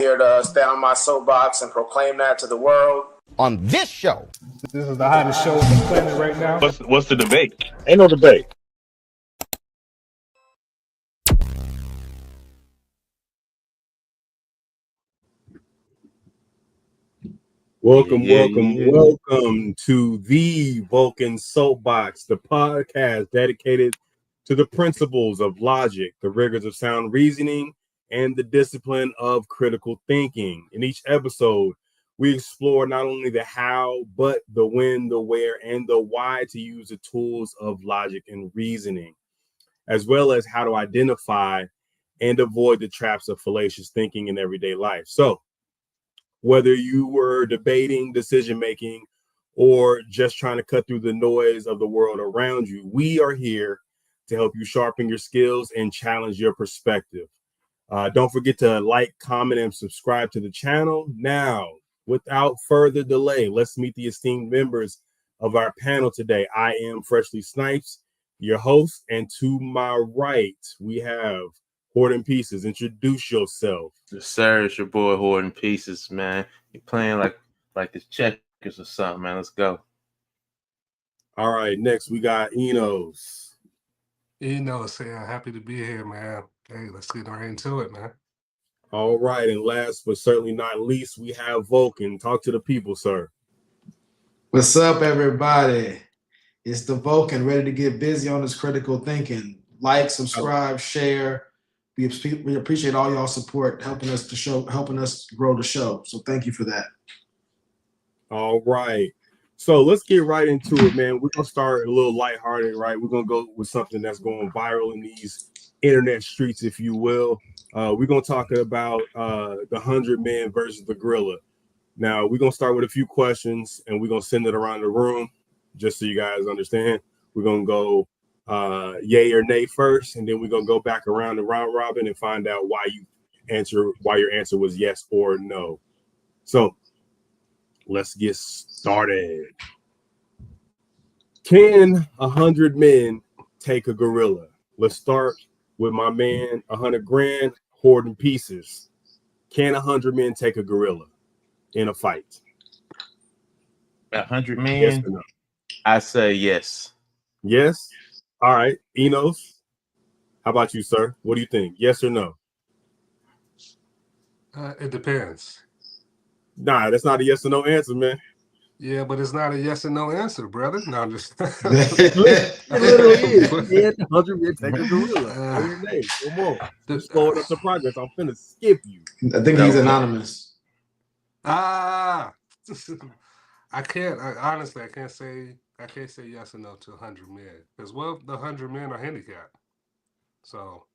Here to stay on my soapbox and proclaim that to the world. On this show. This is the hottest show on the planet right now. What's the debate? Ain't no debate. Welcome to the Vulcan Soapbox, the podcast dedicated to the principles of logic, the rigors of sound reasoning, and the discipline of critical thinking. In each episode, we explore not only the how, but the when, the where, and the why to use the tools of logic and reasoning, as well as how to identify and avoid the traps of fallacious thinking in everyday life. So, whether you were debating decision-making or just trying to cut through the noise of the world around you, we are here to help you sharpen your skills and challenge your perspective. Don't forget to like, comment, and subscribe to the channel. Now, without further delay, let's meet the esteemed members of our panel today. I am Freshly Snipes, your host, and to my right, we have Hoarding Pieces. Introduce yourself. Yes, sir, it's your boy Hoarding Pieces, man. You're playing like it's checkers or something, man. Let's go. All right, next we got Enos. Saying happy to be here, man. Hey, let's get right into it, man. All right, and last but certainly not least, we have Vulcan. Talk to the people, sir. What's up, everybody? It's the Vulcan, ready to get busy on this critical thinking. Like, subscribe, share. We appreciate all y'all support, helping us grow the show. So thank you for that. All right. So let's get right into it, man. We're going to start a little lighthearted, right? We're going to go with something that's going viral in these internet streets, if you will. We're going to talk about the 100 men versus the gorilla. Now, we're going to start with a few questions, and we're going to send it around the room, just so you guys understand. We're going to go yay or nay first, and then we're going to go back around the round robin and find out why your answer was yes or no. So let's get started. Can 100 men take a gorilla? Let's start with my man, 100 grand, Hoarding Pieces. Can 100 men take a gorilla in a fight? 100 men? Yes or no? I say yes. Yes? All right. Enos, how about you, sir? What do you think? Yes or no? It depends. Nah, that's not a yes or no answer, man. Yeah, but it's not a yes or no answer, brother. No, I'm just. It literally is. Yeah, 100 men take a gorilla. Come on. You're slowing up the progress. I'm finna skip you. I think he's anonymous. I can't. Honestly, I can't say yes or no to 100 men because the 100 men are handicapped. So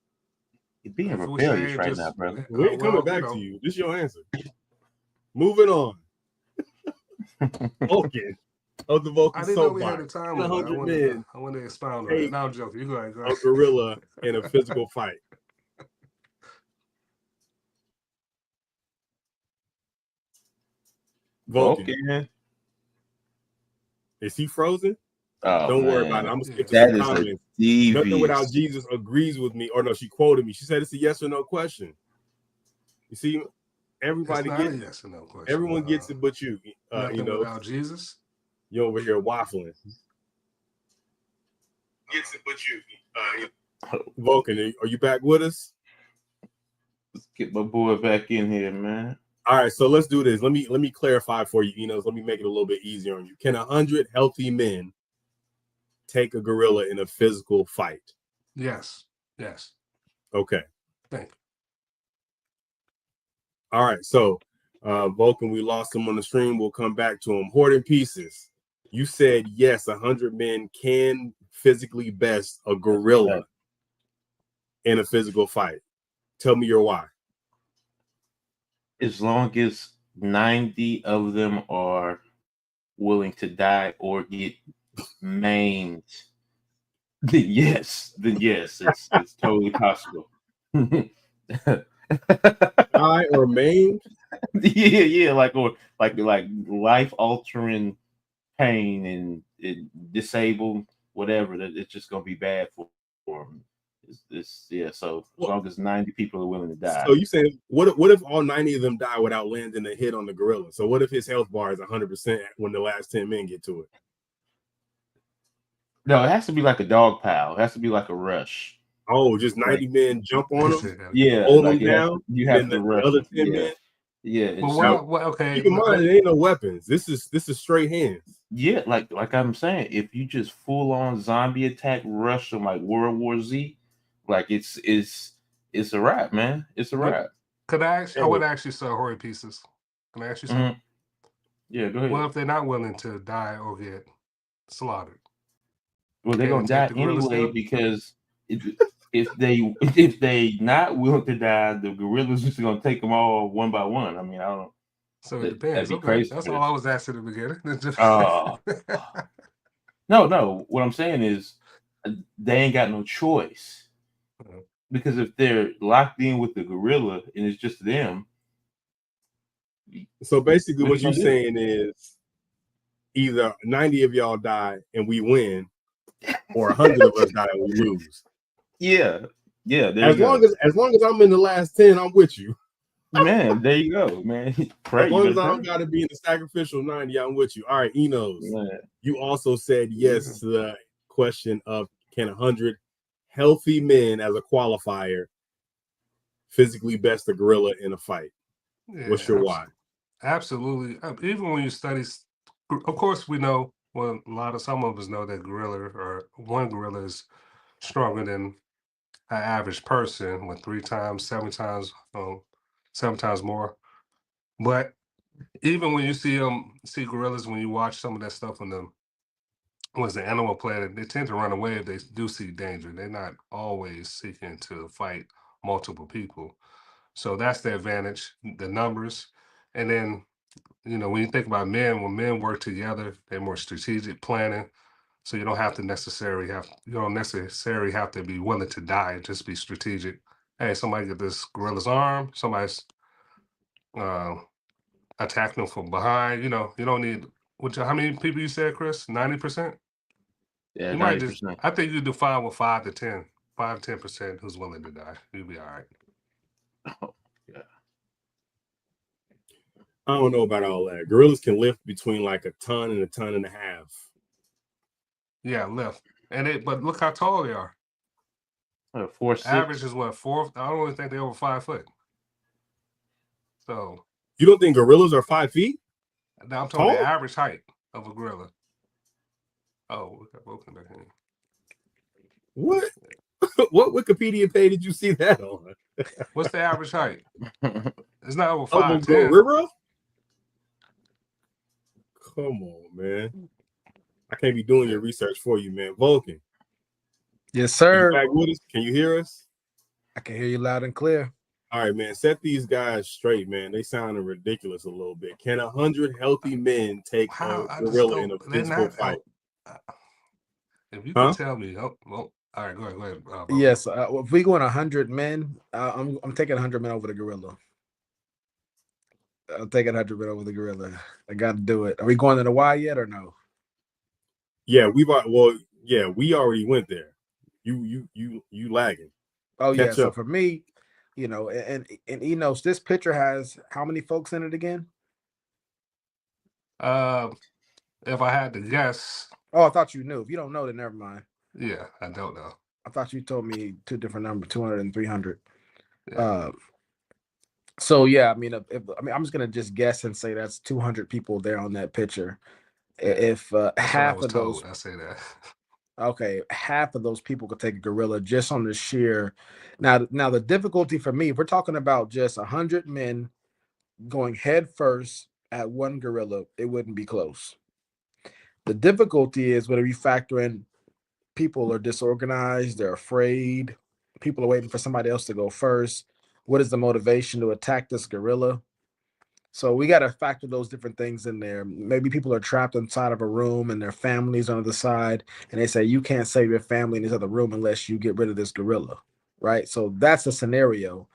you're being rebellious right now, brother. We ain't coming back to you. This is your answer. Moving on. Okay. Of the Vulcan I didn't know we Soapbox. had a time. 100 men. I want to expound on it. No, I'm joking. You go ahead. A gorilla in a physical fight. Vulcan. Is he frozen? Oh, don't worry about it. I'm gonna skip to some comments. Nothing without Jesus agrees with me. Or no, she quoted me. She said it's a yes or no question. You see, everybody gets a yes or no question. Everyone gets it, but you. Without Jesus, you're over here waffling. Gets it, but you. Vulcan, are you back with us? Let's get my boy back in here, man. All right, so let's do this. Let me clarify for you, Enos. Let me make it a little bit easier on you. Can 100 healthy men take a gorilla in a physical fight? Yes. Okay. Thank you. All right, so Vulcan, we lost him on the stream. We'll come back to him. Hoarding Pieces. You said yes, 100 men can physically best a gorilla in a physical fight. Tell me your why. As long as 90 of them are willing to die or get maimed, then yes, it's totally possible. Die or maimed? Yeah, like life altering pain and disabled, whatever. That it's just gonna be bad for them. Yeah. So as long as 90 people are willing to die. So you saying what if all 90 of them die without landing a hit on the gorilla? So what if his health bar is 100% when the last 10 men get to it? No, it has to be like a dog pile. It has to be like a rush. Oh, just 90 men jump on him, Yeah, hold like them down. you have and to then rush the other them. 10 men. Yeah. Well, okay. Keep in mind, it ain't no weapons. This is straight hands. Yeah, like I'm saying, if you just full on zombie attack rush them like World War Z, like it's a wrap, man. It's a wrap. Could I ask? I would actually sell horror pieces. Can I ask you something? Yeah, go ahead. Well, if they're not willing to die or get slaughtered, well, they're gonna die anyway because if they not willing to die, the gorillas just gonna take them all one by one. I mean, I don't. So it depends. That'd be crazy. That's all I was asking in the beginning. No. What I'm saying is, they ain't got no choice because if they're locked in with the gorilla and it's just them. So basically, what you're saying is either 90 of y'all die and we win, or 100 of us die and we lose. Yeah. As long as I'm in the last 10, I'm with you. Man, there you go, man. As long as I don't got to be in the sacrificial 90, I'm with you. All right, Enos. Man. You also said yes to the question of can 100 healthy men as a qualifier physically best a gorilla in a fight? Yeah, what's your why? Absolutely. Even when you study, of course, we know, well, some of us know that one gorilla is stronger than an average person with 3 times, 7 times, 7 times more. But even when you see gorillas, when you watch some of that stuff on the Animal Planet, they tend to run away if they do see danger. They're not always seeking to fight multiple people. So that's the advantage, the numbers. And then, when you think about men, when men work together, they're more strategic planning. So you don't necessarily have to be willing to die, just be strategic. Hey, somebody get this gorilla's arm, somebody's attacking them from behind. You don't need how many people you said, Chris? 90%? Yeah, you 90%. Might just I think you define with 5 to 10% who's willing to die. You'll be all right. Oh, yeah. I don't know about all that. Gorillas can lift between like a ton and a ton and a half. Yeah, lift. But look how tall they are. 4'6". Average is what, 4? I don't really think they're over 5 foot. So you don't think gorillas are 5 feet? Now I'm talking the average height of a gorilla. Oh, we got Vulcan back here. What? What Wikipedia page did you see that on? What's the average height? It's not over 5'10". Gorilla? Come on, man. I can't be doing your research for you, man. Vulcan. Yes, sir. Back with us? Can you hear us? I can hear you loud and clear. All right, man. Set these guys straight, man. They sounding ridiculous a little bit. Can 100 healthy men take a gorilla in a physical fight? If you can tell me, well, all right, go ahead. Yes, if we go in 100 men, I'm taking 100 men over the gorilla. I'm taking 100 men over the gorilla. I got to do it. Are we going to the Y yet or no? Yeah, we already went there. You lagging. Oh yeah. So for me, and Enos, this picture has how many folks in it again? If I had to guess. Oh, I thought you knew. If you don't know, then never mind. Yeah, I don't know. I thought you told me two different numbers, 200 and 300. Yeah. So yeah, I mean, I'm just gonna just guess and say that's 200 people there on that picture. If half of those, I say that. Okay, half of those people could take a gorilla just on the sheer. Now the difficulty for me, if we're talking about just 100 men going head first at one gorilla, it wouldn't be close. The difficulty is whenever you factor in people are disorganized, they're afraid, people are waiting for somebody else to go first. What is the motivation to attack this gorilla? So we got to factor those different things in there. Maybe people are trapped inside of a room and their families on the other side, and they say you can't save your family in this other room unless you get rid of this gorilla, right? So that's a scenario,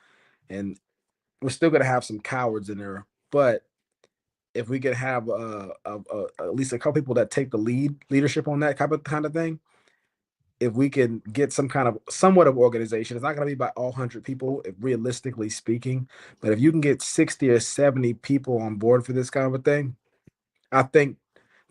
and we're still going to have some cowards in there. But if we could have at least a couple people that take the leadership on that kind of thing, if we can get somewhat of organization, it's not going to be by all 100 people, realistically speaking, but if you can get 60 or 70 people on board for this kind of a thing, I think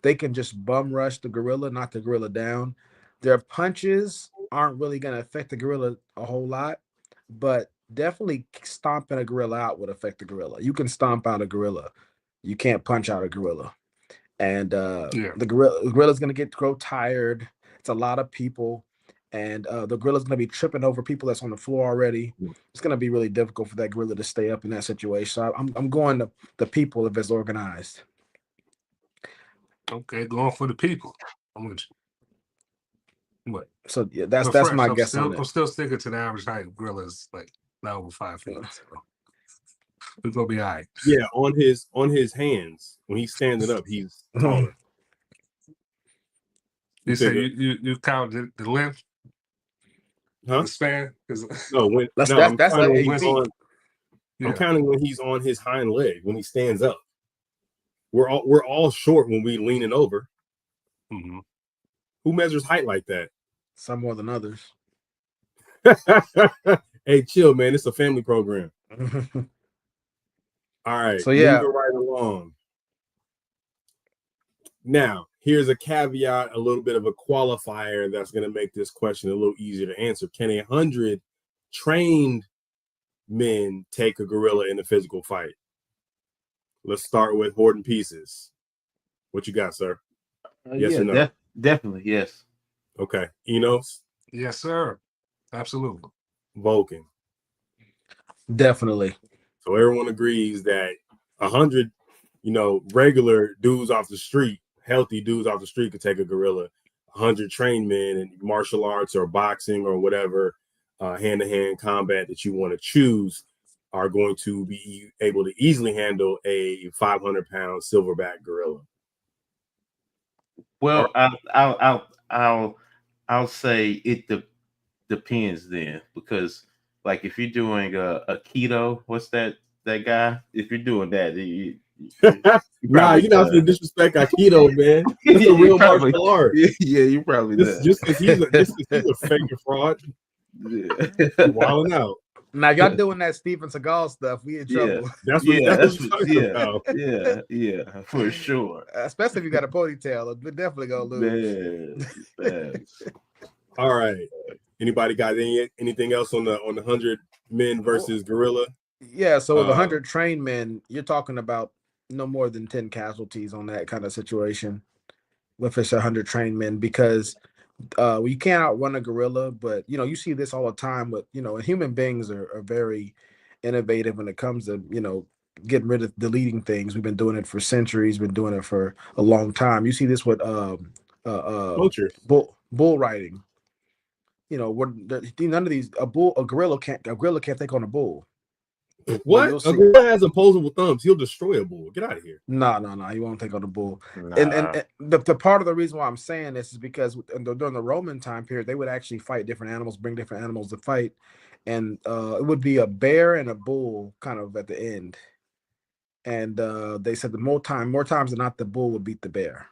they can just bum rush the gorilla, knock the gorilla down. Their punches aren't really going to affect the gorilla a whole lot, but definitely stomping a gorilla out would affect the gorilla. You can stomp out a gorilla. You can't punch out a gorilla. And the gorilla's going to grow tired. It's a lot of people. And the gorilla's going to be tripping over people that's on the floor already. It's going to be really difficult for that gorilla to stay up in that situation. So I'm going to the people if it's organized. Okay, going for the people. I'm with you. What? So yeah, that's my guess on it. I'm still sticking to the average height of gorillas, like not over 5 feet. So we're gonna be all right. Yeah, on his hands when he's standing up, he's taller. You say you count the length, huh? The span? No, that's I'm counting when he's on his hind leg when he stands up. We're all short when we leaning over. Mm-hmm. Who measures height like that? Some more than others. Hey, chill, man. It's a family program. All right. So yeah, moving right along. Now, here's a caveat, a little bit of a qualifier that's going to make this question a little easier to answer. Can 100 trained men take a gorilla in a physical fight? Let's start with Horton Pieces. What you got, sir? Yes or no? Definitely, yes. Okay. Enos? Yes, sir. Absolutely. Vulcan? Definitely. So everyone agrees that 100, regular dudes off the street, healthy dudes off the street could take a gorilla. 100 trained men in martial arts or boxing or whatever hand-to-hand combat that you want to choose are going to be able to easily handle a 500-pound silverback gorilla. Well, I'll say it depends then, because like if you're doing a keto, what's that guy? If you're doing that, you're not going to disrespect Aikido, man. It's a real martial art. Yeah, you probably just because he's a fake fraud. Yeah, wilding out. Now y'all doing that Steven Seagal stuff, we in trouble. That's what about. Yeah, for sure. Especially if you got a ponytail, we're definitely gonna lose. All right. Anybody got anything else on the 100 men versus gorilla? Yeah, so with 100 trained men, you're talking about no more than 10 casualties on that kind of situation. If it's 100 trained men, because you can't outrun a gorilla, but you see this all the time with and human beings are very innovative when it comes to getting rid of deleting things. We've been doing it for centuries, been doing it for a long time. You see this with bull riding. None of these a gorilla can't take on a bull. What? A gorilla has opposable thumbs. He'll destroy a bull. Get out of here. No, he won't take on the bull. Nah. And the part of the reason why I'm saying this is because during the Roman time period, they would actually fight different animals, bring different animals to fight, and it would be a bear and a bull kind of at the end. And they said more times than not, the bull would beat the bear.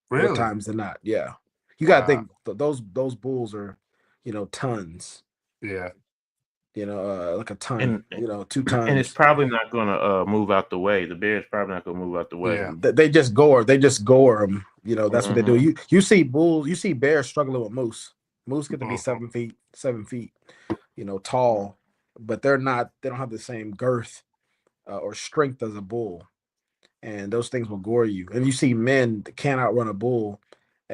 Really? More times than not, yeah. You got to think those bulls are, tons. Yeah. Like a ton, 2 tons. And it's probably not going to move out the way. The bear's probably not going to move out the way. Yeah. They just gore them. That's what they do. You see bulls, you see bears struggling with moose. Moose get to be 7 feet, tall, but they don't have the same girth or strength as a bull. And those things will gore you. And you see men that can't outrun a bull,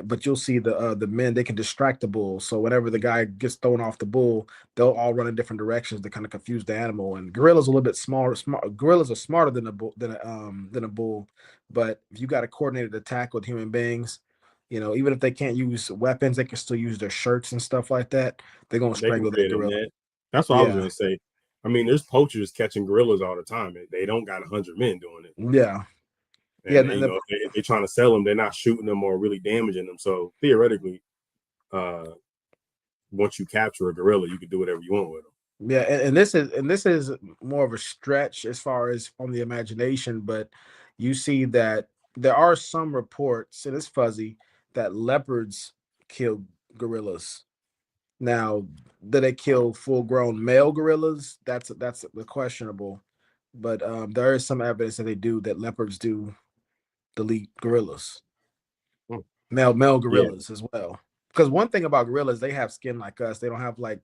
but you'll see the men, they can distract the bull. So whenever the guy gets thrown off the bull, they'll all run in different directions to kind of confuse the animal. And gorillas are a little bit smaller. Gorillas are smarter than a bull. But if you got a coordinated attack with human beings, even if they can't use weapons, they can still use their shirts and stuff like that. They're gonna strangle the gorilla. That's what I was gonna say. I mean, there's poachers catching gorillas all the time. They don't got 100 men doing it. Yeah. And, if they're trying to sell them, they're not shooting them or really damaging them. So theoretically, once you capture a gorilla, you can do whatever you want with them. Yeah, and this is more of a stretch as far as on the imagination, but you see that there are some reports, and it's fuzzy, that leopards kill gorillas. Now, do they kill full-grown male gorillas? That's the questionable. But there is some evidence that they do, that leopards do delete gorillas, Hmm. male gorillas as well. Because one thing about gorillas, they have skin like us. They don't have like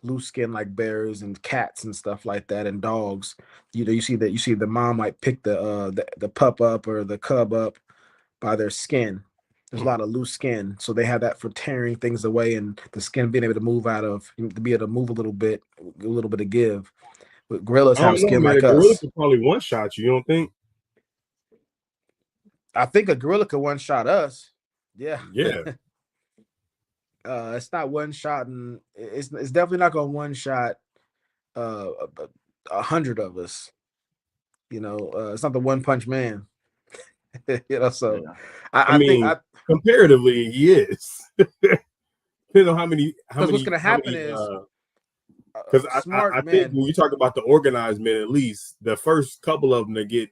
loose skin like bears and cats and stuff like that, and dogs. You see the mom might pick the pup up or the cub up by their skin. There's a lot of loose skin, so they have that for tearing things away, and the skin being able to move to be able to move a little bit of give. But gorillas I have don't know, skin man. like A gorilla us. could probably one shot you. You don't think? I think a gorilla could one shot us. Yeah. Yeah. It's not one shot, and it's definitely not gonna one shot 100 of us. It's not the one punch man. So Yeah. I think mean, comparatively, he is. Depending on how many what's gonna happen is because smart I think men. when you talk about the organized men, at least the first couple of them that get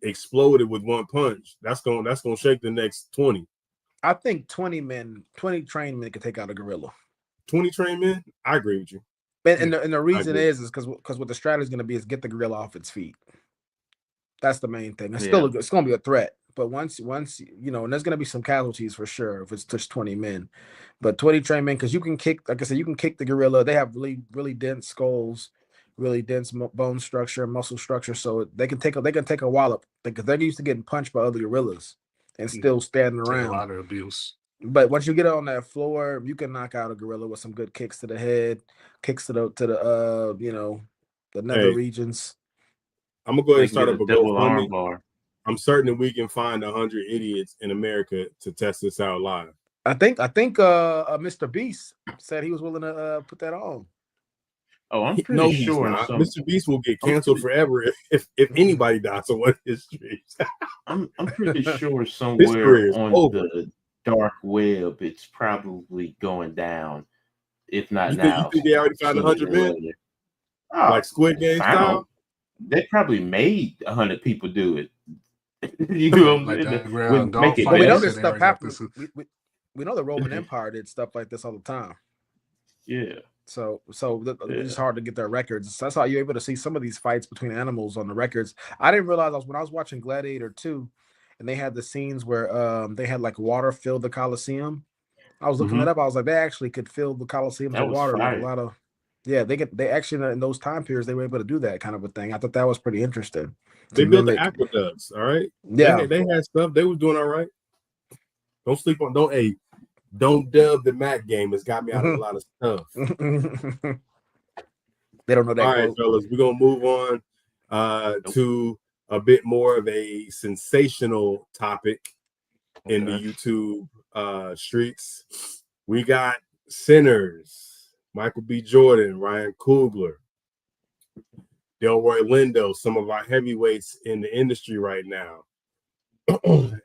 exploded with one punch, that's gonna shake the next 20. I think 20 trained men can take out a gorilla. 20 trained men? I agree with you. And the reason is because what the strategy is going to be is get the gorilla off its feet. That's the main thing. It's still it's going to be a threat, but once and there's going to be some casualties for sure if it's just 20 men, but 20 trained men, because you can kick, like I said, you can kick the gorilla. They have really really dense skulls, really dense bone structure, muscle structure, so they can take a wallop because they're used to getting punched by other gorillas and still standing Take a around. lot of abuse. But once you get on that floor, you can knock out a gorilla with some good kicks to the head, kicks to the nether regions. I'm gonna go ahead and start up a double GoFundMe. arm bar. I'm certain that we can find 100 idiots in America to test this out live. I think Mr. Beast said he was willing to put that on. Oh, I'm pretty sure. Mr. Beast will get canceled forever if anybody dies on one of his streams. I'm pretty sure somewhere on the dark web it's probably going down. If not now, you think they already found 100 men? Like Squid Game style? They probably made 100 people do it. You know what I'm saying? We know this stuff happens. We know the Roman Empire did stuff like this all the time. Yeah. So it's hard to get their records. That's how you're able to see some of these fights between animals on the records. I didn't realize when I was watching Gladiator 2, and they had the scenes where they had like water fill the Coliseum. I was looking that up. I was like, they actually could fill the Coliseum with water. Like a lot of, they actually in those time periods they were able to do that kind of a thing. I thought that was pretty interesting. They built the aqueducts, all right. Yeah, they had stuff. They was doing all right. Don't sleep on. Don't dub the Mac game. It's got me out of a lot of stuff. They don't know that. All right, fellas, we're gonna move on to a bit more of a sensational topic in the YouTube streets. We got Sinners, Michael B. Jordan, Ryan Coogler, Delroy Lindo, some of our heavyweights in the industry right now.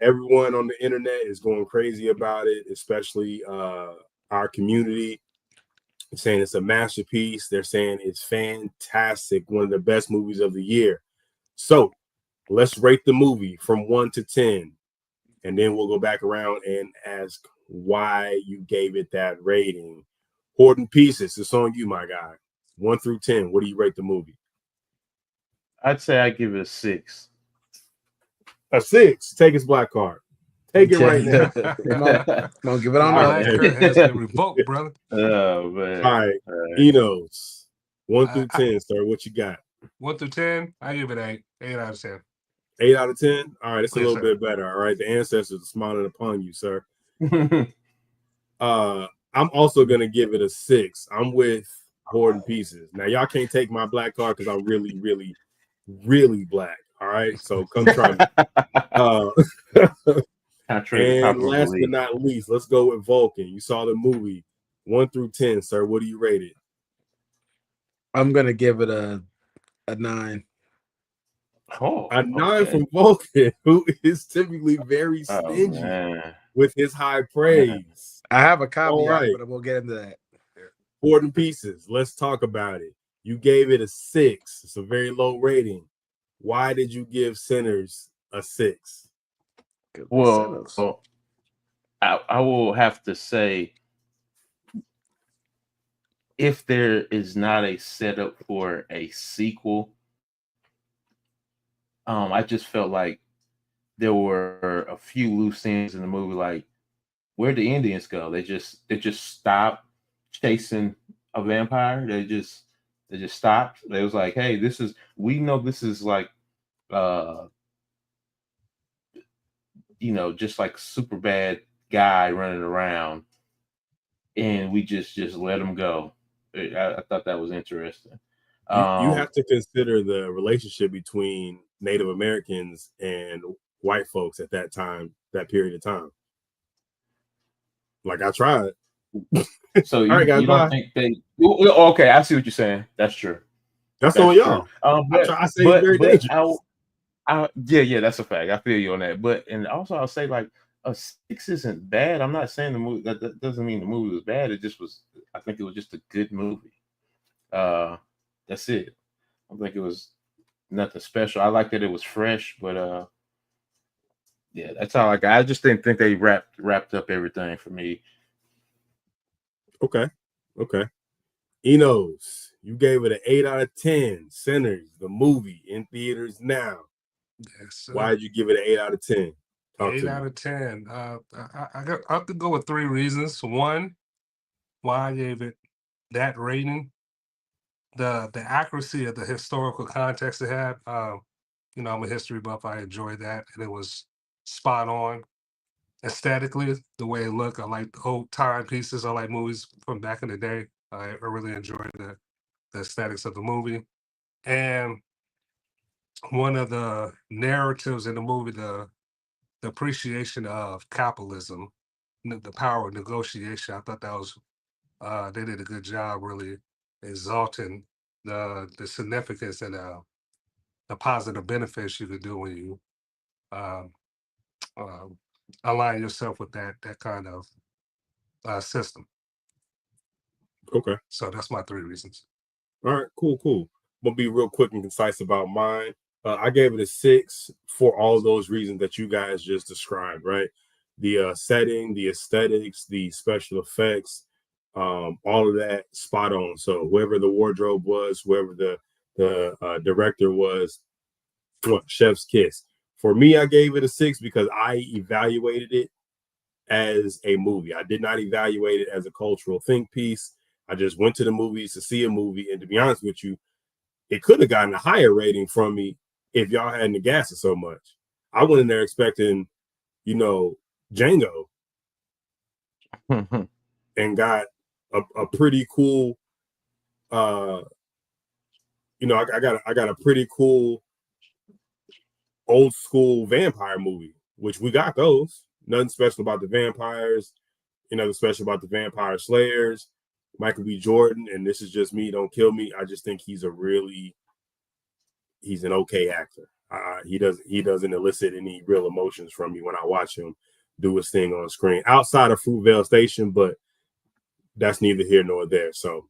Everyone on the internet is going crazy about it, especially our community, saying it's a masterpiece. They're saying it's fantastic, one of the best movies of the year. So let's rate the movie from 1 to 10, and then we'll go back around and ask why you gave it that rating. Horton Pieces, it's on you, my guy. 1 through 10, what do you rate the movie? I'd say I give it a 6. A 6. Take his black card. Take it right now. Come on, give it on. My card has been revoked, brother. Oh man. All right. Enos, 1 through 10, sir. What you got? 1 through 10, I give it 8. 8 out of 10. 8 out of 10. All right, it's a little bit better. All right, the ancestors are smiling upon you, sir. I'm also gonna give it a 6. I'm with Horton Pieces. Now y'all can't take my black card because I'm really, really, really black. All right, so come try me. And last but not least, let's go with Vulcan. You saw the movie. 1 through 10, sir. What do you rate it? I'm gonna give it a 9. Oh, a 9 from Vulcan, who is typically very stingy with his high praise. I have a caveat, but we'll get into that. Horton Pieces, let's talk about it. You gave it a 6. It's a very low rating. Why did you give Sinners a 6? Well, I will have to say if there is not a setup for a sequel, I just felt like there were a few loose ends in the movie. Like, where'd the Indians go? They just stopped chasing a vampire. They just stopped. They was like, hey, we know this is like uh just like super bad guy running around, and we just let him go. I thought that was interesting. You have to consider the relationship between Native Americans and white folks at that time, that period of time. Like, I tried. So All right, guys, you don't think they? Okay, I see what you're saying. That's true. That's on y'all. I say it's very dangerous. Yeah, that's a fact. I feel you on that. But and also I'll say like a 6 isn't bad. I'm not saying the movie that doesn't mean the movie was bad. It just was. I think it was just a good movie. That's it. I don't think it was nothing special. I like that it was fresh, but yeah, that's all I got. I just didn't think they wrapped up everything for me. Okay. Enos, you gave it an 8 out of 10. Sinners, the movie in theaters now. Yes, Why did you give it an 8 out of 10? 8 out of 10. I have to go with 3 reasons. One, why I gave it that rating. The accuracy of the historical context it had. I'm a history buff. I enjoyed that, and it was spot on. Aesthetically, the way it looked, I like the old timepieces. I like movies from back in the day. I really enjoyed the aesthetics of the movie. And one of the narratives in the movie, the appreciation of capitalism, the power of negotiation. I thought that was they did a good job really exalting the significance and the positive benefits you could do when you um, uh, align yourself with that kind of system. Okay. So that's my 3 reasons. All right, cool. I'm gonna be real quick and concise about mine. I gave it a 6 for all those reasons that you guys just described, right? The setting, the aesthetics, the special effects, all of that spot on. So whoever the wardrobe was, whoever the director was, chef's kiss. For me, I gave it a 6 because I evaluated it as a movie. I did not evaluate it as a cultural think piece. I just went to the movies to see a movie, and to be honest with you, it could have gotten a higher rating from me if y'all hadn't gassed it so much. I went in there expecting, Django, and got a pretty cool, I got a pretty cool old school vampire movie, which we got those. Nothing special about the vampires, nothing special about the vampire slayers. Michael B. Jordan, and this is just me, don't kill me. I just think he's an okay actor. He doesn't elicit any real emotions from me when I watch him do his thing on screen outside of Fruitvale Station, but that's neither here nor there. So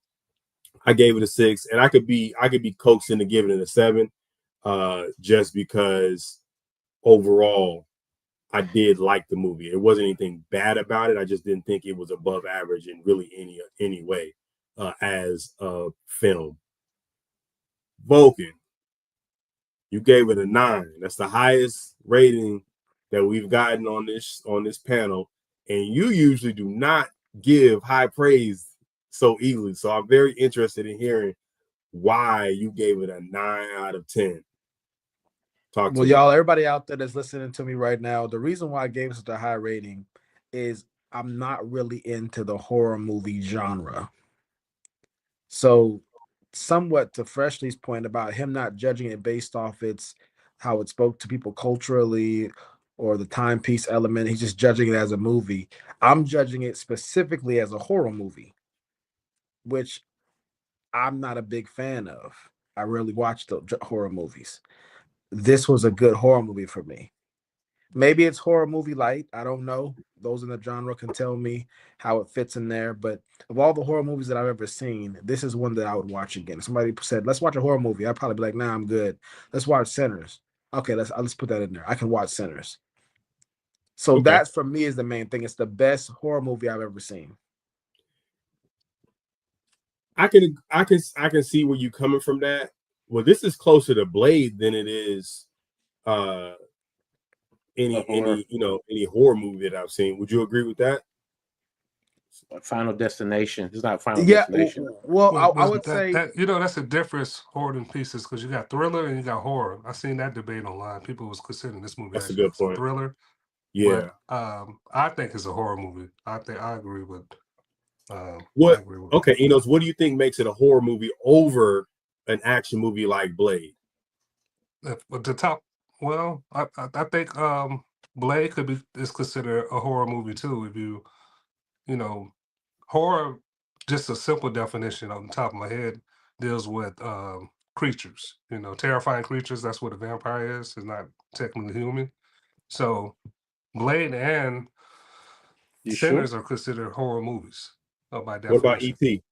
I gave it a 6, and I could be coaxed into giving it a 7, just because overall I did like the movie. It wasn't anything bad about it. I just didn't think it was above average in really any way as a film. Vulcan, you gave it a 9. That's the highest rating that we've gotten on this panel, and you usually do not give high praise so easily. So I'm very interested in hearing why you gave it a 9 out of 10. Well, y'all, everybody out there that's listening to me right now, the reason why I gave it such a high rating is I'm not really into the horror movie genre. So, somewhat to Freshly's point about him not judging it based off how it spoke to people culturally or the timepiece element, he's just judging it as a movie. I'm judging it specifically as a horror movie, which I'm not a big fan of. I rarely watch the horror movies. This was a good horror movie for me. Maybe it's horror movie light. I don't know. Those in the genre can tell me how it fits in there. But of all the horror movies that I've ever seen, this is one that I would watch again. Somebody said, "Let's watch a horror movie." I'd probably be like, "Nah, I'm good. Let's watch Sinners." Okay, let's put that in there. I can watch Sinners. So that for me is the main thing. It's the best horror movie I've ever seen. I can see where you coming from that. Well, this is closer to Blade than it is any horror movie that I've seen. Would you agree with that? Final Destination. It's not Final Yeah, Destination. well, I Well, would say that's a difference hoarding pieces because you got thriller and you got horror. I seen that debate online. People was considering this movie That's a actually good as a point. thriller, Yeah. but I think it's a horror movie. I agree with. What? I agree with. Okay, Enos, what do you think makes it a horror movie over an action movie like Blade? But the top, well, I think Blade is considered a horror movie too. If you know horror, just a simple definition on the top of my head deals with creatures. Terrifying creatures. That's what a vampire is. It's not technically human. So Blade and Sinners are considered horror movies by What about definition. E.T.?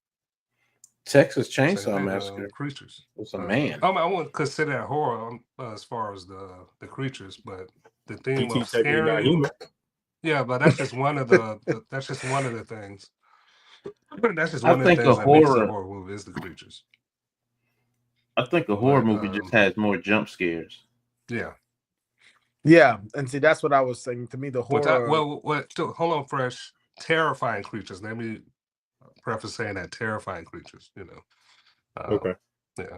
Texas Same Chainsaw thing, Massacre. creatures. It's a man. I wouldn't consider that horror as far as the creatures, but the theme E.T. of technically not scaring. human. Yeah, but that's just one of the that's just one of the things. That's just I one of the think a things that makes it a horror. horror movie is the creatures. I think a horror But, movie just has more jump scares. Yeah. yeah, and see that's what I was saying. To me, the But horror. hold on, Fresh. Terrifying creatures. Let me preface saying that terrifying creatures. Okay. Yeah.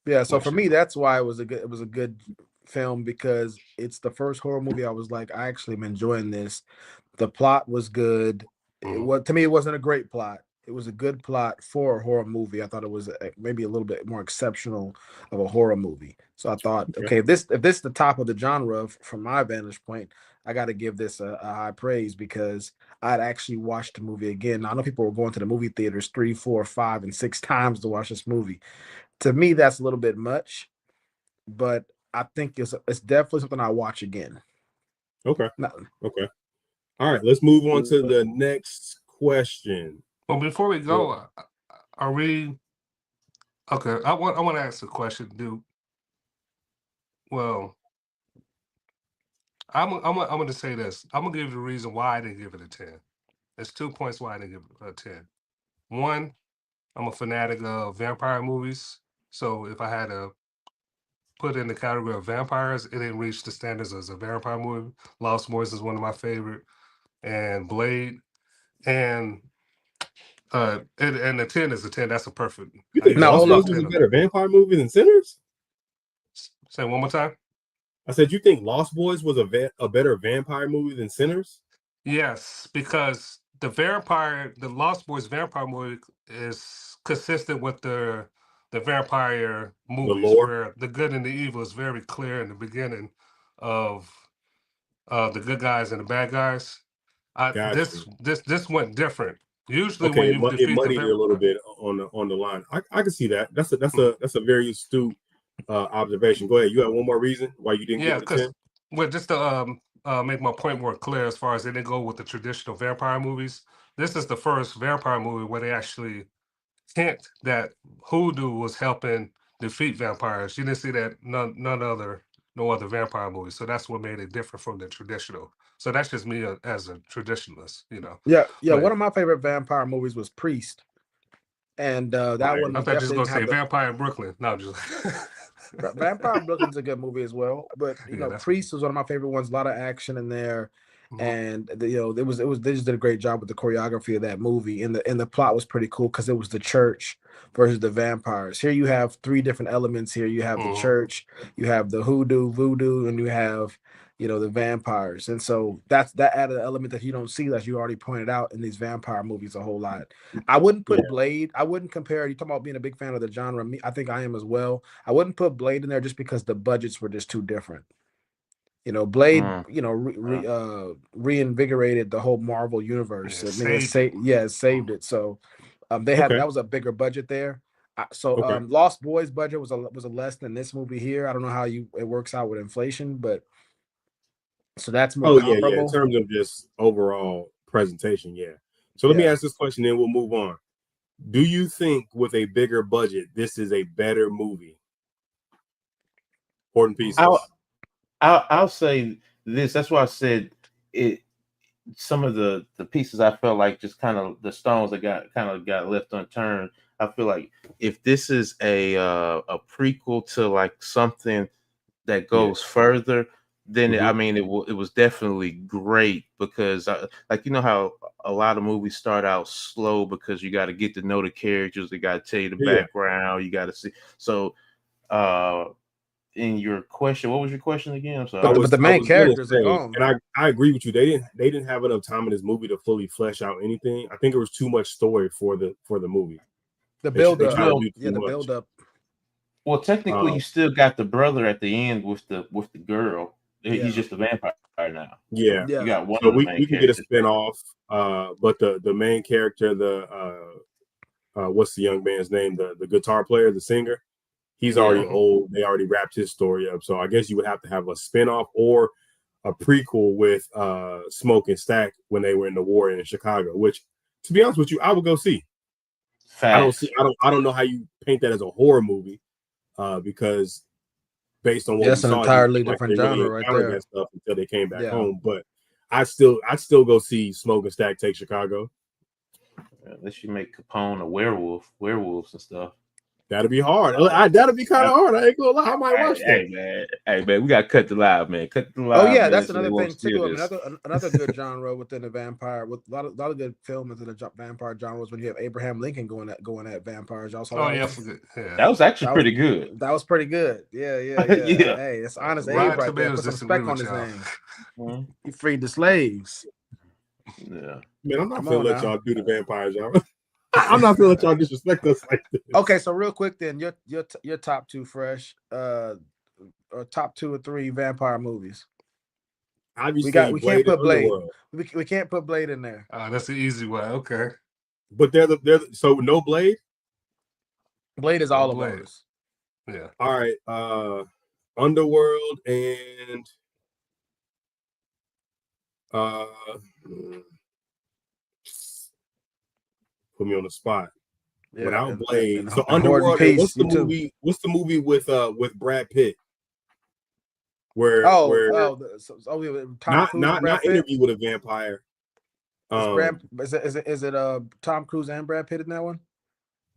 Yeah, so What's for your me, that's why it was a good film because it's the first horror movie I was like, I actually am enjoying this. The plot was good. To me, it wasn't a great plot. It was a good plot for a horror movie. I thought it was maybe a little bit more exceptional of a horror movie. So I thought, okay, if this is the top of the genre from my vantage point, I got to give this a high praise because I'd actually watched the movie again. Now, I know people were going to the movie theaters 3, 4, 5, and 6 times to watch this movie. To me, that's a little bit much, but I think it's definitely something I watch again. Okay. Okay. All right. Let's move on to the next question. Well, before we go, are we okay? I want to ask a question, dude. Well, I'm going to say this. I'm gonna give you the reason why I didn't give it a 10. There's 2 points why I didn't give it a 10. One, I'm a fanatic of vampire movies, so if I had to put in the category of vampires, it didn't reach the standards as a vampire movie. Lost Boys is one of my favorite, and Blade, and the 10 is a 10. That's a perfect. You think Lost Boys was a better vampire movie than Sinners? Say it one more time. I said you think Lost Boys was a better vampire movie than Sinners? Yes, because the Lost Boys vampire movie is consistent with the vampire movies, where the good and the evil is very clear in the beginning of the good guys and the bad guys. This went different. Usually, when you defeat it muddied it a little bit on the line. I can see that. That's a very astute observation. Go ahead. You have one more reason why you didn't give it a 10? Well, just to make my point more clear, as far as they didn't go with the traditional vampire movies, this is the first vampire movie where they actually hint that hoodoo was helping defeat vampires. You didn't see that no other vampire movie. So that's what made it different from the traditional. So that's just me as a traditionalist, Yeah. But one of my favorite vampire movies was Priest, and that one. I thought you was gonna say Vampire in Brooklyn. No, just Vampire in Brooklyn's a good movie as well. But Priest was one of my favorite ones. A lot of action in there. And they just did a great job with the choreography of that movie, and the plot was pretty cool because it was the church versus the vampires. Here you have 3 different elements. Here you have the church, you have the voodoo, and you have the vampires. And so that added an element that you don't see, that you already pointed out in these vampire movies a whole lot. I wouldn't put Blade. I wouldn't compare. You talking about being a big fan of the genre? I think I am as well. I wouldn't put Blade in there just because the budgets were just too different. Blade, reinvigorated the whole Marvel universe. It saved it. So, that was a bigger budget there. Lost Boys budget was a less than this movie here. I don't know how it works out with inflation, but so that's more comparable. Yeah. In terms of just overall presentation, yeah. So let me ask this question, then we'll move on. Do you think with a bigger budget, this is a better movie? Important pieces. I'll say this. That's why I said it. some of the pieces I felt like just kind of the stones that got left unturned. I feel like if this is a prequel to like something that goes further, then I mean it was definitely great because like you know how a lot of movies start out slow because you got to get to know the characters, they got to tell you the background, you got to see. So in your question, what was your question again? I'm sorry. But the main characters are gone. And I agree with you. They didn't have enough time in this movie to fully flesh out anything. I think it was too much story for the movie. The build up. The build up. Well, technically, you still got the brother at the end with the girl. He's just a vampire now. Yeah. You got one. So we can get a spinoff. But the main character, what's the young man's name? The guitar player, the singer. He's already old. They already wrapped his story up. So I guess you would have to have a spinoff or a prequel with Smoke and Stack when they were in the war in Chicago. Which, to be honest with you, I would go see. Facts. I don't know how you paint that as a horror movie, because based on what that's we an saw, entirely different genre right there. That stuff until they came back home. But I'd still go see Smoke and Stack take Chicago. Unless you make Capone a werewolves and stuff. That'd be hard. That'd be kind of hard. I ain't gonna lie. I might watch that. Hey man, we gotta cut the live, man. Cut the live. Oh yeah, man, that's so another thing too. Another good genre within the vampire, with a lot of good film within the vampire genre was when you have Abraham Lincoln going at vampires. Y'all saw that was actually pretty good. That was pretty good. Yeah. Yeah. Hey, it's honest Abe right there. Put some respect on his name. He freed the slaves. Yeah, man, I'm not gonna let y'all do the vampires, y'all. I'm not gonna let y'all disrespect us like this. Okay, so real quick then, your top two fresh, or top 2 or 3 vampire movies. Obviously, we can't put Blade. We can't put Blade in there. That's the easy way. Okay, but so no Blade. Blade is all of ours. Yeah. All right. Underworld and put me on the spot. Without Blade. So Underworld. What's the movie with Brad Pitt? Not Interview with a Vampire. Is it Tom Cruise and Brad Pitt in that one?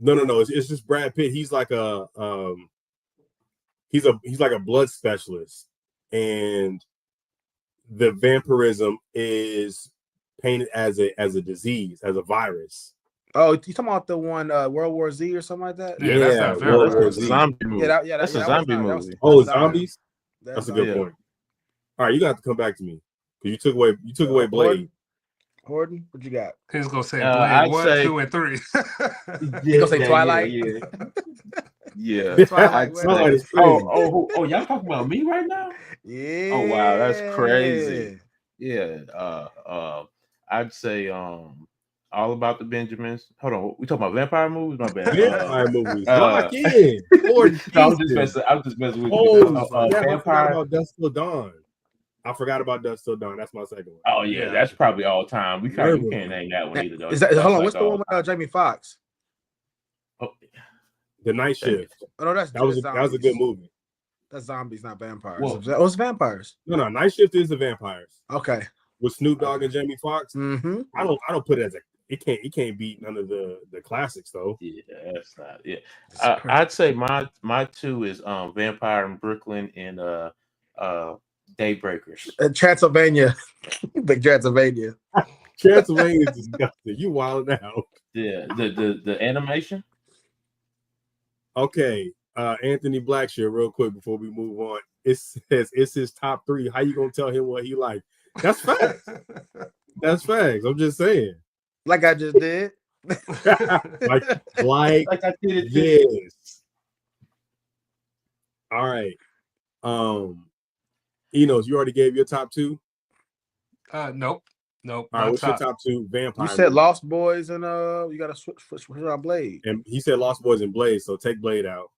No. It's just Brad Pitt. He's like a he's like a blood specialist, and the vampirism is painted as a disease, as a virus. Oh, you talking about the one World War Z or something like that? Yeah, that's not World War Z. Zombie movie. That's a zombie movie. Zombies. That's a good point. All right, you got to come back to me because you took away Blade. Horton, what you got? He's gonna say Blade 1, 2, and 3. He's gonna say Twilight. Yeah. Twilight. Oh, y'all talking about me right now? Yeah. Oh wow, that's crazy. Yeah. I'd say All About the Benjamins. Hold on, we talking about vampire movies? My bad. Vampire movies. Lock in. I was just messing with you. I forgot about Dusk Till Dawn. That's my second one. Oh yeah, that's probably all time. We can't name that one either. Though. Hold on, what's the one with Jamie Foxx? The Night Shift. Oh no, that was a good movie. That's zombies, not vampires. It's vampires. No, Night Shift is the vampires. Okay. With Snoop Dogg and Jamie Foxx. Mm-hmm. I don't put it as it can't beat none of the classics though. Yeah, that's not. Yeah, I'd say my 2 is Vampire in Brooklyn and Daybreakers. Transylvania, big Transylvania. Transylvania is disgusting. You wilding out. Yeah, the animation. Okay, Anthony Blackshear, real quick before we move on. It says it's his top 3. How you gonna tell him what he like? That's facts. That's facts. I'm just saying. Like I just did. like I did it. Yes. All right. Enos, you already gave your top 2? Nope. All right, what's your top 2 vampire? You said Lost Boys and you gotta switch on Blade. And he said Lost Boys and Blade, so take Blade out.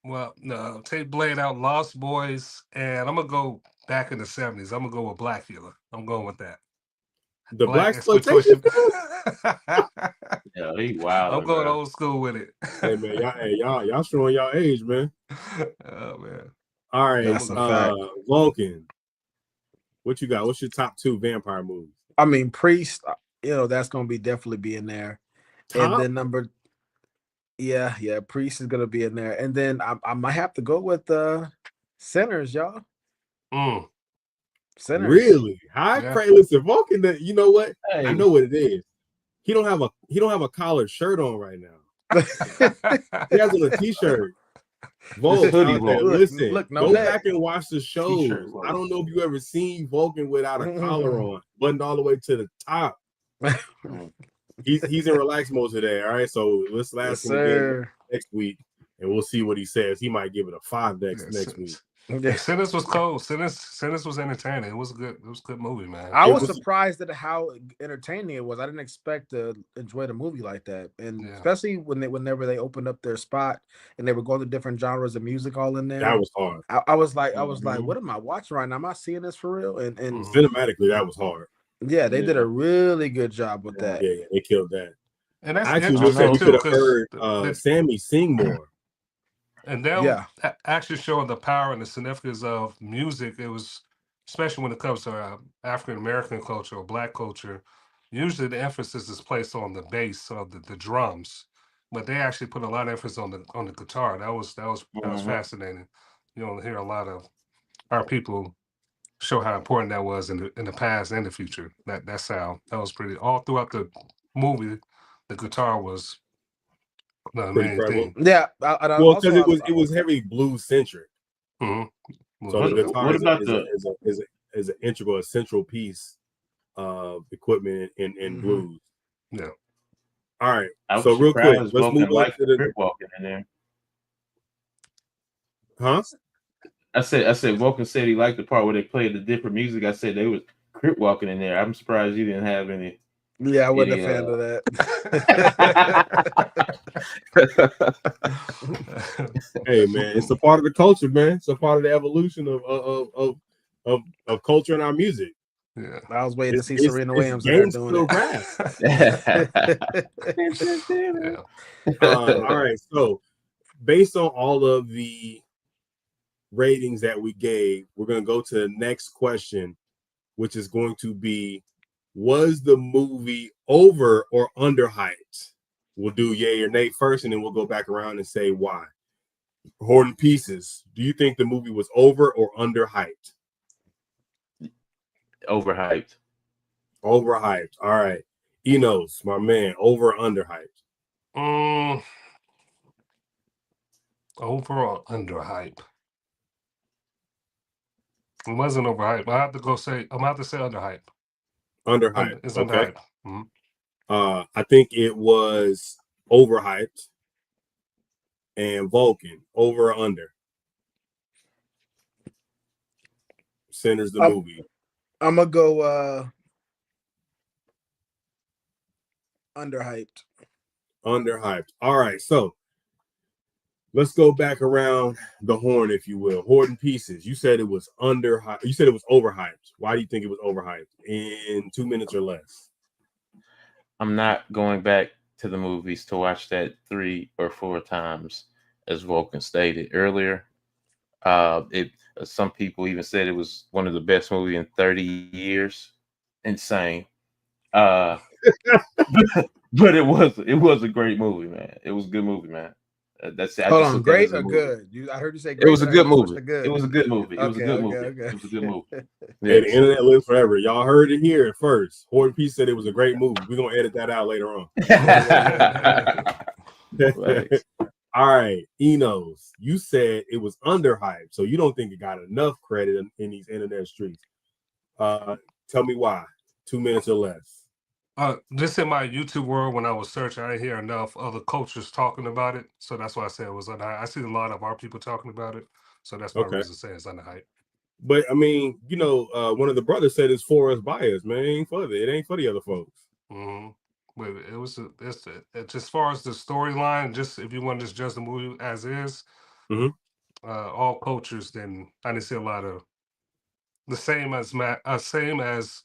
Well, no, take Blade out, Lost Boys, and I'm gonna go back in the 70s. I'm gonna go with Blackula. I'm going with that. The Blaxploitation. Yeah, he wild. I'm going old school with it. Hey man, y'all showing y'all age, man. Oh man. All right, Vulcan. What you got? What's your top 2 vampire movies? I mean, Priest, that's going to be definitely be in there. And Top? then yeah, Priest is going to be in there. And then I might have to go with Sinners, y'all. Mm. Sinners. Really? High Yeah. praise. Listen, Vulcan. You know what? Hey. I know what it is. He don't have a collared shirt on right now. He has on a t-shirt. Volk, hoodie out there, roll. listen, Look, no go neck. back and watch the shows. T-shirt roll. I don't know if you ever seen Vulcan without a collar on, buttoned all the way to the top. He's in relaxed mode today. All right, so let's ask him again next week, and we'll see what he says. He might give it a 5 next week. Yeah, Sinners was cold. Sinners was entertaining. It was good. It was a good movie, man. I was surprised at how entertaining it was. I didn't expect to enjoy the movie like that, and especially whenever they opened up their spot and they were going to different genres of music all in there. That was hard. I was like, what am I watching right now? Am I seeing this for real? And cinematically, that was hard. Yeah, they did a really good job with that. Yeah, they killed that. And that's actually we could have heard Sammy sing more. And they'll actually showing the power and the significance of music. It was, especially when it comes to African American culture or Black culture, usually the emphasis is placed on the bass or the drums, but they actually put a lot of emphasis on the guitar. That was fascinating. You don't hear a lot of our people show how important that was in the past and the future. That sound, that was pretty all throughout the movie. The guitar was the main thing. Yeah, well, because it was heavy blues centric. Mm-hmm. So the guitar is an integral, essential piece of equipment in blues. Yeah. All right. So real quick, let's move on to the walking in there. Huh? I said Vulcan said he liked the part where they played the different music. I said they was crip walking in there. I'm surprised you didn't have any. Yeah, I wasn't a fan of that. Hey man, it's a part of the culture, man. It's a part of the evolution of culture and our music. Yeah, I was waiting to see Serena Williams there doing it. All right, so based on all of the ratings that we gave, we're going to go to the next question, which is going to be, was the movie over or underhyped? We'll do yay or nay first, and then we'll go back around and say why. Horton Pieces, do you think the movie was over or underhyped? Overhyped. Overhyped. All right. Enos, my man, over or underhyped? Over or underhyped? It wasn't overhyped. I'm about to say underhyped. Underhyped. It's okay. Underhyped. I think it was overhyped. And Vulcan, over or under? Sinners the movie. I'm gonna go underhyped. Underhyped. All right, so let's go back around the horn, if you will. Horton Pieces. You said it was underhyped. You said it was overhyped. Why do you think it was overhyped? In 2 minutes or less. I'm not going back to the movies to watch that 3 or 4 times, as Vulcan stated earlier. Some people even said it was one of the best movies in 30 years. Insane. But it was a great movie, man. It was a good movie, man. That's it. Hold on, great or good? I heard you say great. It was a good movie. It was a good movie. It was a good movie. Okay. It was a good movie. Hey, the internet lives forever. Y'all heard it here first. Horton Piece said it was a great movie. We're gonna edit that out later on. All right, Enos, you said it was underhyped, so you don't think it got enough credit in these internet streets. Tell me why. 2 minutes or less. Just in my YouTube world, when I was searching, I didn't hear enough other cultures talking about it, so that's why I said it was underhyped. I see a lot of our people talking about it, so that's my reason to say it's underhyped. But I mean, one of the brothers said it's for us by us, man. It ain't for the other folks. Mm-hmm. But it's as far as the storyline, just if you want to just judge the movie as is, all cultures, then I didn't see a lot of the same as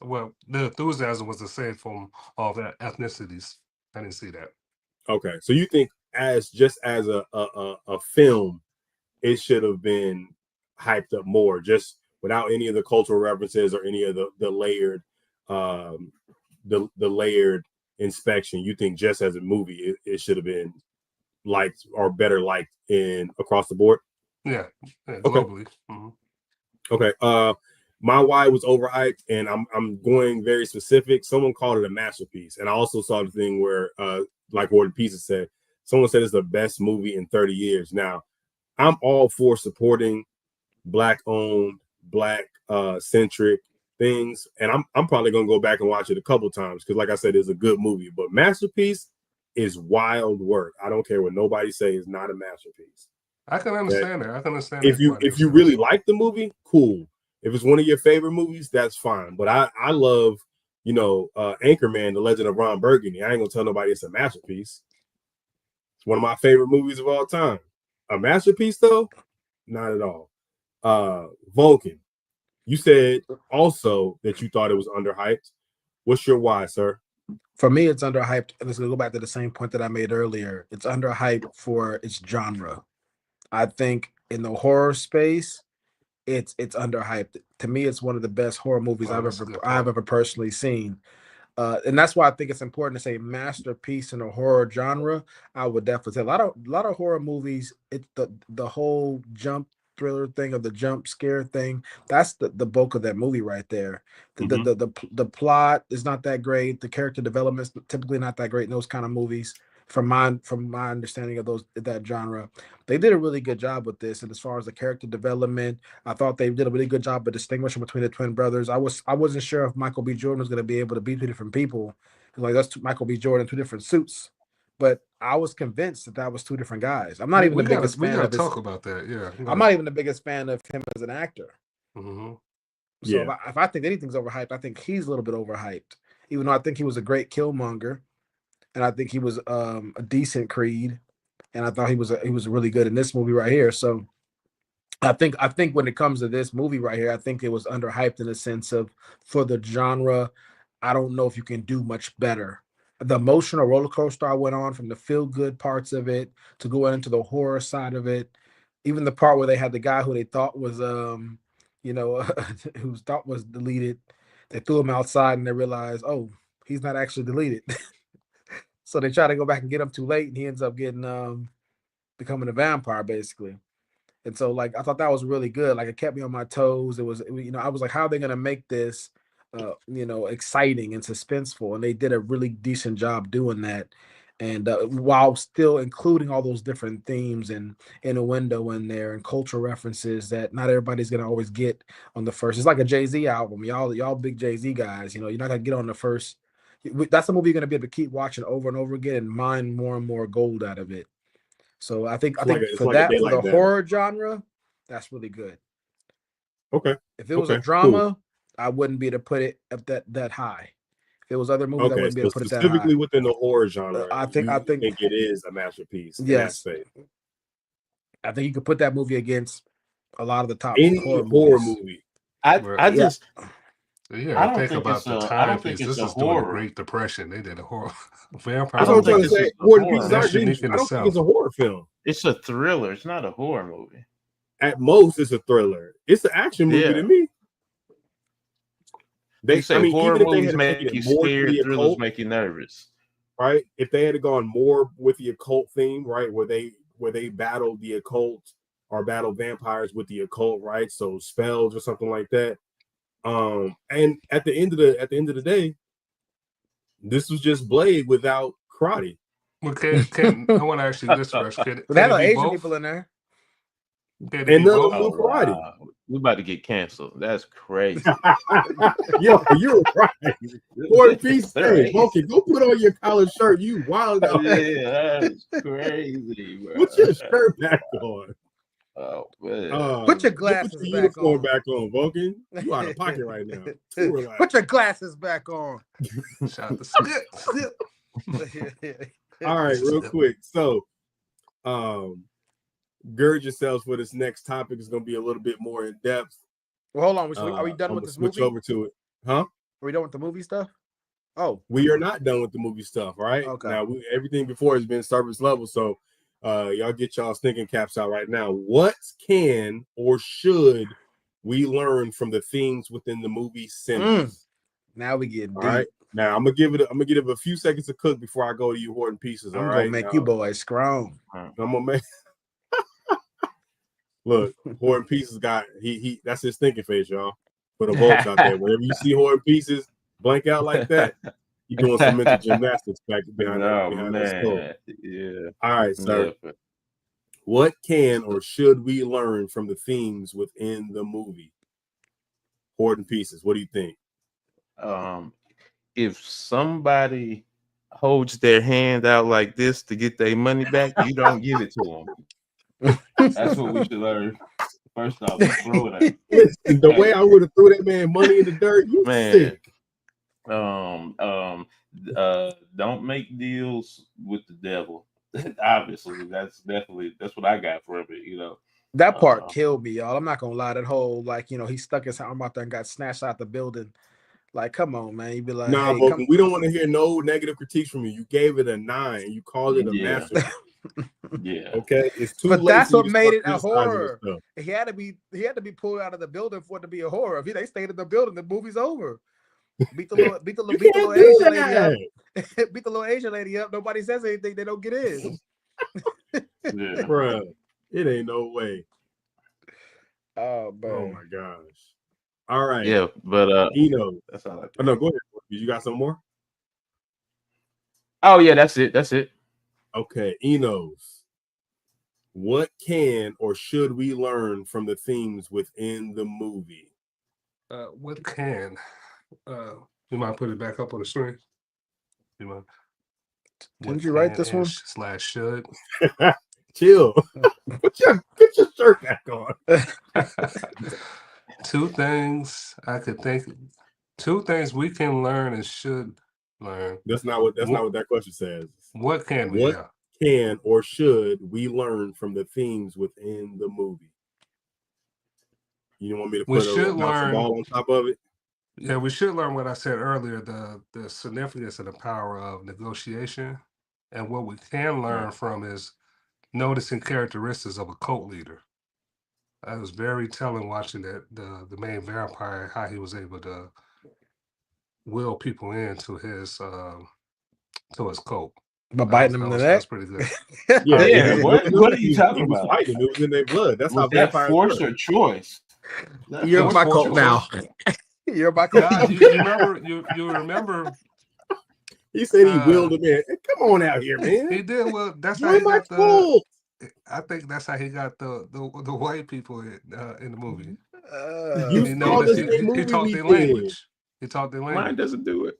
well. The enthusiasm was the same from all the ethnicities. I didn't see that. Okay, so you think as a film, it should have been hyped up more, just without any of the cultural references or any of the layered the layered inspection, you think just as a movie it should have been liked or better liked in across the board? Yeah, globally. Okay. My why was overhyped, and I'm going very specific. Someone called it a masterpiece, and I also saw the thing where like Warden Pizza said, someone said it's the best movie in 30 years. Now, I'm all for supporting Black owned, Black centric things, and I'm probably gonna go back and watch it a couple times because, like I said, it's a good movie. But masterpiece is wild work. I don't care what nobody says. It's not a masterpiece. I can understand that. I can understand if you really like the movie, cool. If it's one of your favorite movies, that's fine. But I love, Anchorman, The Legend of Ron Burgundy. I ain't gonna tell nobody it's a masterpiece. It's one of my favorite movies of all time. A masterpiece, though, not at all. Vulcan, you said also that you thought it was underhyped. What's your why, sir? For me, it's underhyped. And let's go back to the same point that I made earlier. It's underhyped for its genre. I think in the horror space, it's underhyped. To me, it's one of the best horror movies I've ever personally seen. And that's why I think it's important to say masterpiece in the horror genre. I would definitely say a lot of horror movies. It's the whole jump thriller thing or the jump scare thing. That's the bulk of that movie right there. The plot is not that great. The character development is typically not that great in those kind of movies. From my understanding of that genre, they did a really good job with this. And as far as the character development, I thought they did a really good job of distinguishing between the twin brothers. I wasn't sure if Michael B. Jordan was going to be able to be two different people. Like, that's Michael B. Jordan, two different suits. But I was convinced that was two different guys. I'm not even the biggest fan of his. Talk about that. Yeah, I'm not even the biggest fan of him as an actor. Mm-hmm. So if I think anything's overhyped, I think he's a little bit overhyped. Even though I think he was a great Killmonger. And I think he was a decent Creed, and I thought he was really good in this movie right here. So I think when it comes to this movie right here, I think it was underhyped in the sense of for the genre. I don't know if you can do much better. The emotional roller coaster I went on from the feel good parts of it to go into the horror side of it, even the part where they had the guy who they thought was who thought was deleted. They threw him outside and they realized, oh, he's not actually deleted. So they try to go back and get him too late, and he ends up getting becoming a vampire basically. And so like I thought that was really good. Like it kept me on my toes. I was like, how are they gonna make this exciting and suspenseful? And they did a really decent job doing that. And while still including all those different themes and innuendo in there and cultural references that not everybody's gonna always get on the first. It's like a Jay-Z album. Y'all big Jay-Z guys. You're not gonna get on the first. That's a movie you're going to be able to keep watching over and over again and mine more and more gold out of it. So I think for the horror genre, that's really good. Okay. If it was a drama, cool. I wouldn't be able to put it up that high. If it was other movies, I wouldn't be able to put it that high. Specifically within the horror genre, I think it is a masterpiece. Yes. I think you could put that movie against a lot of the top horror movie. I just. Yeah, I think about the time piece. This is during the Great Depression. They did a horror vampire. I don't think it's a horror film. It's a thriller. It's not a horror movie. At most, it's a thriller. It's an action movie to me. They say horror movies make you scared, thrillers make you nervous. Right? If they had gone more with the occult theme, right, where they battled the occult or battled vampires with the occult, right? So spells or something like that. And at the end of the day, this was just Blade without karate. Well, I want to ask you this first. They have Asian people in there. And none of them karate. Wow. We about to get canceled. That's crazy. Yo, you're right. For a piece, hey, okay, go put on your collared shirt. You wild out. Yeah, that's crazy, bro. Put your shirt back on. Oh man. Put your glasses back on, Vulcan. You out of pocket right now. Put your glasses back on. Shout the skip. All right, real quick. So, gird yourselves for this next topic. Is going to be a little bit more in depth. Well, hold on. Are we done with this movie? Switch over to it, huh? Are we done with the movie stuff? Oh, we are not done with the movie stuff. Right? Okay. Now, everything before has been service level, so. Y'all get y'all thinking caps out right now. What can or should we learn from the themes within the movie Sinners? Now we get deep. All right. Now I'm gonna give it a few seconds to cook before I go to you, Horton Pieces. I'm All gonna right, make now, you boys strong. I'm gonna make. Look, Horton Pieces got he. That's his thinking face, y'all. For the Volks out there, whenever you see Horton Pieces blank out like that, you doing some mental gymnastics back behind that stove. Yeah. All right, sir. What can or should we learn from the themes within the movie? Horton Pieces. What do you think? If somebody holds their hand out like this to get their money back, you don't give it to them. That's what we should learn. First off, throw it out. Listen, the way I would have threw that man money in the dirt, you sick. Don't make deals with the devil. Obviously, that's what I got from it. You know, that part killed me, y'all. I'm not gonna lie. That whole he stuck his arm out there and got snatched out the building. Like, come on, man. You'd be like, nah, hey, Vulcan, we don't want to hear no negative critiques from you. You gave it a 9. You called it a masterpiece. Yeah. Okay. It's too but late. That's for what you to made start it a criticizing horror. this stuff. He had to be pulled out of the building for it to be a horror. If they stayed in the building, the movie's over. Beat the little Asian lady up. Beat the little Asian lady up. Nobody says anything. They don't get in. Yeah. Bruh, it ain't no way. Oh man. Oh my gosh. All right. Yeah, but Eno. that's all I think. Oh, no, go ahead. You got some more? Oh yeah, that's it. That's it. Okay, Enos. What can or should we learn from the themes within the movie? What can? You might put it back up on the screen. You mind? Didn't you write this one? / should. Chill. Put your shirt back on. 2 things I could think. 2 things we can learn and should learn. That's not what that question says. What can we? What can or should we learn from the themes within the movie? You want me to put a ball on top of it? Yeah, we should learn what I said earlier, the significance and the power of negotiation. And what we can learn from is noticing characteristics of a cult leader. It was very telling watching that the main vampire, how he was able to will people into his cult. But biting them in the neck. That's pretty good. Yeah. What are you talking about? Fighting. It was in their blood. That's how that vampires force work. or choice. You're my cult now. You're my cult. You remember? He said he willed him in. Hey, come on out here, man. He did. Well, that's You're how he got cult. I think that's how he got the white people in the movie. He taught their language. He taught their language. Mine doesn't do it.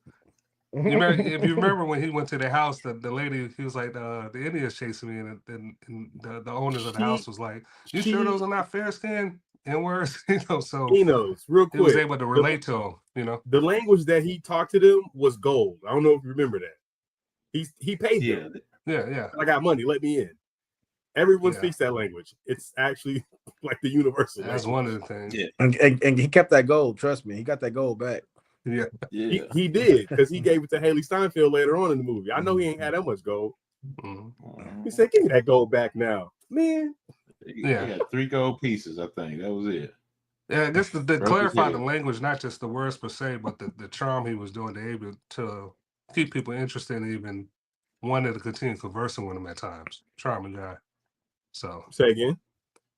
If you remember when he went to the house, the lady, he was like, the Indians chasing me, and the owners of the house was like, "You sure those are not fair skinned N-words?" So he knows real quick. He was able to relate to them. The language that he talked to them was gold. I don't know if you remember that. He paid them. Yeah. I got money. Let me in. Everyone speaks that language. It's actually like the universal. That's language. One of the things. Yeah. And he kept that gold. Trust me, he got that gold back. Yeah. He did, because he gave it to Haley Steinfeld later on in the movie. I know he ain't had that much gold. Mm-hmm. He said, "Give me that gold back now, man." He got 3 gold pieces. I think that was it. Yeah, just to clarify the language, not just the words per se, but the charm he was doing to able to keep people interested and even wanted to continue conversing with him at times. Charming guy. So say again.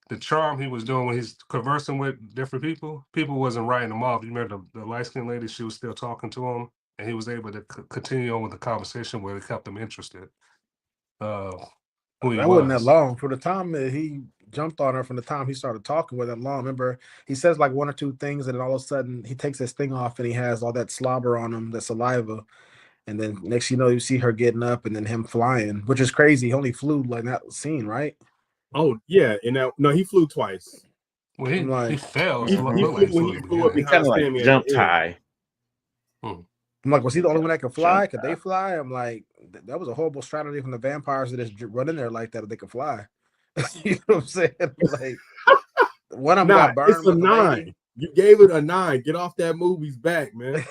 The charm he was doing when he's conversing with different people wasn't writing him off. You remember the light-skinned lady, she was still talking to him, and he was able to continue on with the conversation where it kept them interested. That wasn't that long. For the time that he jumped on her, from the time he started talking with that long, remember, he says like 1 or 2 things, and then all of a sudden he takes his thing off and he has all that slobber on him, that saliva. And then next you know, you see her getting up and then him flying, which is crazy. He only flew like that scene, right? Oh yeah, and no, he flew twice. Well, he fell. He flew up behind Sammy. Jumped high. I'm like, was he the only one that could fly? Could they fly? I'm like, that was a horrible strategy from the vampires to just run in there like that if they could fly. You know what I'm saying? Like, one of them got burned. It's a 9. You gave it a 9. Get off that movie's back, man.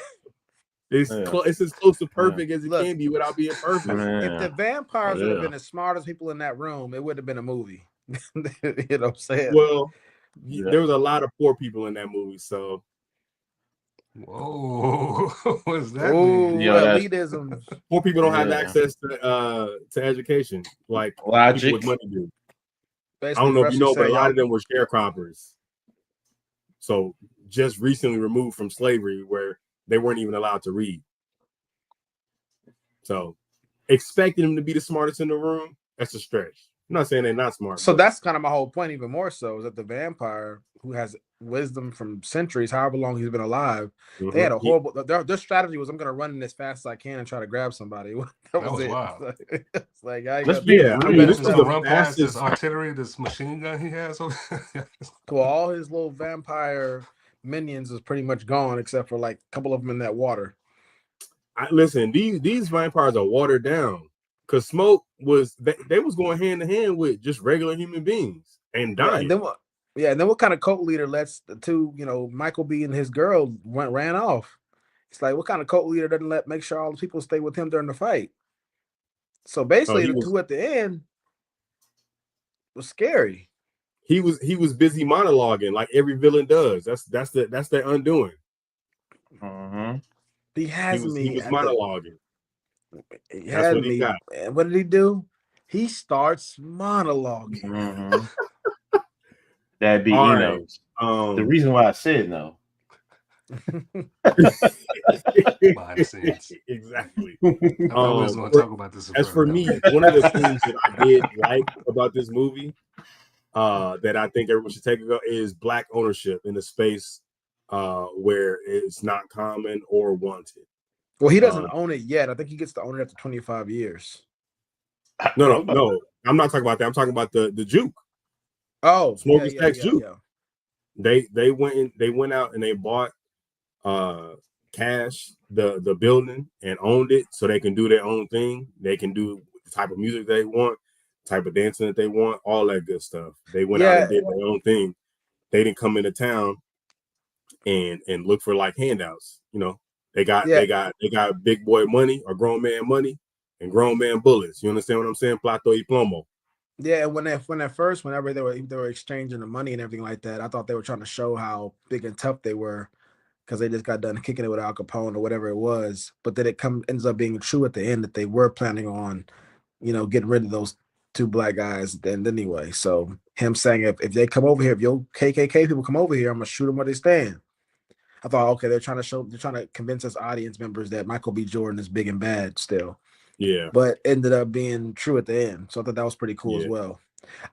It's as close to perfect as it can be without being perfect. If the vampires would have been as smart as people in that room, it would have been a movie. You know what I'm saying? Well, there was a lot of poor people in that movie, so Whoa, what does that Oh, mean? Yo, that's elitism. Poor people don't have Yeah. access to education like people logic. with money do. I Basically, don't know if you Russia know, but said a lot y'all. of them were sharecroppers. So just recently removed from slavery where they weren't even allowed to read. So expecting them to be the smartest in the room, that's a stretch. I'm not saying they're not smart. So but that's kind of my whole point, even more so, is that the vampire who has wisdom from centuries, however long he's been alive, they had a horrible. Their strategy was, I'm going to run in as fast as I can and try to grab somebody. That was it. wild. It's like I ain't Let's got be yeah, I no mean, better this Just was gonna the strategy. run past this fastest. artillery, this machine gun he has. Cool. All his little vampire minions is pretty much gone, except for like a couple of them in that water. Listen, these vampires are watered down because Smoke was they was going hand in hand with just regular human beings and Yeah, dying. and then what? Yeah, and then what kind of cult leader lets the two, Michael B and his girl ran off? It's like, what kind of cult leader doesn't make sure all the people stay with him during the fight? So basically, he the two at the end was scary. he was busy monologuing like every villain does. That's their undoing. He He has was me. monologuing. He That's had what he me. got. And what did he do? He starts monologuing. That'd be All Eno. right. The reason why I said no. Behind the scenes. Exactly. I thought we was going to talk about this. As for me, one of the things that I did like about this movie, that I think everyone should take a go is black ownership in a space where it's not common or wanted. Well, he doesn't own it yet. I think he gets to own it after 25 years. No. I'm not talking about that. I'm talking about the juke. Oh, Smoking Stacks juke. Yeah. They went out and they bought Cash the building and owned it so they can do their own thing. They can do the type of music they want, type of dancing that they want, all that good stuff. They went out and did their own thing. They didn't come into town and look for like handouts. They got big boy money or grown man money and grown man bullets. You understand what I'm saying? Plato y plomo. Yeah, whenever they were exchanging the money and everything like that, I thought they were trying to show how big and tough they were because they just got done kicking it with Al Capone or whatever it was. But then ends up being true at the end that they were planning on, getting rid of those two black guys. Then anyway, so him saying if they come over here, if your KKK people come over here, I'm gonna shoot them where they stand. I thought, okay, they're trying to convince us audience members that Michael B. Jordan is big and bad still. Yeah. But ended up being true at the end. So I thought that was pretty cool as well.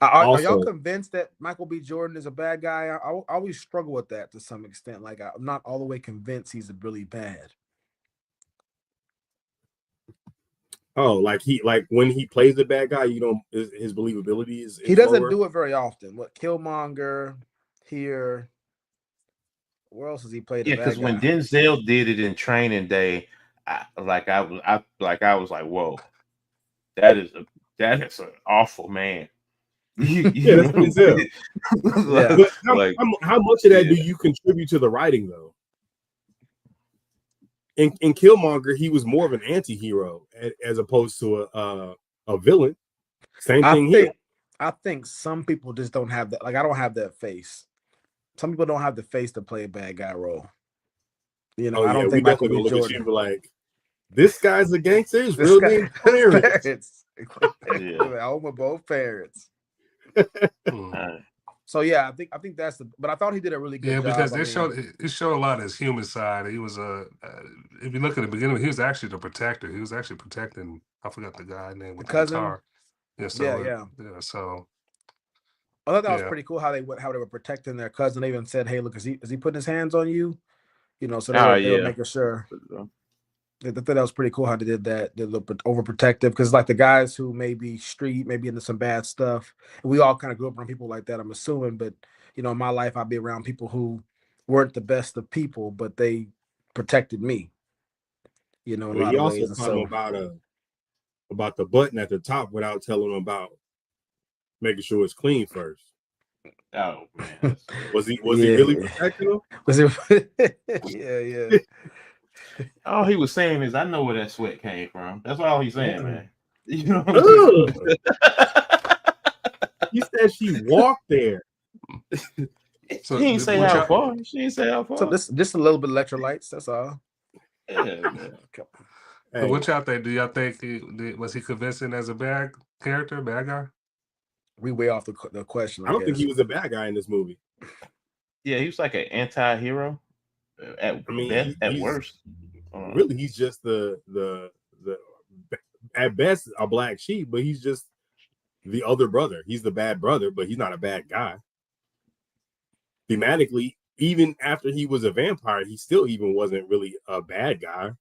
Are y'all convinced that Michael B. Jordan is a bad guy? I always struggle with that to some extent. Like, I'm not all the way convinced he's really bad. Oh, like when he plays the bad guy, his believability is he doesn't lower. do it very often. What Killmonger here? Where else has he played? Yeah, because when Denzel did it in Training Day, I was like, whoa, that is an awful man. Yeah, that's Denzel. How much of that do you contribute to the writing though? In Killmonger, he was more of an anti-hero as opposed to a villain. Same thing here. I think some people just don't have that. Like, I don't have that face. Some people don't have the face to play a bad guy role. I don't think Michael B. Jordan. At you like, this guy's a gangster. His real name Clarence. I own with both parents. So yeah, I think that's but I thought he did a really good job. Yeah, because it showed a lot of his human side. He was if you look at the beginning, he was actually the protector. He was actually protecting. I forgot the guy name with the guitar. Yeah. So So I thought that was pretty cool how they were protecting their cousin. They even said, "Hey, look, is he putting his hands on you?" So they were making sure. I thought that was pretty cool how they did that. They're overprotective because like the guys who may be street, maybe into some bad stuff. And we all kind of grew up around people like that, I'm assuming. But in my life, I'd be around people who weren't the best of people, but they protected me. In a lot of ways. He also taught him about the button at the top without telling him about making sure it's clean first. Oh man, was he really protecting him? Was it? Yeah. All he was saying is, I know where that sweat came from. That's all he's saying, man. He said she walked there. So He didn't say what how y'all, far. She didn't say how far. So this just a little bit of electrolytes. That's all. Yeah, man. Hey, what y'all think? Do y'all think was he convincing as a bad character, bad guy? We way off the question. I don't think guess. he was a bad guy in this movie. Yeah, he was like an anti-hero at I mean, best, at he's worst. really he's just the at best a black sheep, but he's just the other brother. He's the bad brother, but he's not a bad guy. Thematically, even after he was a vampire, he still even wasn't really a bad guy.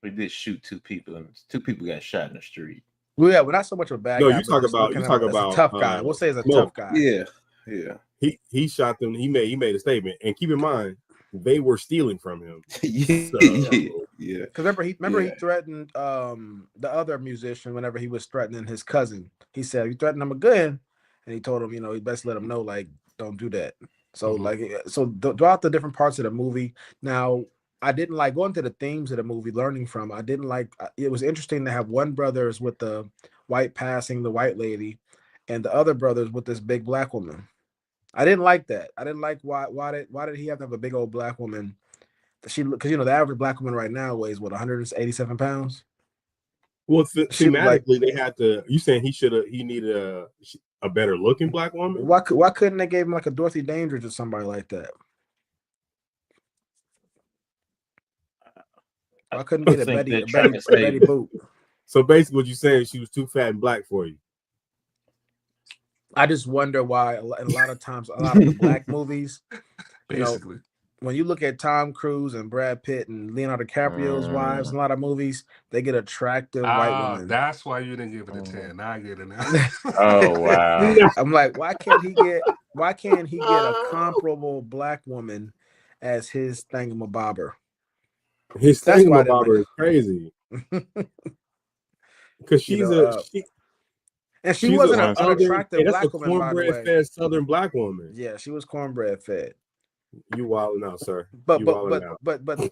We did shoot 2 people, and 2 people got shot in the street. Well, yeah, we're not so much of a bad No, guy. you but talk just about looking you at talk him as about a tough guy. We'll say he's a Smoke. tough guy. Yeah. He shot them. He made a statement, and keep in mind they were stealing from him. Yeah. Because remember he threatened the other musician whenever he was threatening his cousin. He said you threatened him again, and he told him he best let him know like don't do that. So throughout the different parts of the movie. Now I didn't like going to the themes of the movie, learning from. I didn't like. It was interesting to have one brother is with the white passing the white lady, and the other brothers with this big black woman. I didn't like that. I didn't like why did he have to have a big old black woman? Because the average black woman right now weighs what 187 pounds. Well, She looked like- thematically, they had to. You saying he needed a better looking black woman? Why couldn't they give him like a Dorothy Dandridge or somebody like that? Why couldn't get a Betty Boop? So basically, what you saying, she was too fat and black for you. I just wonder why. A lot of times, a lot of the black movies, Basically, when you look at Tom Cruise and Brad Pitt and Leonardo DiCaprio's wives, in a lot of movies, they get attractive white women. That's why you didn't give it a 10. Now I get it now. Oh wow! I'm like, why can't he get a comparable black woman as his thingamabobber? His thingamabobber is crazy. Because she's and she wasn't an unattractive black that's a woman, by the way. cornbread fed Southern black woman. Yeah, she was cornbread fed. You wilding out, sir. But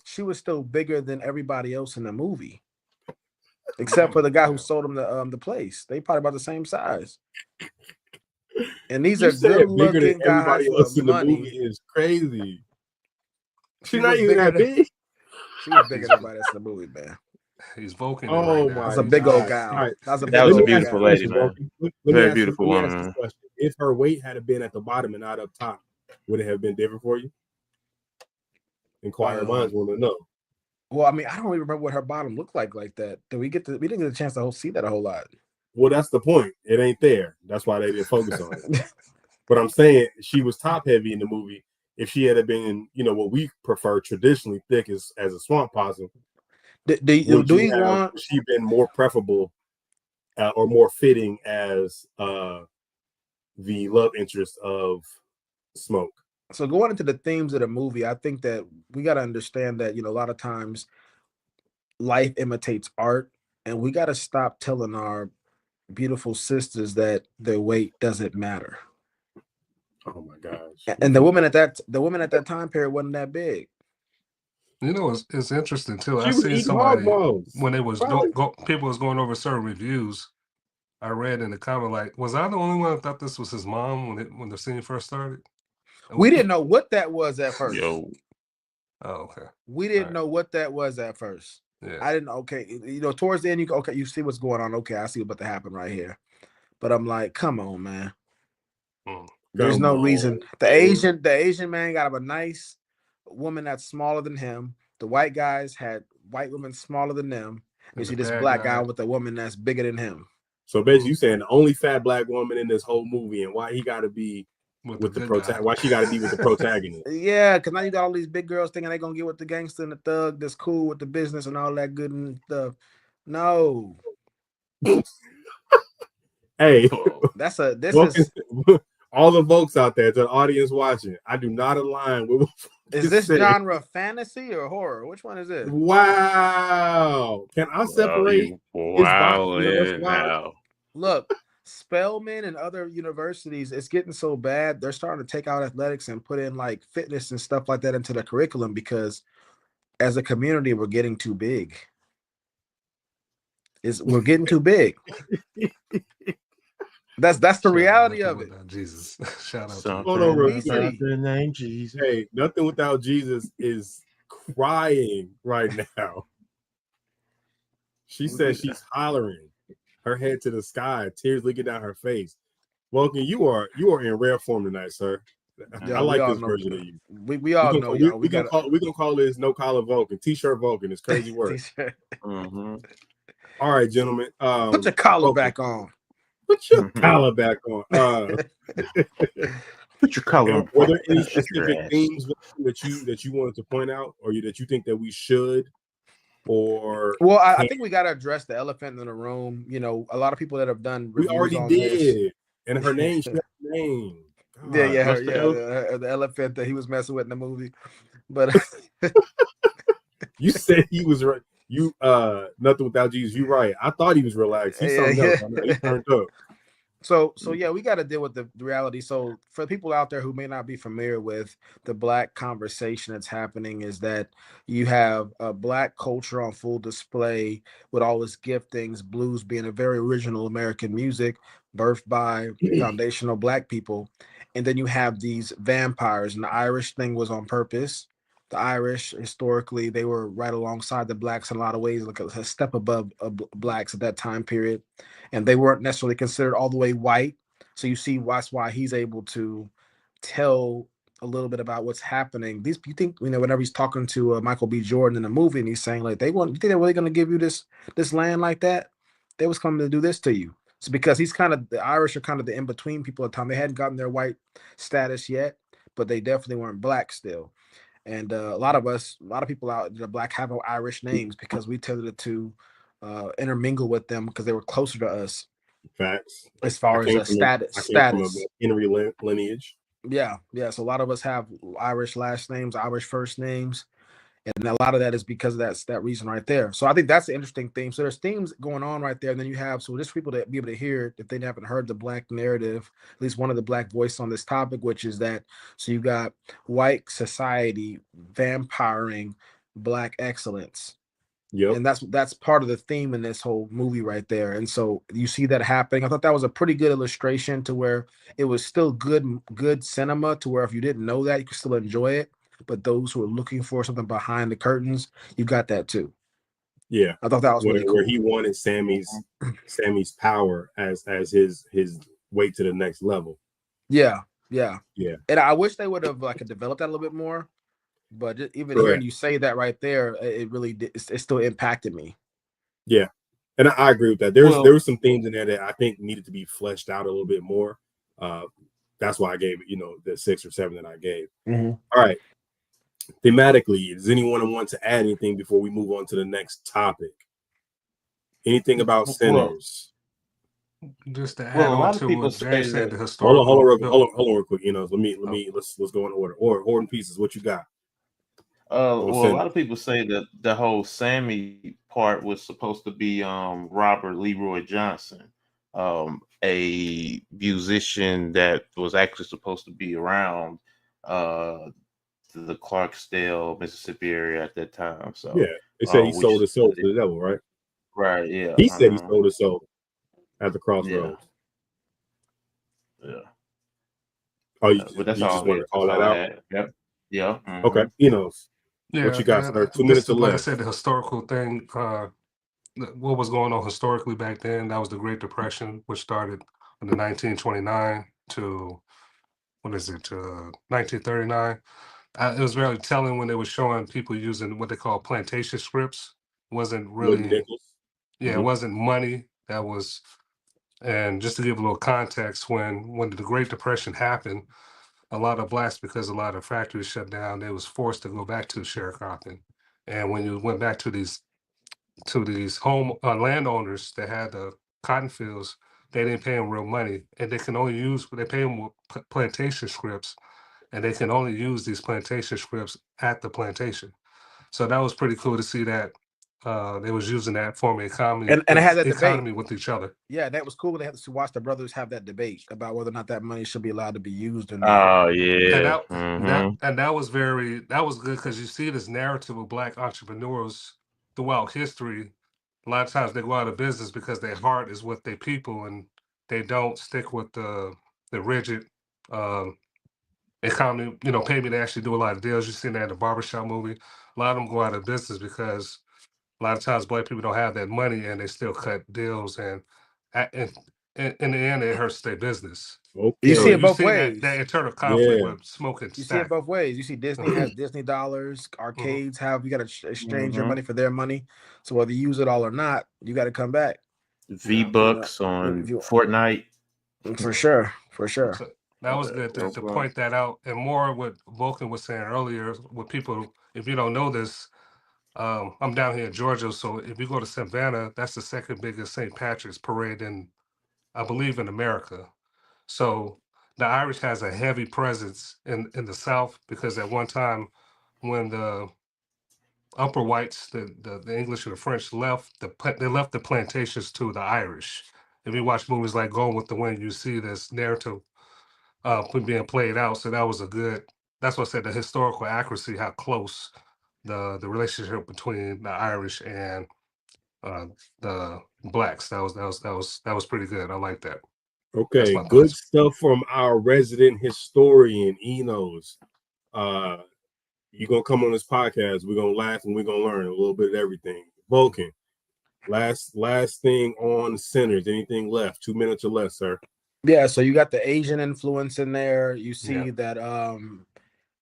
she was still bigger than everybody else in the movie, except for the guy who sold him the place. They probably about the same size. And these are good-looking guys with money. The movie is crazy. She's not even that big. She was bigger than everybody else in the movie, man. He's Vulcan. Oh right now. That's a big old guy. Right. That was a beautiful lady, man. Very beautiful woman. If her weight had been at the bottom and not up top, would it have been different for you? Inquiring minds want to know. Well, I mean, I don't even remember what her bottom looked like that. We didn't get a chance to see that a whole lot. Well, that's the point. It ain't there. That's why they didn't focus on it. But I'm saying she was top heavy in the movie. If she had been, what we prefer traditionally thick as a swamp possum, do you want she been more preferable or more fitting as the love interest of Smoke? So going into the themes of the movie, I think that we got to understand that a lot of times life imitates art, and we got to stop telling our beautiful sisters that their weight doesn't matter. Oh my gosh! And the woman at that time period wasn't that big. It's interesting too. I seen somebody when it was people was going over certain reviews. I read in the comment like, was I the only one that thought this was his mom when the scene first started? We didn't know what that was at first. Yo. Oh, okay. We didn't know what that was at first. Yeah. I didn't. Okay, towards the end, you see what's going on. Okay, I see what's about to happen right here. But I'm like, come on, man. There's no reason. The Asian man got a nice woman that's smaller than him. The white guys had white women smaller than them. And see this black guy with a woman that's bigger than him. So basically, you saying the only fat black woman in this whole movie, and why he got to be with the protagonist? Why she got to be with the protagonist? Yeah, because now you got all these big girls thinking they're gonna get with the gangster and the thug that's cool with the business and all that good and stuff. No. Hey, this is all the folks out there, to the audience watching. I do not align with. Is this genre fantasy or horror? Which one is it? Wow! Can I separate? Wow! Look, Spelman and other universities, it's getting so bad. They're starting to take out athletics and put in like fitness and stuff like that into the curriculum because, as a community, we're getting too big. We're getting too big. That's the Shout out reality Nothing of it. Without Jesus. Shout out to Something Hold on, real Easy. about the name Jesus. Hey, Nothing Without Jesus is crying right now. She says she's hollering, her head to the sky, tears leaking down her face. Vulcan, you are in rare form tonight, sir. Yeah, I we like all this know. version of you. We all know, y'all. We gonna call this No Collar Vulcan, T-shirt Vulcan. It's crazy work. Mm-hmm. All right, gentlemen. Put your collar Vulcan, back on. Put your collar back on. Put your collar on. Were there any specific themes that you wanted to point out, or that you think that we should, or well, I think we got to address the elephant in the room. You know, a lot of people that have done we reviews already on did, this. and her name, she has a name. Yeah, God. the elephant that he was messing with in the movie. But You said he was right. You Nothing Without Jesus. You right. I thought he was relaxed. He's something else. I know. He turned up. So yeah, we got to deal with the reality. So for people out there who may not be familiar with the Black conversation that's happening, is that you have a Black culture on full display with all its giftings, blues being a very original American music birthed by foundational Black people, and then you have these vampires, and the Irish thing was on purpose. The Irish, historically, they were right alongside the Blacks in a lot of ways, like a step above Blacks at that time period, and they weren't necessarily considered all the way white. So you see that's why he's able to tell a little bit about what's happening. These, you think, whenever he's talking to Michael B. Jordan in the movie, and he's saying, like, you think they're really going to give you this land like that? They was coming to do this to you. So because he's kind of, the Irish are kind of the in between people at the time. They hadn't gotten their white status yet, but they definitely weren't Black still. And a lot of people out there, Black, have Irish names because we tended to intermingle with them because they were closer to us. Facts. As far as I came from a Henry lineage. Yeah. So a lot of us have Irish last names, Irish first names, and a lot of that is because of that reason right there. So I think that's the interesting theme. So there's themes going on right there, and then you have, so just for people to be able to hear it if they haven't heard the Black narrative, at least one of the Black voice on this topic, which is that, so you got white society vampiring Black excellence. Yep. And that's part of the theme in this whole movie right there. And so you see that happening. I thought that was a pretty good illustration to where it was still good cinema, to where if you didn't know that, you could still enjoy it. But those who are looking for something behind the curtains, you got that too. Yeah. I thought that was really cool. Where he wanted Sammy's power as his way to the next level. Yeah. And I wish they would have developed that a little bit more. But even hearing you say that right there, it really did, it still impacted me. Yeah, and I agree with that. There were some themes in there that I think needed to be fleshed out a little bit more. That's why I gave it, the 6 or 7 that I gave. Mm-hmm. All right. Thematically, does anyone want to add anything before we move on to the next topic? Anything about sinners? Just to add on to what Jay said, the historical. Hold on real quick. Let's go in order. Or Horton Pieces, what you got? A lot of people say that the whole Sammy part was supposed to be Robert Leroy Johnson, a musician that was actually supposed to be around the Clarksdale, Mississippi area at that time. So yeah, they said he sold his soul to the devil, right? Right. Yeah. He said he sold his soul at the crossroads. Yeah. Oh, but that's you all. Just want to call that out? Yep. Yeah. Mm-hmm. Okay. Yeah, what you got, sir? 2 minutes to like left. I said, the historical thing, what was going on historically back then, that was the Great Depression, which started in the 1929 to, 1939. It was very telling when they were showing people using what they call plantation scripts. It wasn't really, it wasn't money. That was, and just to give a little context, when the Great Depression happened, a lot of Blacks, because a lot of factories shut down, they was forced to go back to sharecropping. And when you went back to these home landowners that had the cotton fields, they didn't pay them real money, and they pay them with plantation scripts, and they can only use these plantation scripts at the plantation. So that was pretty cool to see that they was using that form of economy, and it had that economy debate with each other. Yeah, that was cool. They had to watch the brothers have that debate about whether or not that money should be allowed to be used or not. Oh yeah, and that was good because you see this narrative of Black entrepreneurs throughout history. A lot of times they go out of business because their heart is with their people and they don't stick with the rigid economy, pay me to actually do a lot of deals. You see that in the barbershop movie. A lot of them go out of business because a lot of times black people don't have that money and they still cut deals, and in the end it hurts their business. You see Okay. it both see that ways. internal conflict Yeah. with Smoke and You see it Stack. both ways. You see Disney has Disney dollars, arcades have, you got to exchange your Mhm. money for their money. So whether you use it all or not, you got to come back. V-Bucks on Fortnite. For sure, for sure. So that was good to Okay. point that out. And more what Vulcan was saying earlier, with people, if you don't know this, I'm down here in Georgia, so if you go to Savannah, that's the second biggest St. Patrick's parade in, I believe, in America. So the Irish has a heavy presence in the South, because at one time when the upper whites, the English and the French left, they left the plantations to the Irish. If you watch movies like Gone with the Wind, you see this narrative being played out. So that was a good. That's what I said. The historical accuracy, how close the relationship between the Irish and the blacks. That was pretty good. I like that. That's Okay. my Good thoughts. stuff from our resident historian, Enos. You're gonna come on this podcast. We're gonna laugh and we're gonna learn a little bit of everything. Vulcan, last thing on Sinners. Anything left? 2 minutes or less, sir. Yeah, so you got the Asian influence in there. You see Yeah. that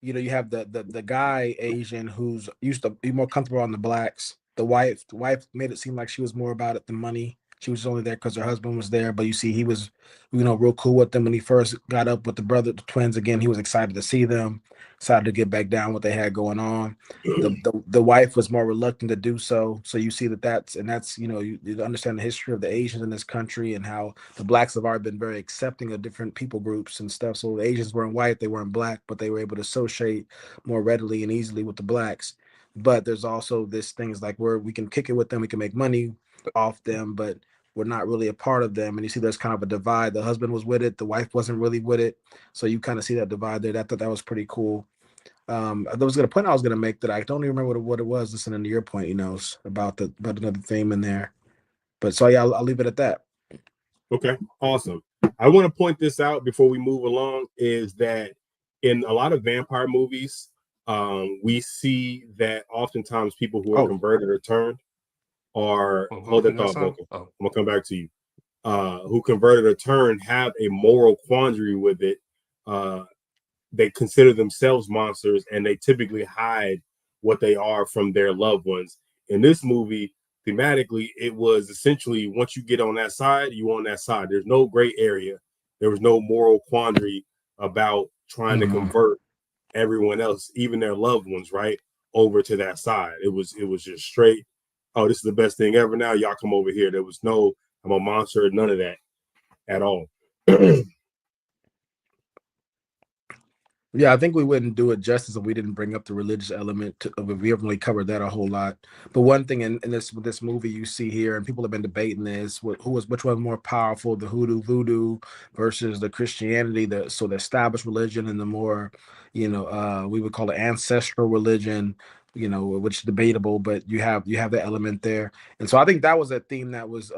you have the guy Asian who's used to be more comfortable on the blacks. The wife made it seem like she was more about it than money. She was only there because her husband was there, but you see he was, real cool with them when he first got up with the twins again. He was excited to see them, excited to get back down what they had going on. The wife was more reluctant to do so. So you see that's you understand the history of the Asians in this country and how the blacks have already been very accepting of different people groups and stuff. So the Asians weren't white, they weren't black, but they were able to associate more readily and easily with the blacks. But there's also this things like where we can kick it with them, we can make money off them, but we're not really a part of them. And you see there's kind of a divide. The husband was with it, the wife wasn't really with it. So you kind of see that divide there. I thought that was pretty cool. There was a point I was gonna make that I don't even remember what it was. Listening to your point, about another theme in there. But so yeah, I'll leave it at that. Okay, awesome. I want to point this out before we move along, is that in a lot of vampire movies, we see that oftentimes people who are converted or turned are hold that thought, Vulcan. I'm gonna come back to you. Who converted or turned have a moral quandary with it. They consider themselves monsters, and they typically hide what they are from their loved ones. In this movie, thematically, it was essentially once you get on that side, you on that side. There's no gray area. There was no moral quandary about trying to convert everyone else, even their loved ones, right, over to that side. It was just straight, oh, this is the best thing ever. Now y'all come over here. There was no, I'm a monster, none of that at all. Yeah, I think we wouldn't do it justice if we didn't bring up the religious element. We haven't really covered that a whole lot. But one thing in this movie you see here, and people have been debating this: which one more powerful, the hoodoo voodoo versus the Christianity, the established religion, and the more, we would call it ancestral religion. Which is debatable, but you have that element there, and so I think that was a theme that was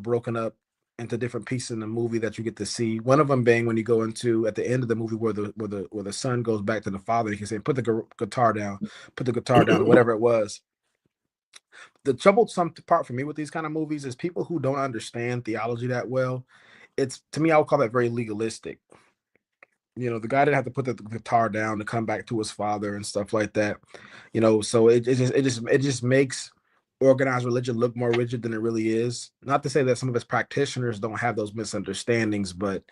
broken up into different pieces in the movie that you get to see. One of them being when you go into at the end of the movie where the son goes back to the father. He can say, "Put the guitar down, or whatever it was." The troublesome part for me with these kind of movies is people who don't understand theology that well. It's, to me, I would call that very legalistic. The guy didn't have to put the guitar down to come back to his father and stuff like that. So it just makes organized religion look more rigid than it really is. Not to say that some of its practitioners don't have those misunderstandings, but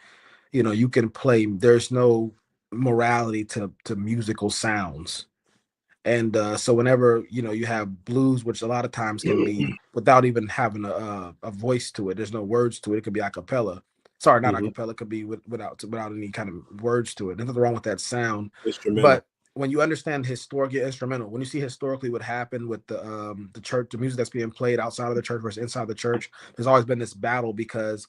you can play. There's no morality to musical sounds. And so whenever you have blues, which a lot of times can be without even having a voice to it, there's no words to it. It could be a cappella. Sorry, not a cappella. It could be without any kind of words to it. Nothing wrong with that sound. But when you understand historically instrumental, when you see historically what happened with the church, the music that's being played outside of the church versus inside the church, there's always been this battle because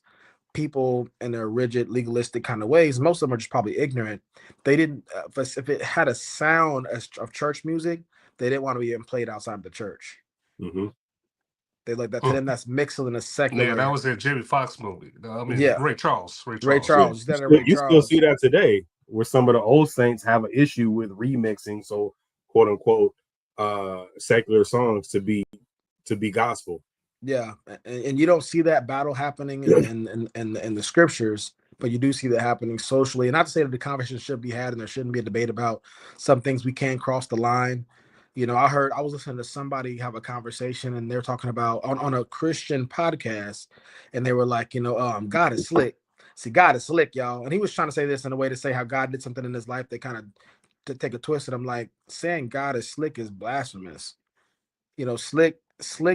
people in their rigid legalistic kind of ways, most of them are just probably ignorant. They didn't if it had a sound of church music, they didn't want to be played outside of the church. They like that to them. That's mixing a secular. Yeah, that was a Jimmy Fox movie. I mean, Yeah. Ray Charles. Ray Charles. You still see that today, where some of the old saints have an issue with remixing, so quote unquote, secular songs to be gospel. Yeah, and you don't see that battle happening in the scriptures, but you do see that happening socially. And not to say that the conversation should be had and there shouldn't be a debate about some things we can cross the line. You know, I was listening to somebody have a conversation, and they're talking about on a Christian podcast, and they were like, you know, God is slick. See, God is slick, y'all. And he was trying to say this in a way to say how God did something in his life that kind of to take a twist. And I'm like, saying God is slick is blasphemous. You know, slick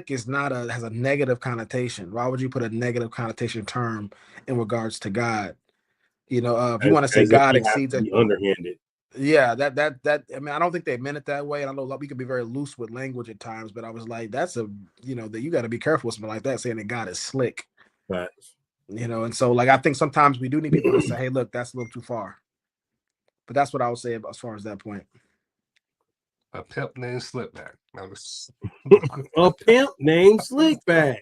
is not has a negative connotation. Why would you put a negative connotation term in regards to God? You know, if you want to say God exceeds it, underhanded. Yeah, that I mean, I don't think they meant it that way. And I know we can be very loose with language at times, but I was like, that's that you got to be careful with something like that, saying that God is slick. Right. You know, and so like I think sometimes we do need people to say, hey, look, that's a little too far. But that's what I would say as far as that point. A pimp named Slickback. A pimp named Slickback.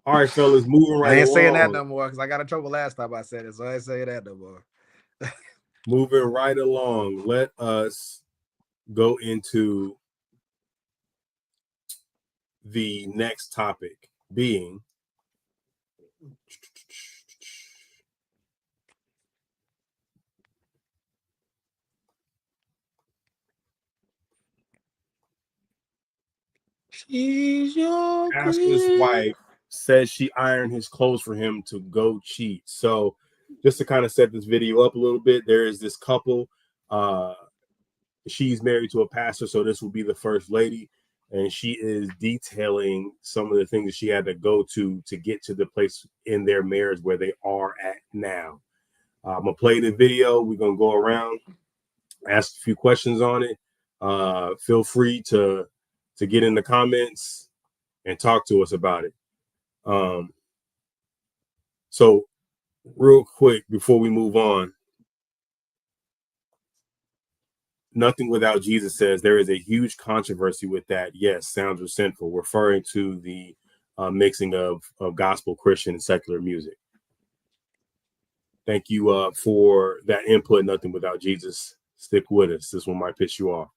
All right, fellas, moving right along. I ain't saying that no more because I got in trouble last time I said it, so I ain't saying that no more. Moving right along, let us go into the next topic, being She's your pastor's wife says she ironed his clothes for him to go cheat. So just to kind of set this video up a little bit, there is this couple. She's married to a pastor, so this will be the first lady, and she is detailing some of the things that she had to go to get to the place in their marriage where they are at now. I'm gonna play the video. We're gonna go around, ask a few questions on it. Feel free to get in the comments and talk to us about it. So real quick before we move on, Nothing Without Jesus says there is a huge controversy with that. Yes, sounds are sinful, referring to the mixing of gospel, Christian, and secular music. Thank you for that input. Nothing Without Jesus. Stick with us. This one might piss you off.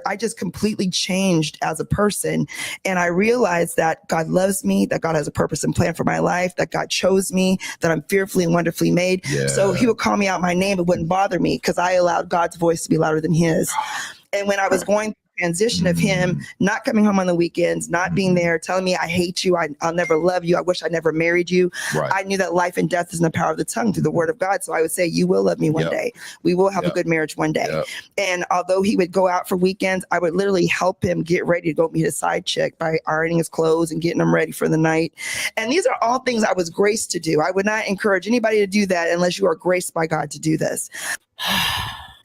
I just completely changed as a person. And I realized that God loves me, that God has a purpose and plan for my life, that God chose me, that I'm fearfully and wonderfully made. Yeah. So he would call me out my name. It wouldn't bother me because I allowed God's voice to be louder than his. And when I was going transition of him not coming home on the weekends, not being there, telling me I hate you, I'll never love you, I wish I never married you. Right. I knew that life and death is in the power of the tongue through the word of God. So I would say, you will love me one day. We will have a good marriage one day. And although he would go out for weekends, I would literally help him get ready to go meet a side chick by ironing his clothes and getting him ready for the night. And these are all things I was graced to do. I would not encourage anybody to do that unless you are graced by God to do this.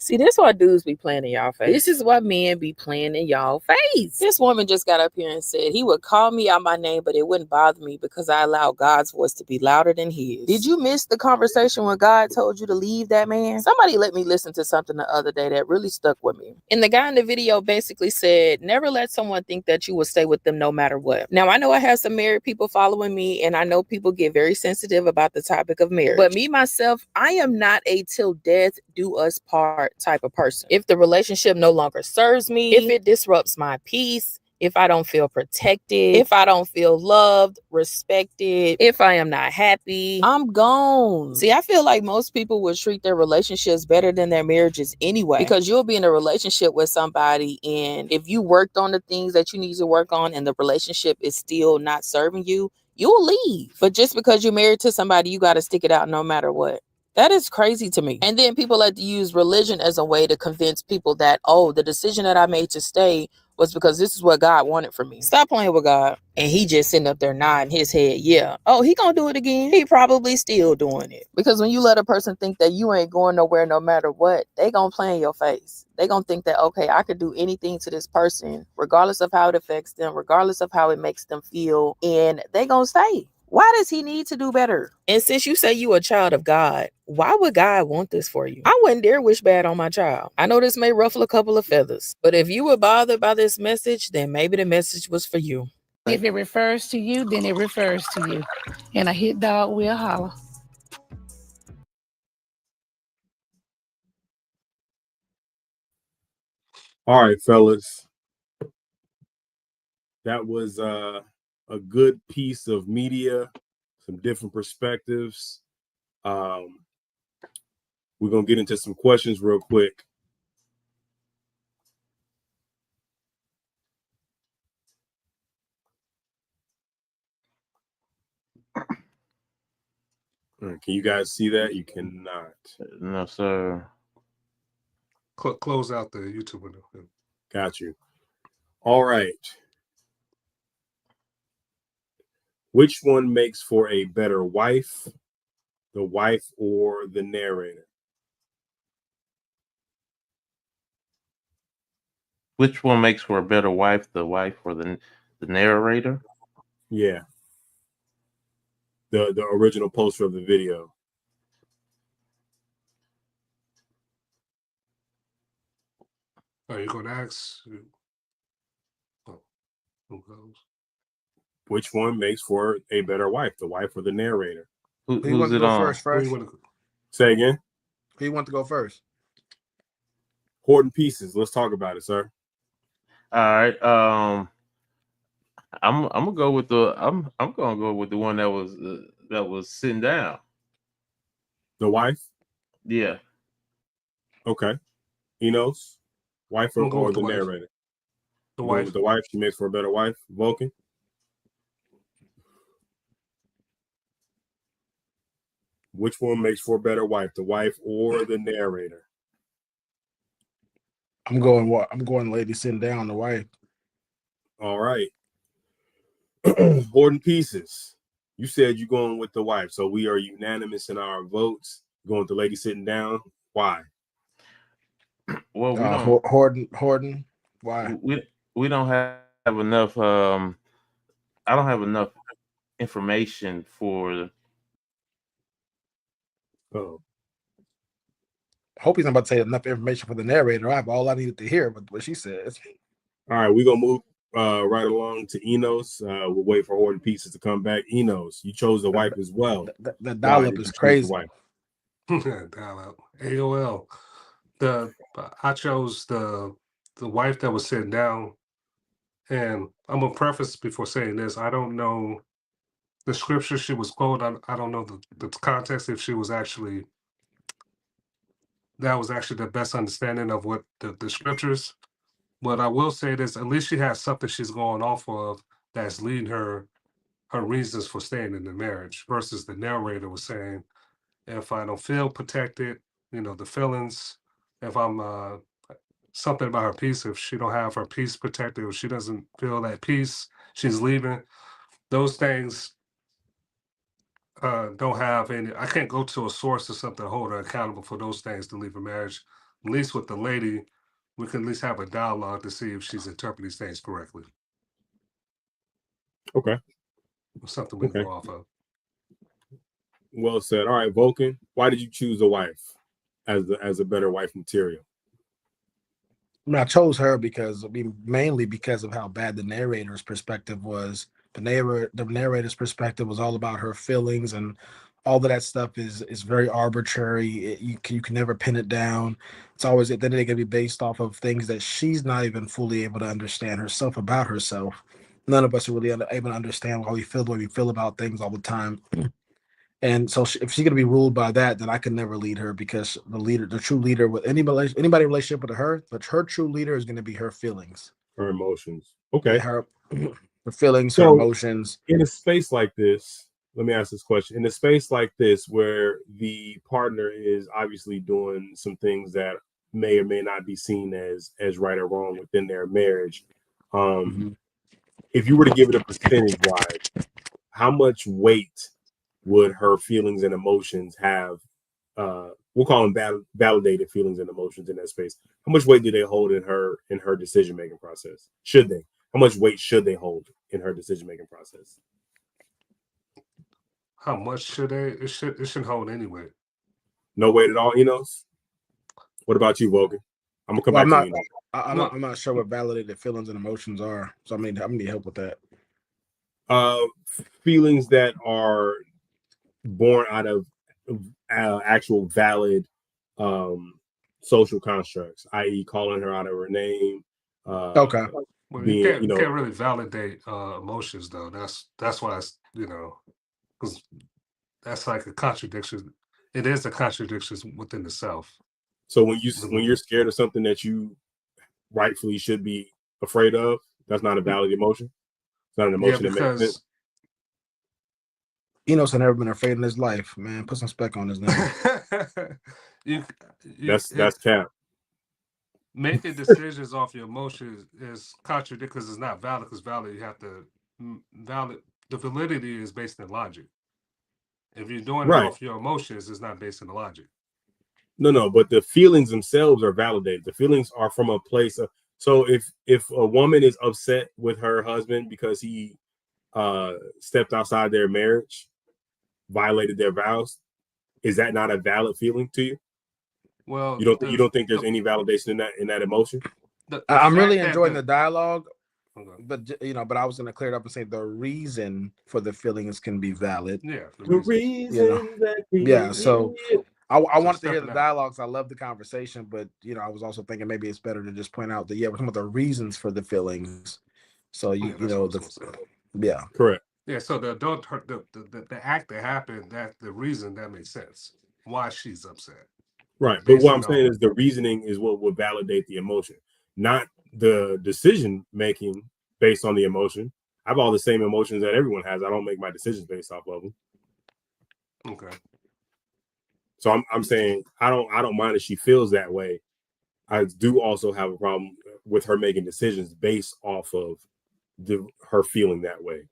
See, this is why dudes be playing in y'all face. This is why men be playing in y'all face. This woman just got up here and said he would call me out my name, but it wouldn't bother me because I allowed God's voice to be louder than his. Did you miss the conversation when God told you to leave that man? Somebody let me listen to something the other day that really stuck with me. And the guy in the video basically said, never let someone think that you will stay with them no matter what. Now, I know I have some married people following me, and I know people get very sensitive about the topic of marriage. But me, myself, I am not a till death do us part type of person. If the relationship no longer serves me, if it disrupts my peace, if I don't feel protected, if I don't feel loved, respected, if I am not happy, I'm gone. See, I feel like most people would treat their relationships better than their marriages anyway, because you'll be in a relationship with somebody, and if you worked on the things that you need to work on and the relationship is still not serving you, you'll leave. But just because you're married to somebody, you got to stick it out no matter what. That is crazy to me. And then people like to use religion as a way to convince people that, oh, the decision that I made to stay was because this is what God wanted for me. Stop playing with God. And he just sitting up there nodding his head. Yeah. Oh, he gonna do it again. He probably still doing it. Because when you let a person think that you ain't going nowhere no matter what, they gonna play in your face. They gonna think that, okay, I could do anything to this person, regardless of how it affects them, regardless of how it makes them feel. And they gonna stay. Why does he need to do better? And since you say you a child of God, why would God want this for you? I wouldn't dare wish bad on my child. I know this may ruffle a couple of feathers, but if you were bothered by this message, then maybe the message was for you. If it refers to you, then it refers to you. And a hit dog will holler. All right, fellas. That was a good piece of media, some different perspectives. We're going to get into some questions real quick. Can you guys see that? You cannot. No, sir. Close out the YouTube window. Got you. All right. Which one makes for a better wife, the wife or the narrator? Which one makes for a better wife, the wife or the narrator? Yeah. The original poster of the video. Are you going to ask? Oh, who goes? Which one makes for a better wife, the wife or the narrator? Who you want to go first? Say again. Who you want to go first? Hoarding Pieces. Let's talk about it, sir. All right. I'm gonna go with I'm gonna go with the one that was sitting down. The wife. Yeah. Okay. Enos, wife or the wife. narrator? The wife. With the wife, she makes for a better wife. Vulcan. Which one makes for a better wife, the wife or the narrator? I'm going lady sitting down, the wife. All right. Hoarding Pieces. You said you're going with the wife, so we are unanimous in our votes. Going with the lady sitting down. Why? Well, we don't hoarding. Why? We don't have enough. I don't have enough information for. Oh. Hope he's not about to say enough information for the narrator. I have all I needed to hear, but what she says. All right, we're gonna move right along to Enos. We'll wait for Hoarding Pieces to come back. Enos, you chose the wife as well. The dial-up is crazy. Dial-up. AOL. I chose the wife that was sitting down, and I'm gonna preface before saying this. I don't know the scripture she was quoted. I don't know the context if she was actually. That was actually the best understanding of what the scriptures. But I will say this: at least she has something she's going off of that's leading her reasons for staying in the marriage. Versus the narrator was saying, if I don't feel protected, the feelings. If I'm something about her peace, if she don't have her peace protected, if she doesn't feel that peace, she's leaving. Those things don't have any. I can't go to a source or something to hold her accountable for those things to leave a marriage. At least with the lady, we can at least have a dialogue to see if she's interpreting these things correctly. Okay. Something we can go off of. Well said. All right, Vulcan, why did you choose a wife as a better wife material? I chose her mainly because of how bad the narrator's perspective was. The narrator's perspective was all about her feelings, and all of that stuff is very arbitrary. You can never pin it down. It's always then they can be based off of things that she's not even fully able to understand herself about herself. None of us are really able to understand why we feel the way we feel about things all the time. And so if she's going to be ruled by that, then I can never lead her, because the true leader with anybody relationship with her, but her true leader is going to be her feelings, her emotions. Okay. Her feelings, her emotions. In a space like this, let me ask this question. In a space like this, where the partner is obviously doing some things that may or may not be seen as right or wrong within their marriage, if you were to give it a percentage wise, how much weight would her feelings and emotions have? We'll call them validated feelings and emotions in that space. How much weight do they hold in her decision making process? Should they? How much weight should they hold in her decision making process? how much should they? It shouldn't hold any weight. No weight at all, Enos? What about you, Vulcan? I'm gonna come back to you. I'm not sure what validated feelings and emotions are, so I need help with that. Feelings that are born out of actual valid social constructs, i.e., calling her out of her name. Okay. Well, you can't really validate emotions, though. That's why it's, because that's like a contradiction. It is a contradiction within the self. So when you're scared of something that you rightfully should be afraid of, that's not a valid emotion. It's not an emotion that makes sense. Enos has never been afraid in his life, man. Put some spec on his name. That's cap. Making decisions off your emotions is contradictory because it's not valid. Because valid, you have to the validity is based in logic. If you're doing it off your emotions, it's not based in the logic. No, but the feelings themselves are validated. The feelings are from a place of. So if a woman is upset with her husband because he stepped outside their marriage, violated their vows, is that not a valid feeling to you? Well, you don't think there's any validation in that emotion? I'm really enjoying the dialogue, but I was going to clear it up and say the reason for the feelings can be valid. Yeah, the reason So I wanted to hear the dialogues. I love the conversation, but I was also thinking maybe it's better to just point out that we're talking about the reasons for the feelings. So correct. Yeah, so the act that happened, that the reason that makes sense why she's upset. Right, but what I'm saying is the reasoning is what would validate the emotion, not the decision making based on the emotion. I have all the same emotions that everyone has. I don't make my decisions based off of them. Okay. So I'm saying I don't mind if she feels that way. I do also have a problem with her making decisions based off of her feeling that way.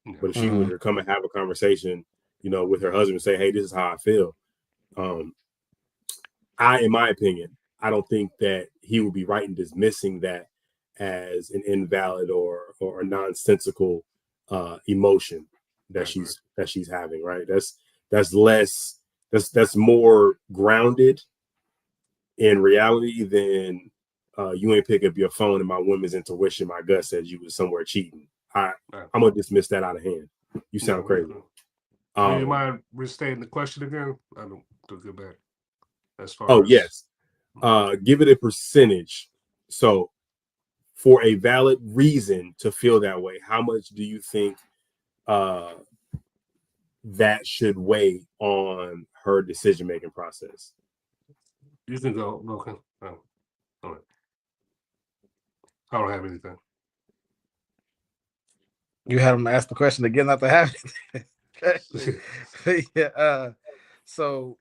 Yeah. But if she were to come and have a conversation, with her husband and say, "Hey, this is how I feel," in my opinion, I don't think that he would be right in dismissing that as an invalid or a nonsensical emotion that she's having. Right? That's more grounded in reality than you ain't pick up your phone and my woman's intuition, my gut says you was somewhere cheating. I'm gonna dismiss that out of hand. You sound crazy. Do you mind restating the question again? I don't get back. As far as yes. Give it a percentage. So for a valid reason to feel that way, how much do you think that should weigh on her decision-making process? You can go, okay. All right. I don't have anything. You had him ask the question again, not to have it. Yeah. So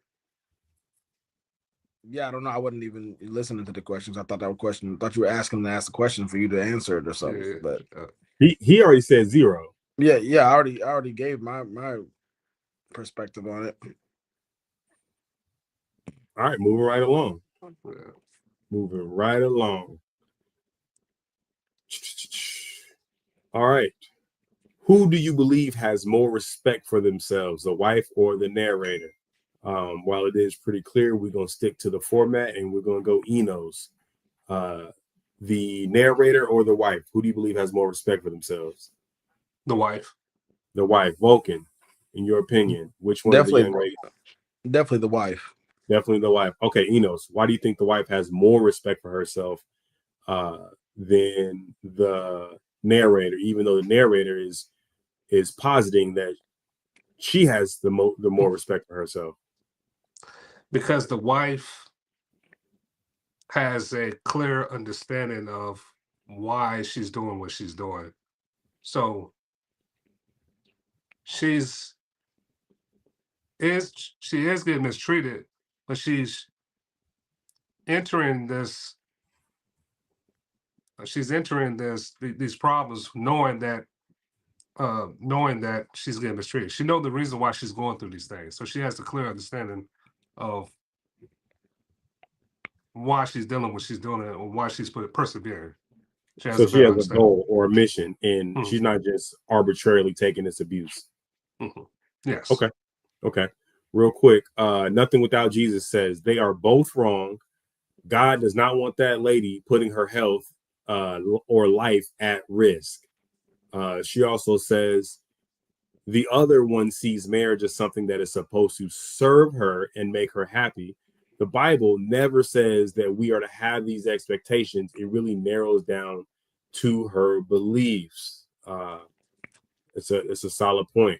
I don't know. I wasn't even listening to the questions. I thought thought you were asking to ask the question for you to answer it or something. Yeah. But he already said zero. Yeah. I already gave my perspective on it. All right, moving right along. All right. Who do you believe has more respect for themselves, the wife or the narrator? While it is pretty clear, we're going to stick to the format and we're going to go Enos. The narrator or the wife? Who do you believe has more respect for themselves? The wife. The wife. Vulcan, in your opinion, which one of the young ladies? Definitely the wife. Definitely the wife. Okay, Enos, why do you think the wife has more respect for herself than the narrator, even though the narrator is positing that she has the more respect for herself? Because the wife has a clear understanding of why she's doing what she's doing. So she is getting mistreated, but she's entering these problems knowing that she's getting mistreated. She knows the reason why she's going through these things. So she has a clear understanding of why she's dealing with what she's doing and why she's persevering. She has a goal or a mission, and she's not just arbitrarily taking this abuse. Yes. Okay. Okay. Real quick. Nothing Without Jesus says they are both wrong. God does not want that lady putting her health or life at risk. She also says the other one sees marriage as something that is supposed to serve her and make her happy. The Bible never says that we are to have these expectations. It really narrows down to her beliefs. It's a solid point.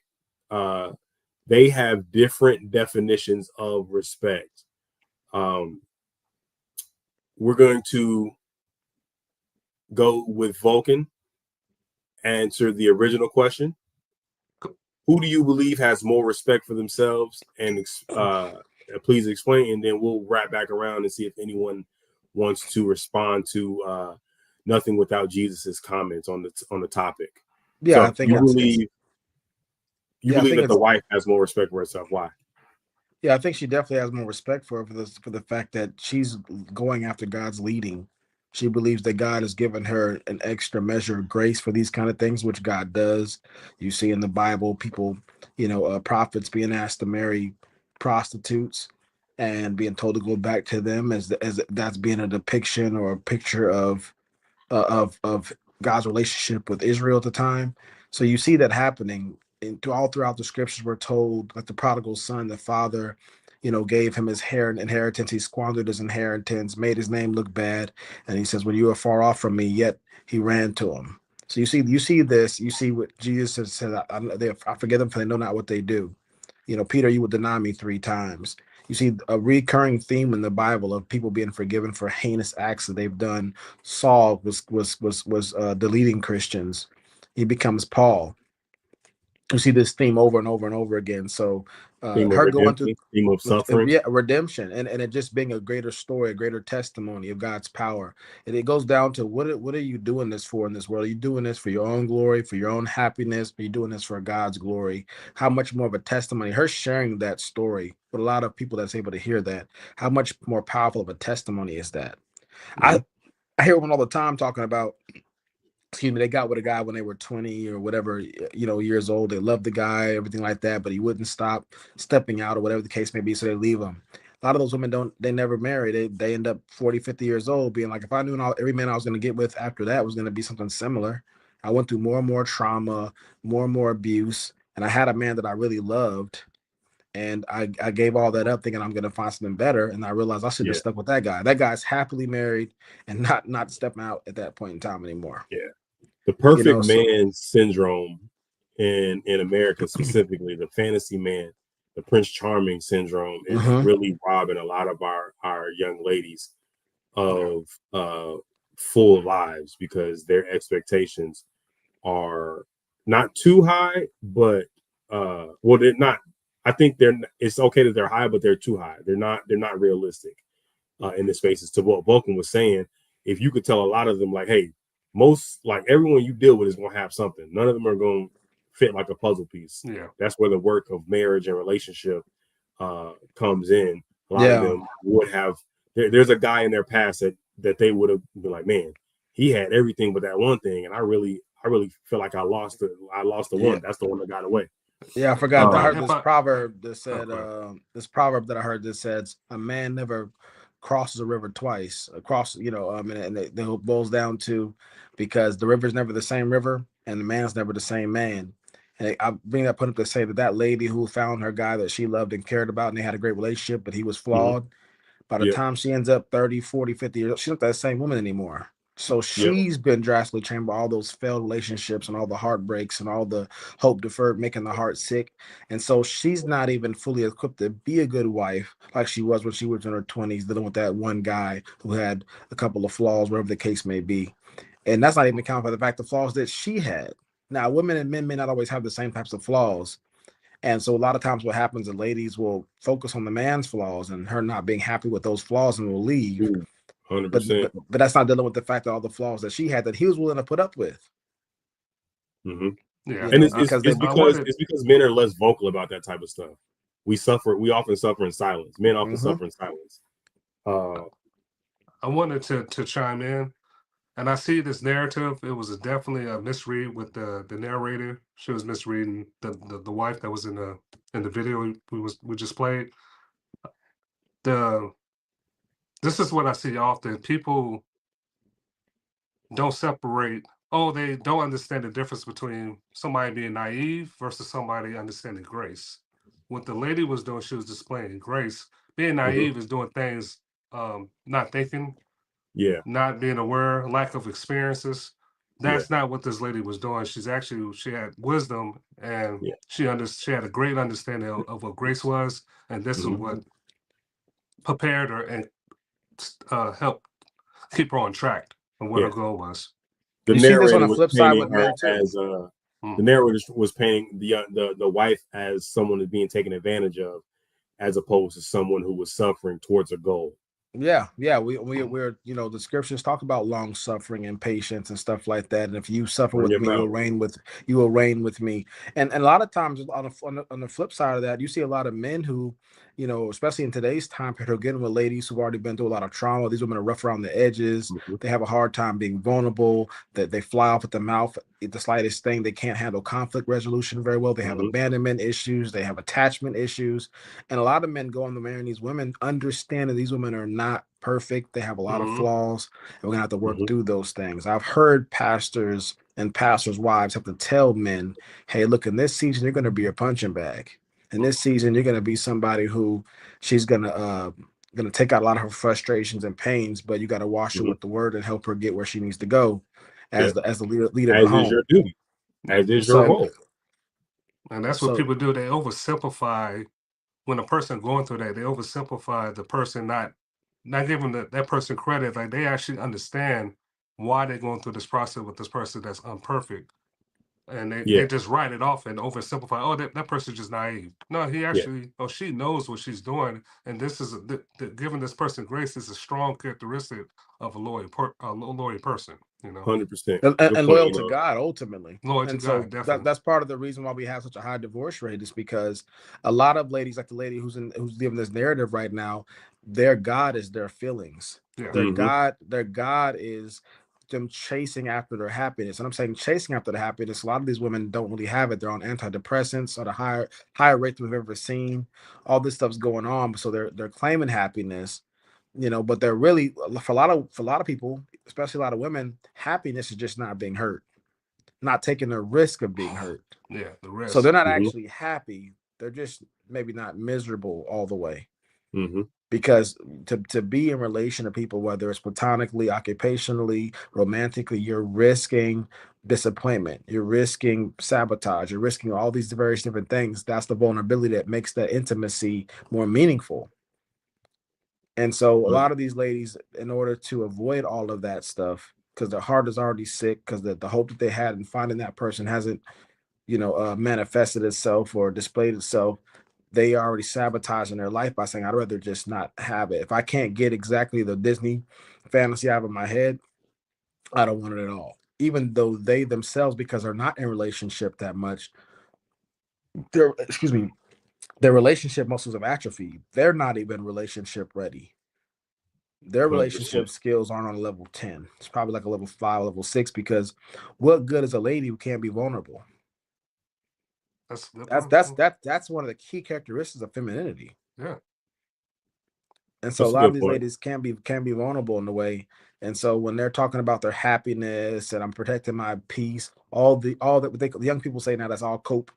They have different definitions of respect. We're going to go with Vulcan, answer the original question. Who do you believe has more respect for themselves? And please explain, and then we'll wrap back around and see if anyone wants to respond to Nothing Without Jesus's comments on the topic. Yeah, so I think you believe that the wife has more respect for herself. Why? Yeah, I think she definitely has more respect for her for the fact that she's going after God's leading. She believes that God has given her an extra measure of grace for these kind of things, which God does. You see in the Bible, people, prophets being asked to marry prostitutes and being told to go back to them as that's being a depiction or a picture of God's relationship with Israel at the time. So you see that happening all throughout the scriptures. We're told like the prodigal son, the father, gave him his inheritance. He squandered his inheritance, made his name look bad. And he says, when you are far off from me, yet he ran to him. So you see this, you see what Jesus has said, I forgive them for they know not what they do. Peter, you would deny me 3 times. You see a recurring theme in the Bible of people being forgiven for heinous acts that they've done. Saul was deleting Christians. He becomes Paul. You see this theme over and over and over again. So theme her of going through theme of suffering, redemption, and it just being a greater story, a greater testimony of God's power. And it goes down to what are you doing this for in this world? Are you doing this for your own glory, for your own happiness? Are you doing this for God's glory? How much more of a testimony? Her sharing that story with a lot of people that's able to hear that. How much more powerful of a testimony is that? Mm-hmm. I hear women all the time talking about, they got with a guy when they were 20 or whatever, years old. They loved the guy, everything like that, but he wouldn't stop stepping out or whatever the case may be. So they leave him. A lot of those women they never marry. They end up 40, 50 years old being like, if I knew every man I was going to get with after that was going to be something similar. I went through more and more trauma, more and more abuse. And I had a man that I really loved. And I gave all that up thinking I'm going to find something better. And I realized I should have stuck with that guy. That guy's happily married and not stepping out at that point in time anymore. Yeah. The perfect man syndrome in America, specifically the fantasy man, the Prince Charming syndrome is really robbing a lot of our young ladies of full lives because their expectations are not too high, but they're not. I think it's okay that they're high, but they're too high. They're not realistic in the spaces. To what Vulcan was saying, if you could tell a lot of them, like, hey, everyone you deal with is going to have something. None of them are going to fit like a puzzle piece. Yeah, that's where the work of marriage and relationship comes in. A lot of them would have. There's a guy in their past that they would have been like, man, he had everything but that one thing, and I really feel like I lost the one. That's the one that got away. Yeah, I forgot. I heard this proverb that said, that I heard that says, a man never crosses a river twice. And it boils down to because the river's never the same river and the man's never the same man. And I bring that point up to say that lady who found her guy that she loved and cared about and they had a great relationship, but he was flawed. By the time she ends up 30, 40, 50 years old, she's not that same woman anymore. So she's been drastically changed by all those failed relationships and all the heartbreaks and all the hope deferred, making the heart sick. And so she's not even fully equipped to be a good wife like she was when she was in her 20s, dealing with that one guy who had a couple of flaws, wherever the case may be. And that's not even accounting for the fact the flaws that she had. Now, women and men may not always have the same types of flaws. And so a lot of times what happens is ladies will focus on the man's flaws and her not being happy with those flaws and will leave. 100%. But that's not dealing with the fact that all the flaws that she had that he was willing to put up with. Yeah, and it's because men are less vocal about that type of stuff. We often suffer in silence. Men often suffer in silence. I wanted to chime in And I see this narrative. It was definitely a misread with the narrator. She was misreading the wife that was in the video we just played. This is what I see often. People don't separate. Oh, they don't understand the difference between somebody being naive versus somebody understanding grace. What the lady was doing, she was displaying grace. Being naive is doing things, not thinking, not being aware, lack of experiences. That's not what this lady was doing. She had wisdom, and she had a great understanding of what grace was, and this is what prepared her and helped keep her on track and what her goal was. The you see this on narrator the was flip side painting with her men too. as the narrator was painting the wife as someone who's being taken advantage of, as opposed to someone who was suffering towards a goal. Yeah, we're the scriptures talk about long suffering and patience and stuff like that. And if you suffer with me, you will reign with me. And a lot of times on the flip side of that, you see a lot of men who, especially in today's time period, are getting with ladies who've already been through a lot of trauma. These women are rough around the edges. They have a hard time being vulnerable. That they fly off at the mouth at the slightest thing. They can't handle conflict resolution very well. They have abandonment issues. They have attachment issues. And a lot of men go on to marry these women, understanding these women are not perfect. They have a lot of flaws, and we're gonna have to work through those things. I've heard pastors and pastors' wives have to tell men, hey, look, in this season, you're gonna be a punching bag. In this season, you're gonna be somebody who she's gonna take out a lot of her frustrations and pains, but you got to wash her with the word and help her get where she needs to go as the leader of the home. As is your duty, as is your role. And that's what people do. They oversimplify. When a person going through that, they oversimplify the person, not giving that person credit. Like, they actually understand why they're going through this process with this person that's imperfect. And they just write it off and oversimplify. Oh, that person's just naive. No, he actually, she knows what she's doing. And this is giving this person grace is a strong characteristic of a loyal person. 100%, and loyal to God ultimately. Loyal to God, definitely. That's part of the reason why we have such a high divorce rate, is because a lot of ladies, like the lady who's living this narrative right now, their God is their feelings. Their God is them chasing after their happiness. And I'm saying chasing after the happiness, a lot of these women don't really have it. They're on antidepressants at a higher rate than we've ever seen. All this stuff's going on, so they're claiming happiness, but they're really, for a lot of people, especially a lot of women, happiness is just not being hurt, not taking the risk of being hurt. The risk. So they're not actually happy. They're just maybe not miserable all the way. Because to be in relation to people, whether it's platonically, occupationally, romantically, you're risking disappointment, you're risking sabotage, you're risking all these various different things. That's the vulnerability that makes that intimacy more meaningful. And so a lot of these ladies, in order to avoid all of that stuff, because their heart is already sick, because the hope that they had in finding that person hasn't, manifested itself or displayed itself, they are already sabotaging their life by saying, I'd rather just not have it. If I can't get exactly the Disney fantasy I have in my head, I don't want it at all. Even though they themselves, because they're not in relationship that much, their relationship muscles have atrophied. They're not even relationship ready. Their 100%. relationship skills aren't on a level 10. It's probably like a level 5, level 6, because what good is a lady who can't be vulnerable? That's one of the key characteristics of femininity. Yeah. And so a lot of these ladies can be vulnerable in a way. And so when they're talking about their happiness and I'm protecting my peace, all the young people say now, that's all cope.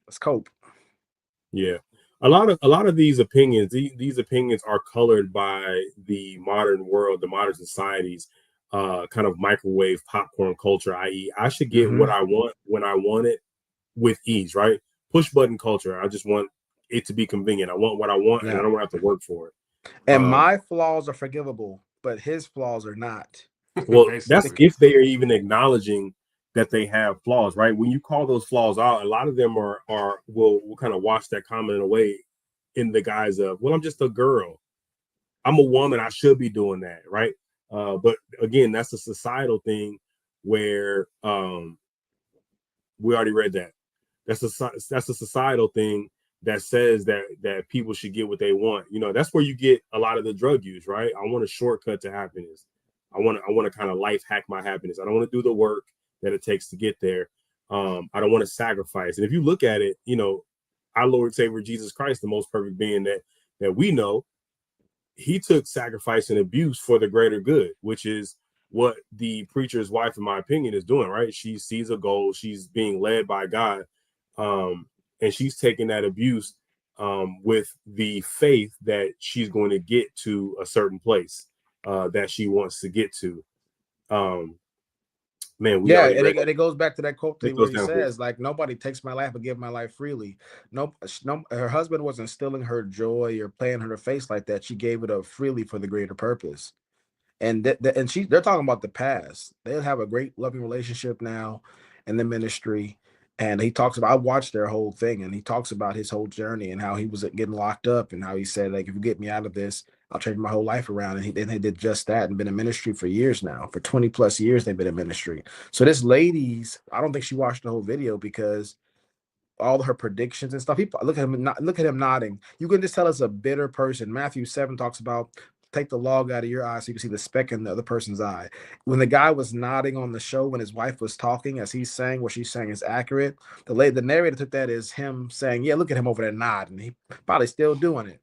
Let's cope. Yeah. A lot of these opinions are colored by the modern world, the modern society's kind of microwave popcorn culture, i.e., I should get what I want when I want it with ease, right? Push button culture. I just want it to be convenient. I want what I want, and I don't have to work for it. And my flaws are forgivable, but his flaws are not. Well, that's if they are even acknowledging that they have flaws, right? When you call those flaws out, a lot of them will kind of wash that comment away in the guise of, well, I'm just a girl. I'm a woman. I should be doing that, right? But again, that's a societal thing where we already read that. That's a societal thing that says that people should get what they want. That's where you get a lot of the drug use, right? I want a shortcut to happiness. I want to kind of life hack my happiness. I don't want to do the work that it takes to get there. I don't want to sacrifice. And if you look at it, you know, our Lord and Savior Jesus Christ, the most perfect being that we know, he took sacrifice and abuse for the greater good, which is what the preacher's wife, in my opinion, is doing, right? She sees a goal, she's being led by God, and she's taking that abuse with the faith that she's going to get to a certain place that she wants to get to. Man, we already read it goes back to that quote Take where those he down, says, like, nobody takes my life but give my life freely. No, her husband wasn't stealing her joy or playing her face like that. She gave it up freely for the greater purpose. And they're talking about the past. They'll have a great loving relationship now in the ministry. And he talks about, I watched their whole thing, and he talks about his whole journey and how he was getting locked up and how he said, like, if you get me out of this, I'll change my whole life around. And he did just that and been in ministry for years now. For 20 plus years, they've been in ministry. So this lady's, I don't think she watched the whole video because all her predictions and stuff. He look at him nodding. You can just tell it's a bitter person. Matthew 7 talks about take the log out of your eye so you can see the speck in the other person's eye. When the guy was nodding on the show, when his wife was talking, as he's saying what she's saying is accurate, the narrator took that as him saying, yeah, look at him over there nodding. He probably still doing it.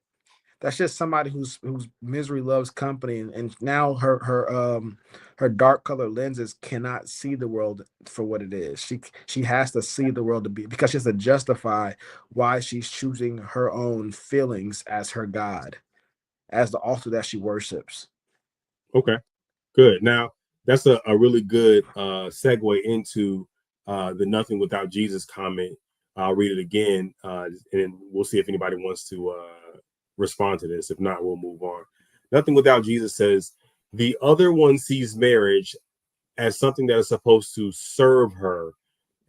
That's just somebody whose misery loves company, and now her dark color lenses cannot see the world for what it is. She has to see the world to be, because she has to justify why she's choosing her own feelings as her God, as the altar that she worships. Okay, good. Now that's a really good segue into the nothing without Jesus comment. I'll read it again, and we'll see if anybody wants to respond to this. If not, we'll move on. Nothing without Jesus says, the other one sees marriage as something that is supposed to serve her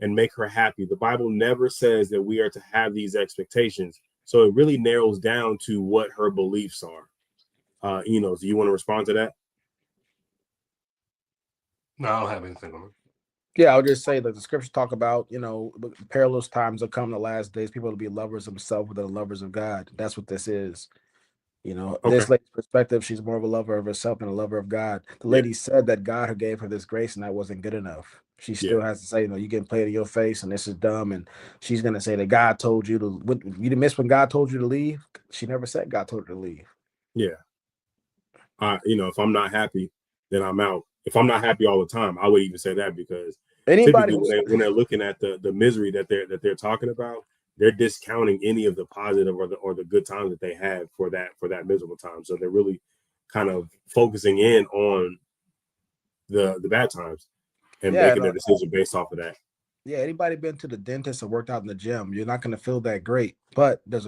and make her happy. The Bible never says that we are to have these expectations. So it really narrows down to what her beliefs are. Do you want to respond to that? No, I don't have anything on it. Yeah, I'll just say that the scriptures talk about, perilous times will come in the last days. People will be lovers of themselves than lovers of God. That's what this is. This lady's perspective, she's more of a lover of herself than a lover of God. The lady said that God gave her this grace and that wasn't good enough. She still has to say, you getting played in your face and this is dumb. And she's going to say that God told you to, you didn't miss when God told you to leave. She never said God told her to leave. Yeah. If I'm not happy, then I'm out. If I'm not happy all the time, I would even say that, because typically when they're looking at the misery that they're talking about, they're discounting any of the positive or the good times that they had for that miserable time. So they're really kind of focusing in on the bad times and making their decision based off of that. Yeah, anybody been to the dentist or worked out in the gym, you're not going to feel that great, but there's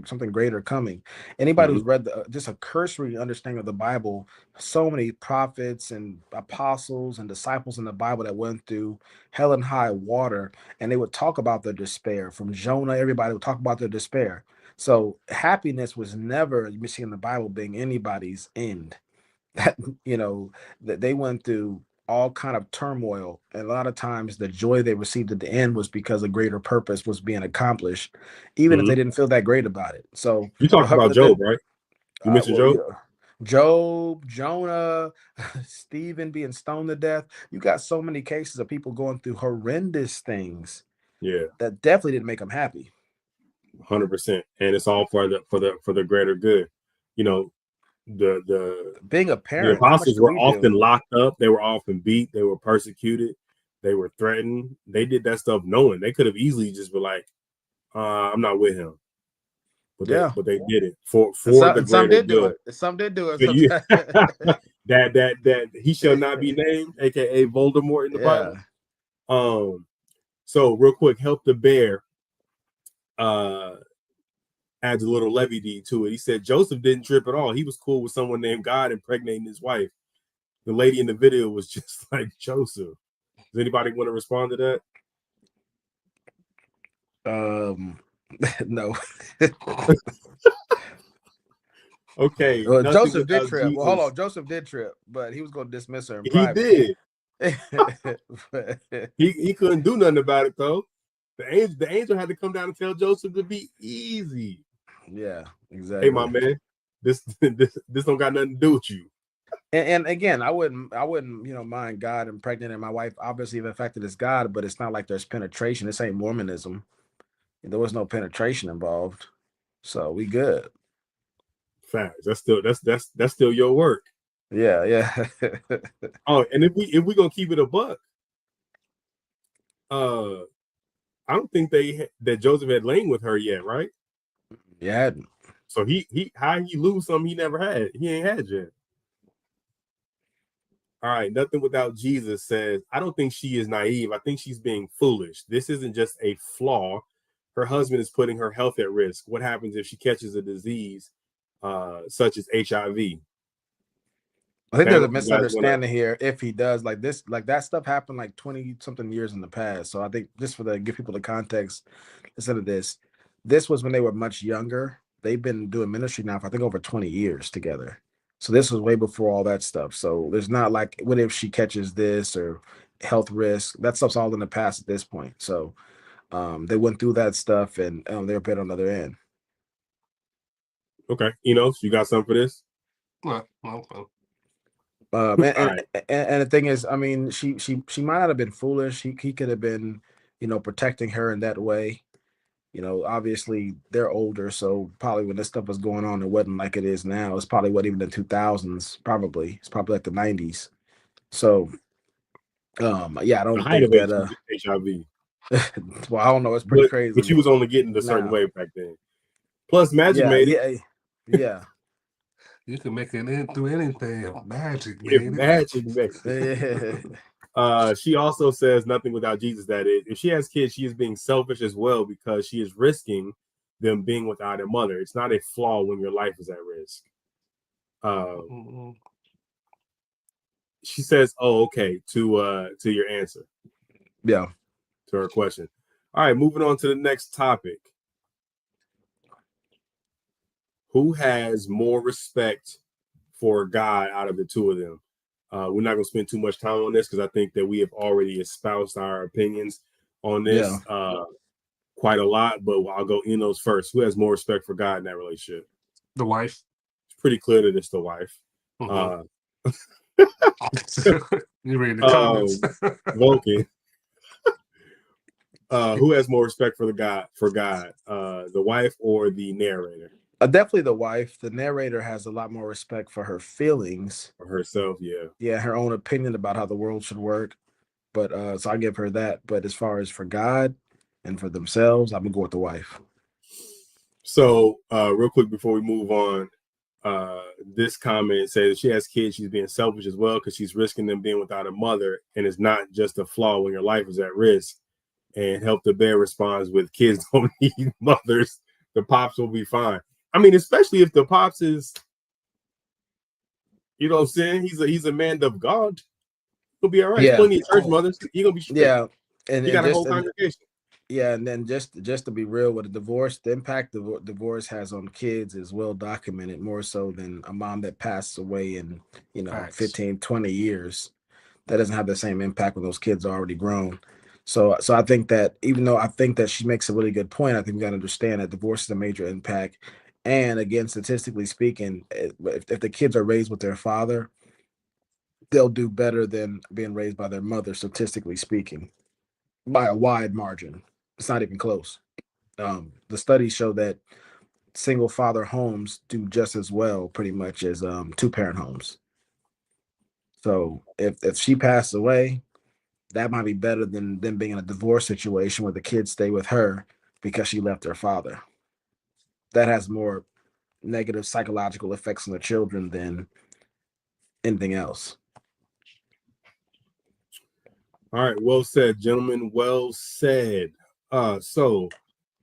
something greater coming. Anybody who's read just a cursory understanding of the Bible, so many prophets and apostles and disciples in the Bible that went through hell and high water, and they would talk about their despair. From Jonah, everybody would talk about their despair. So happiness was never, you see in the Bible, being anybody's end. That that they went through all kind of turmoil, and a lot of times the joy they received at the end was because a greater purpose was being accomplished, even if they didn't feel that great about it. So you talked about Job, right? You mentioned Job. Yeah. Job, Jonah, Stephen being stoned to death. You got so many cases of people going through horrendous things. Yeah, that definitely didn't make them happy. 100%, and it's all for the greater good. The being a parent, the apostles were often locked up. They were often beat. They were persecuted. They were threatened. They did that stuff knowing they could have easily just been like, I'm not with him. But they did it for the greater good. Some did do it. So that he shall not be named, aka Voldemort in the Bible. So real quick, Help the Bear adds a little levity to it. He said Joseph didn't trip at all. He was cool with someone named God impregnating his wife. The lady in the video was just like Joseph. Does anybody want to respond to that? No. Okay. Joseph did trip. Well, hold on. Joseph did trip, but he was going to dismiss her in private. He did. he couldn't do nothing about it though. The angel had to come down and tell Joseph to be easy. Yeah, exactly. Hey, my man, this don't got nothing to do with you. And again, I wouldn't, mind God impregnating my wife. Obviously, the fact that it's God, but it's not like there's penetration. This ain't Mormonism. There was no penetration involved, so we good. Facts. That's still your work. Yeah, yeah. Oh, and if we gonna keep it a buck, I don't think that Joseph had lain with her yet, right? Yeah. So he how he lose something he never had? He ain't had yet. All right, nothing without Jesus says, I don't think she is naive. I think she's being foolish. This isn't just a flaw. Her husband is putting her health at risk. What happens if she catches a disease such as HIV? I think there's a Family, you guys wanna? misunderstanding here. If he does like this, like that stuff happened like 20 something years in the past. So I think just for the give people the context, instead of this was when they were much younger. They've been doing ministry now for I think over 20 years together. So this was way before all that stuff. So there's not like what if she catches this or health risk. That stuff's all in the past at this point. So they went through that stuff and they're better on the other end. Okay, Enos, you got something for this? Well. And, Right. and the thing is, I mean, she might not have been foolish. He could have been, protecting her in that way. Obviously they're older, so probably when this stuff was going on, it wasn't like it is now. It's probably what even the 2000s. Probably it's probably like the 90s. So, yeah, I The don't height think of that. HIV. Well, I don't know. It's pretty crazy. But she was only getting a certain now. way back then. Plus, Magic made it. Yeah. You can make it in through anything. If Magic If made Magic made it. She also says nothing without Jesus. That is, if she has kids, she is being selfish as well because she is risking them being without a mother. It's not a flaw when your life is at risk. She says, "Oh, okay." To your answer. Yeah. To her question. All right, moving on to the next topic. Who has more respect for God out of the two of them? We're not going to spend too much time on this because I think that we have already espoused our opinions on this quite a lot. But I'll go Enos first. Who has more respect for God in that relationship? The wife. It's pretty clear that it's the wife. You read the comments. Vulcan. Who has more respect for God? The wife or the narrator? Definitely the wife. The narrator has a lot more respect for her feelings. For herself, yeah, her own opinion about how the world should work. But so I give her that. But as far as for God and for themselves, I'm gonna go with the wife. So real quick before we move on, this comment says she has kids, she's being selfish as well because she's risking them being without a mother, and it's not just a flaw when your life is at risk. And Help the Bear responds with, kids don't need mothers, the pops will be fine. I mean, especially if the pops is, you know what I'm saying, he's a man of God, he'll be all right. Plenty of church mothers, he's gonna be straight. And he got a whole congregation. And then just to be real with a divorce, the impact the divorce has on kids is well documented, more so than a mom that passed away in 15, 20 years. That doesn't have the same impact when those kids are already grown. So I think that even though I think that she makes a really good point, I think we got to understand that divorce is a major impact. And again, statistically speaking, if the kids are raised with their father, they'll do better than being raised by their mother, statistically speaking, by a wide margin. It's not even close. The studies show that single father homes do just as well, pretty much, as two parent homes. So if she passed away, that might be better than them being in a divorce situation where the kids stay with her because she left her father. That has more negative psychological effects on the children than anything else. All right, well said, gentlemen. Well said. So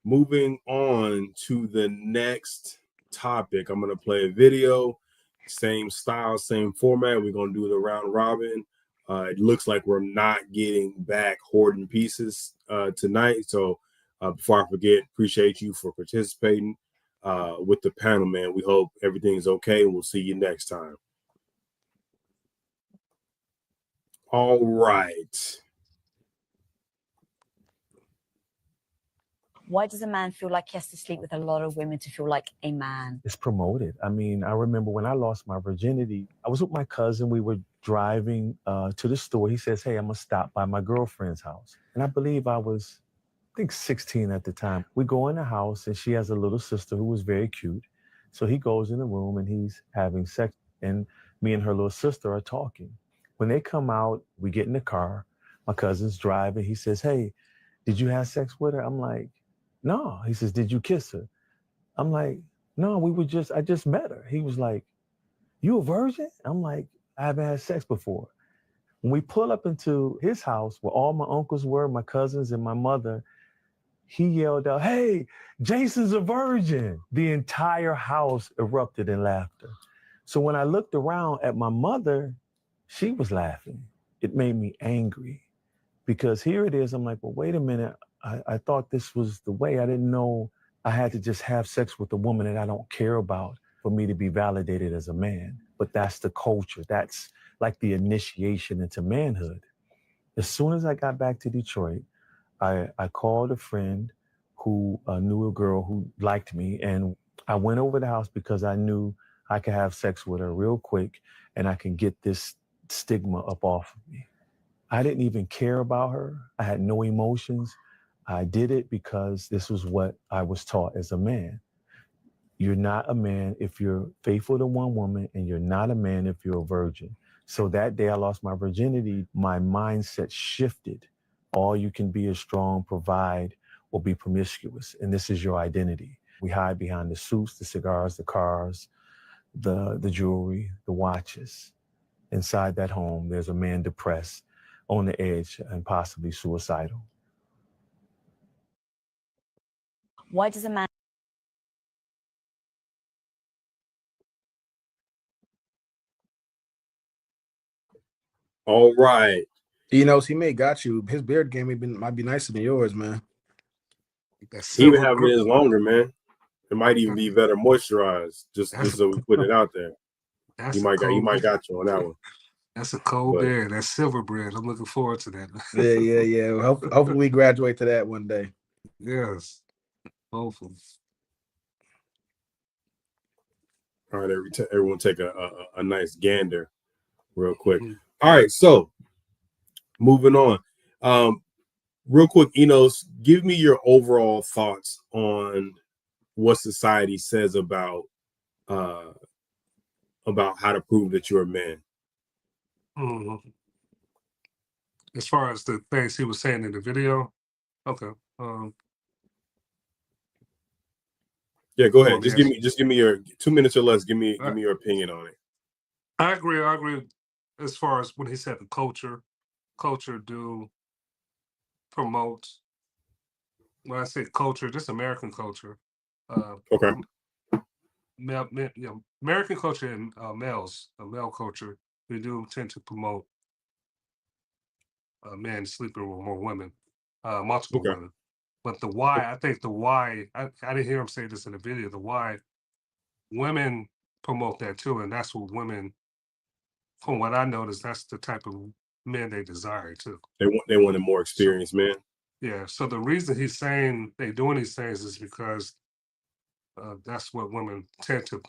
moving on to the next topic, I'm gonna play a video, same style, same format. We're gonna do the round robin. It looks like we're not getting back Hoarding Pieces tonight. So before I forget, appreciate you for participating with the panel, man. We hope everything's okay, and we'll see you next time. All right. Why does a man feel like he has to sleep with a lot of women to feel like a man? It's promoted. I mean, I remember when I lost my virginity, I was with my cousin. We were driving to the store. He says, hey, I'm going to stop by my girlfriend's house. And I believe I was, I think 16 at the time. We go in the house and she has a little sister who was very cute. So he goes in the room and he's having sex. And me and her little sister are talking. When they come out, we get in the car. My cousin's driving. He says, hey, did you have sex with her? I'm like, no. He says, did you kiss her? I'm like, no, I just met her. He was like, you a virgin? I'm like, I haven't had sex before. When we pull up into his house where all my uncles were, my cousins and my mother, he yelled out, hey, Jason's a virgin. The entire house erupted in laughter. So when I looked around at my mother, she was laughing. It made me angry because here it is. I'm like, well, wait a minute. I thought this was the way. I didn't know I had to just have sex with a woman that I don't care about for me to be validated as a man. But that's the culture. That's like the initiation into manhood. As soon as I got back to Detroit, I called a friend who knew a girl who liked me, and I went over the house because I knew I could have sex with her real quick and I can get this stigma up off of me. I didn't even care about her. I had no emotions. I did it because this was what I was taught as a man. You're not a man if you're faithful to one woman, and you're not a man if you're a virgin. So that day I lost my virginity, my mindset shifted. All you can be is strong, provide, or be promiscuous. And this is your identity. We hide behind the suits, the cigars, the cars, the jewelry, the watches. Inside that home, there's a man depressed, on the edge, and possibly suicidal. Why does a man... All right. He knows he may got you. His beard game might be nicer than yours, man. He even having his longer, man. It might even be better moisturized. Just so we put it out there. You might got you on that one. That's a cold beard. That's silver bread. I'm looking forward to that. Yeah. Hopefully we graduate to that one day. Yes. Hopefully. All right, everyone take a nice gander real quick. All right, so moving on. Real quick, Enos, give me your overall thoughts on what society says about how to prove that you're a man. Mm-hmm. As far as the things he was saying in the video, okay. Yeah, go ahead. Just give me your 2 minutes or less. Give me your opinion on it. I agree. As far as when he said the culture do promote. When I say culture, just American culture. Okay. American culture and male culture, we do tend to promote men sleeping with more women, multiple women. But the why, I think the why, I didn't hear him say this in the video, the why women promote that too. And that's what women, from what I noticed, that's the type of men they desire too. They want a more experienced man. Yeah. So the reason he's saying they doing these things is because that's what women tend to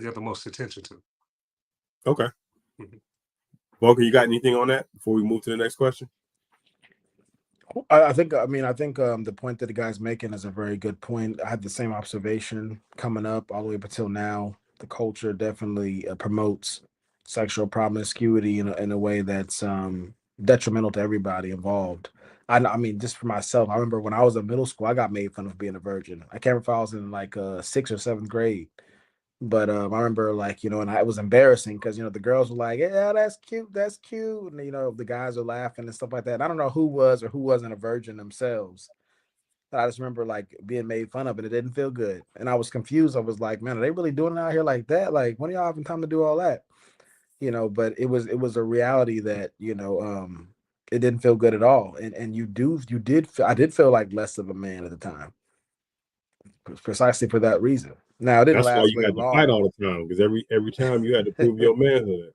give the most attention to. Okay. Mm-hmm. Vulcan, you got anything on that before we move to the next question? I think the point that the guy's making is a very good point. I had the same observation coming up all the way up until now. The culture definitely promotes sexual promiscuity in a way that's detrimental to everybody involved. I mean, just for myself, I remember when I was in middle school, I got made fun of being a virgin. I can't remember if I was in like 6th or 7th grade. But I remember and it was embarrassing because, the girls were like, yeah, that's cute. And, the guys are laughing and stuff like that. And I don't know who was or who wasn't a virgin themselves. But I just remember like being made fun of and it didn't feel good. And I was confused. I was like, man, are they really doing it out here like that? Like, when are y'all having time to do all that? But it was a reality that, it didn't feel good at all. And I did feel like less of a man at the time. Precisely for that reason. Now it didn't That's why last you very had to fight long. all the time, because every time you had to prove your manhood.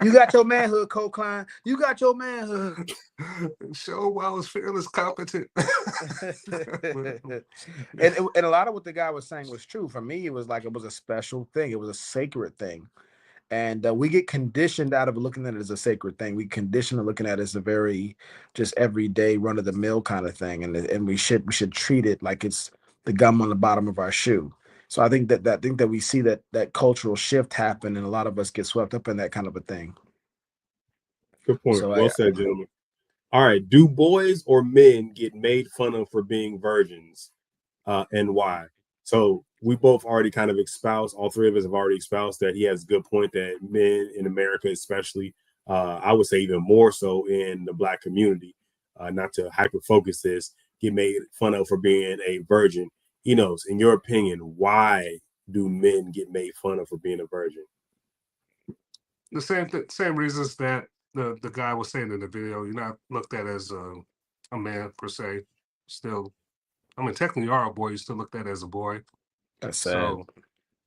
You got your manhood, Cole Klein. You got your manhood. Show I was fearless, competent. and a lot of what the guy was saying was true. For me, it was like it was a special thing. It was a sacred thing. And we get conditioned out of looking at it as a sacred thing. We condition to looking at it as a very just everyday run of the mill kind of thing. And we should treat it like it's the gum on the bottom of our shoe. So I think that we see that cultural shift happen, and a lot of us get swept up in that kind of a thing. Good point. So Well said, gentlemen. All right. Do boys or men get made fun of for being virgins, and why? So we both already kind of espoused, all three of us have already espoused that he has a good point that men in America, especially, I would say even more so in the Black community, not to hyper focus this, get made fun of for being a virgin. Enos, in your opinion, why do men get made fun of for being a virgin? The same reasons that the guy was saying in the video. You're not looked at as a man per se. Still, I mean, technically you are a boy. You're still looked at as a boy. That's sad. So,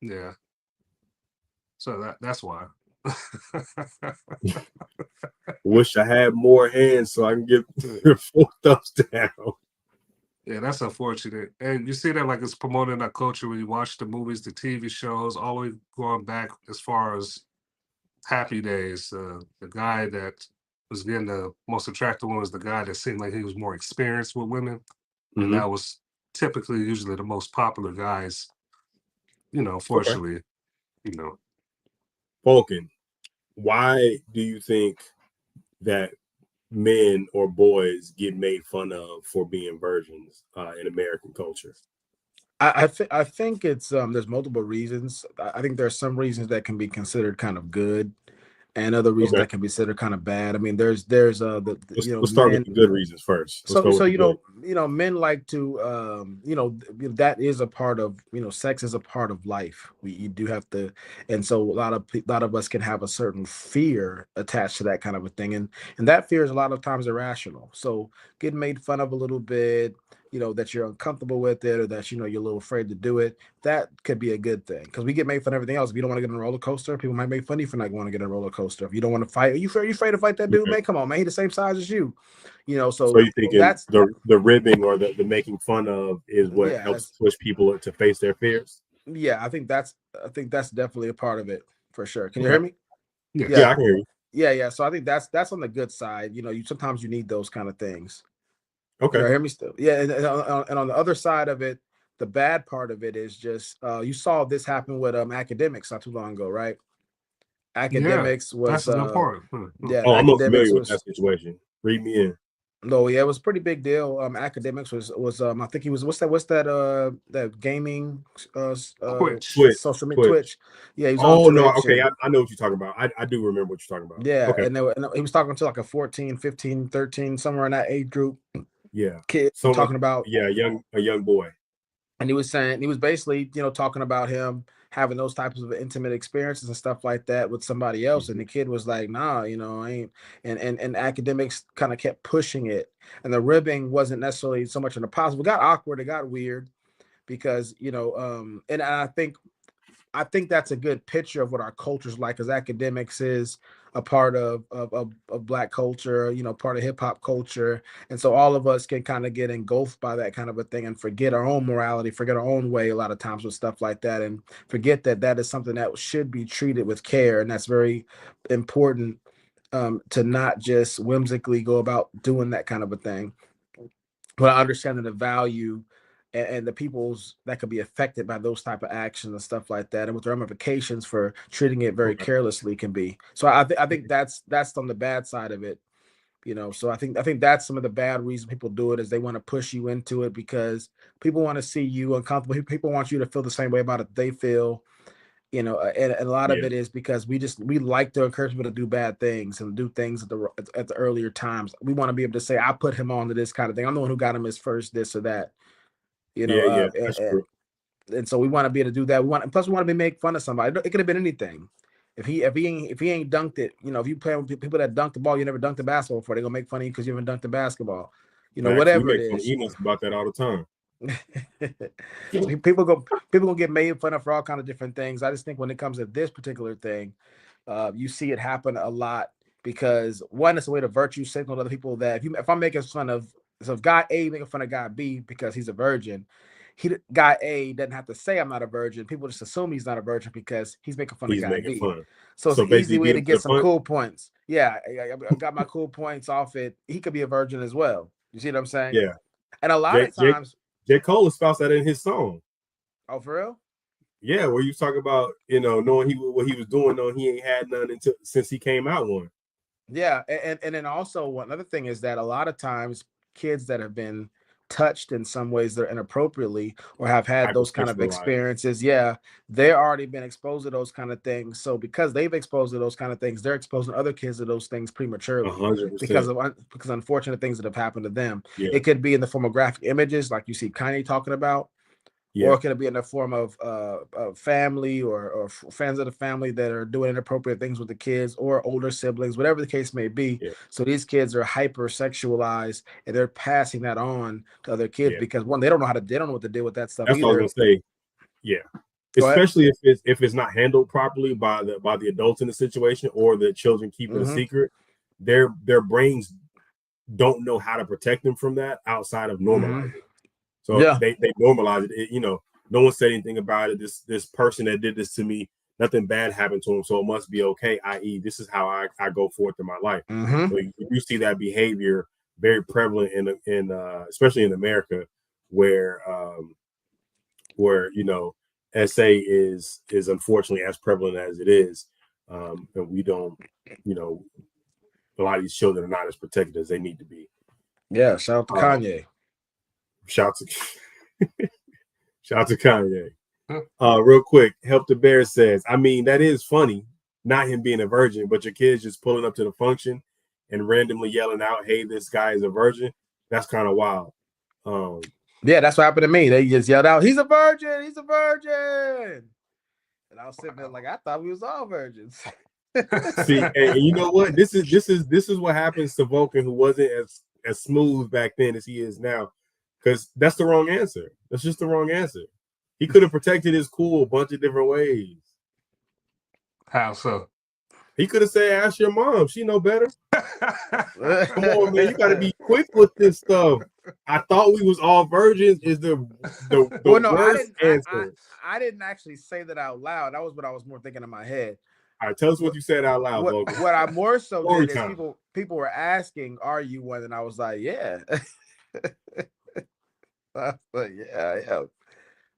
yeah. So that's why. Wish I had more hands so I can get 4 thumbs down. Yeah, that's unfortunate. And you see that like it's promoting our culture when you watch the movies, the TV shows, all the way going back as far as Happy Days. The guy that was getting the most attractive one was the guy that seemed like he was more experienced with women. And that was typically usually the most popular guys, fortunately, Vulcan, why do you think that men or boys get made fun of for being virgins in American culture? I think it's there's multiple reasons. I think there are some reasons that can be considered kind of good, and other reasons that can be considered kind of bad. I mean, let's start with the good reasons first. Men like to that is a part of sex is a part of life. You do have to, and so a lot of us can have a certain fear attached to that kind of a thing, and that fear is a lot of times irrational. So getting made fun of a little bit, that you're uncomfortable with it, or that you're a little afraid to do it, that could be a good thing, because we get made fun of everything else. If you don't want to get on a roller coaster, people might make fun of you for not wanting to get on a roller coaster. If you don't want to fight, are you afraid to fight that dude, man? Come on, man, he's the same size as you. So you thinking that's the ribbing or the making fun of is what helps push people to face their fears? Yeah, I think that's definitely a part of it for sure. Can you hear me? Yeah, I can hear you. Yeah. So I think that's on the good side. Sometimes you need those kind of things. Okay. Can you hear me still? Yeah, and on the other side of it, the bad part of it is just you saw this happen with academics not too long ago, right? Academics was that's the part. I'm not familiar with that situation. Read me in. No, yeah, it was a pretty big deal. Academics was I think he was what's that gaming Twitch. Social media Twitch. Yeah, he was on Twitch. No, okay, I know what you're talking about. I do remember what you're talking about. Yeah, okay. And he was talking to like a 14, 15, 13, somewhere in that age group. Yeah. Kid talking about a young boy. And he was basically, talking about him having those types of intimate experiences and stuff like that with somebody else. And the kid was like, nah, I ain't. And academics kind of kept pushing it. And the ribbing wasn't necessarily so much in a positive. It got awkward. It got weird because, and I think that's a good picture of what our culture's like, because academics is a part of Black culture, part of hip hop culture. And so all of us can kind of get engulfed by that kind of a thing and forget our own morality, forget our own way a lot of times with stuff like that, and forget that is something that should be treated with care. And that's very important, to not just whimsically go about doing that kind of a thing, but understanding the value and the peoples that could be affected by those type of actions and stuff like that, and what the ramifications for treating it very carelessly can be. So I think that's on the bad side of it, So I think that's some of the bad reasons people do it, is they want to push you into it because people want to see you uncomfortable. People want you to feel the same way about it they feel, and a lot of it is because we like to encourage people to do bad things and do things at the earlier times. We want to be able to say, I put him on to this kind of thing. I'm the one who got him his first this or that. That's true. And so we want to be able to do that. We want to be make fun of somebody. It could have been anything. If he ain't dunked it, if you play with people that dunk the ball, you never dunked the basketball before, they're gonna make fun of you because you haven't dunked the basketball. Whatever it is. Enos about that all the time. People gonna get made fun of for all kind of different things. I just think when it comes to this particular thing, you see it happen a lot because one, it's a way to virtue signal to other people that if I'm making fun of, so if guy A making fun of guy B because he's a virgin, guy A doesn't have to say I'm not a virgin. People just assume he's not a virgin because he's making fun of guy B. Fun. So it's an easy way to get some punch? cool points. Yeah, I got my cool points off it. He could be a virgin as well. You see what I'm saying? Yeah. And a lot of times, J. Cole espoused that in his song. Oh, for real? Yeah, where you talk about knowing what he was doing, knowing he ain't had none since he came out one. Yeah, and then also one other thing is that a lot of times kids that have been touched in some ways that are inappropriately or have had those kind of experiences, they're already been exposed to those kind of things. So because they've exposed to those kind of things, they're exposing other kids to those things prematurely 100%. because unfortunate things that have happened to them. Yeah. It could be in the form of graphic images, like you see Kanye talking about. Yeah. Or it could be in the form of family or friends of the family that are doing inappropriate things with the kids or older siblings, whatever the case may be. Yeah. So these kids are hypersexualized and they're passing that on to other kids because one, they don't know what to do with that stuff. That's either. what I was gonna say. Yeah. Especially if it's not handled properly by the adults in the situation or the children keeping a secret, their brains don't know how to protect them from that outside of normalizing. So they normalize it. No one said anything about it. This person that did this to me, nothing bad happened to him, so it must be okay. I.e., this is how I go forth in my life. So you see that behavior very prevalent in especially in America, where SA is unfortunately as prevalent as it is, and we don't, a lot of these children are not as protected as they need to be. Yeah, shout out to Kanye. Shout out to Kanye. Real quick, Help the Bear says, I mean, that is funny, not him being a virgin, but your kids just pulling up to the function and randomly yelling out, hey, this guy is a virgin. That's kind of wild. Yeah, that's what happened to me. They just yelled out, he's a virgin, he's a virgin. And I was sitting there like, I thought we was all virgins. See, and you know what? This is what happens to Vulcan, who wasn't as smooth back then as he is now. Because that's the wrong answer. That's just the wrong answer. He could have protected his cool a bunch of different ways. How so? He could have said, ask your mom. She know better. Come on, man. You got to be quick with this stuff. I thought we was all virgins is the well, no, worst answer. I didn't actually say that out loud. That was what I was more thinking in my head. All right, tell us what you said out loud, Vulcan. What I more so did is people were asking, are you one? And I was like, yeah. But yeah.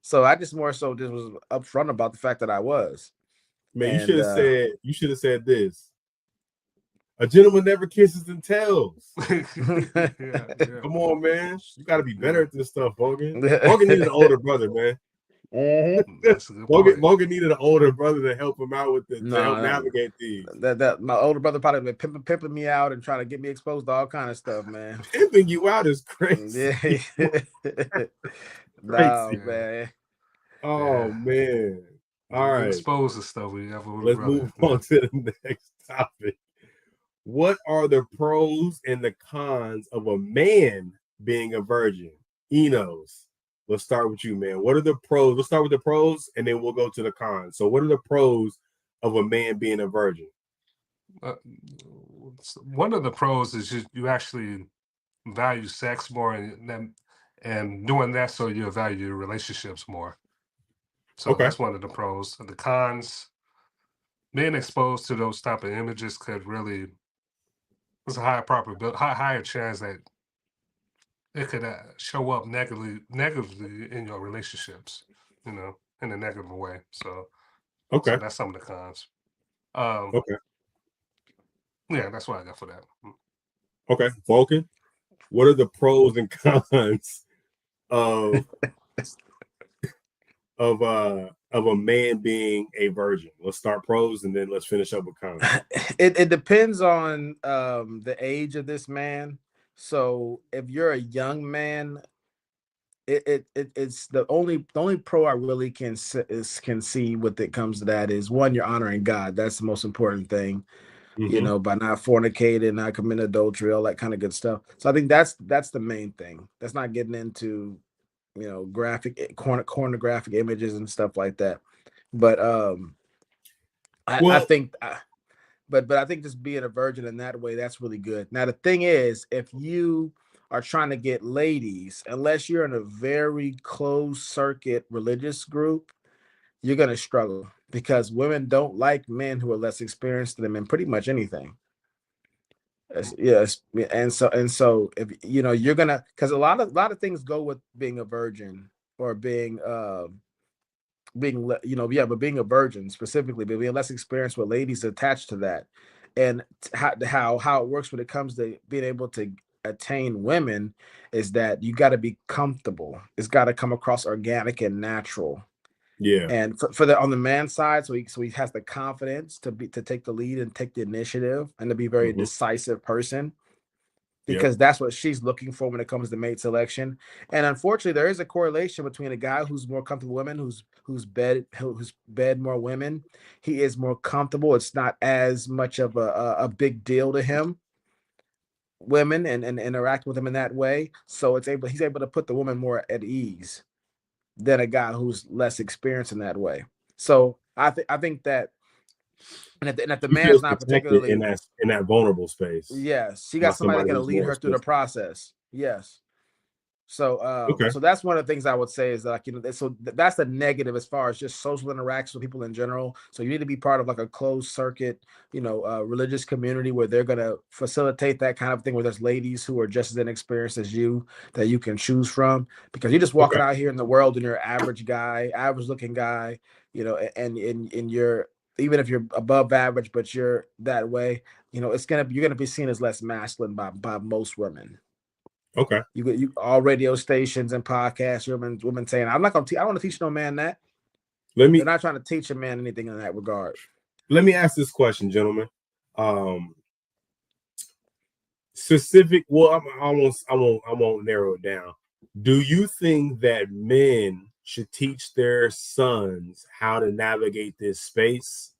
So I just more so just was upfront about the fact that I was. Man, you should have said this. A gentleman never kisses and tells. Come on, man. You got to be better at this stuff, Vulcan. Vulcan needed an older brother, man. Vulcan needed an older brother to help him out with to help navigate these. That my older brother probably been pimping me out and trying to get me exposed to all kind of stuff, man. Pimping you out is crazy. No, man. Oh man. All right. Expose the stuff let's move on to the next topic. What are the pros and the cons of a man being a virgin? Enos, let's start with you, man. What are the pros? Let's start with the pros and then we'll go to the cons. So what are the pros of a man being a virgin? One of the pros is you actually value sex more and doing that so you value your relationships more. So that's one of the pros. The cons, being exposed to those type of images could really, there's a higher chance that it could show up negatively in your relationships, in a negative way. So, so that's some of the cons. Yeah, that's what I got for that. Okay, Vulcan, what are the pros and cons of a man being a virgin? Let's start pros and then let's finish up with cons. It depends on the age of this man. So if you're a young man, it's the only pro I really can see when it comes to that is one, you're honoring God. That's the most important thing. By not fornicating, not committing adultery, all that kind of good stuff. So I think that's the main thing. That's not getting into graphic pornographic images and stuff like that. But I Well, think but I think just being a virgin in that way, that's really good. Now the thing is, if you are trying to get ladies, unless you're in a very closed circuit religious group, you're gonna struggle because women don't like men who are less experienced than them in pretty much anything. Yes, and so if you're gonna, because a lot of things go with being a virgin or being but being a virgin specifically, but being less experienced with ladies attached to that, and how it works when it comes to being able to attain women is that you got to be comfortable. It's got to come across organic and natural. yeah. And for the on the man side, so he has the confidence to take the lead and take the initiative and to be a very Mhm. decisive person, Yep. because that's what she's looking for when it comes to mate selection. And unfortunately, there is a correlation between a guy who's more comfortable with women, who's bed more women. He is more comfortable. It's not as much of a big deal to him, women, and interact with them in that way. So he's able to put the woman more at ease than a guy who's less experienced in that way. So I think that, and if the She feels man's not protected in particularly, that vulnerable space yes, she by got somebody that somebody can who's lead more her through the expensive. process. Yes. So, Okay. so that's one of the things I would say is that, like, that's the negative as far as just social interactions with people in general. So you need to be part of like a closed circuit, religious community where they're gonna facilitate that kind of thing, where there's ladies who are just as inexperienced as you that you can choose from, because you're just walking Okay. out here in the world and you're an average guy, average looking guy, and you're, even if you're above average, but you're that way, you're gonna be seen as less masculine by most women. Okay. You all radio stations and podcasts, women saying, "I'm not gonna I don't want to teach no man that." Let They're me not trying to teach a man anything in that regard. ask this question, gentlemen. Specific. Well, I won't narrow it down. Do you think that men should teach their sons how to navigate this space?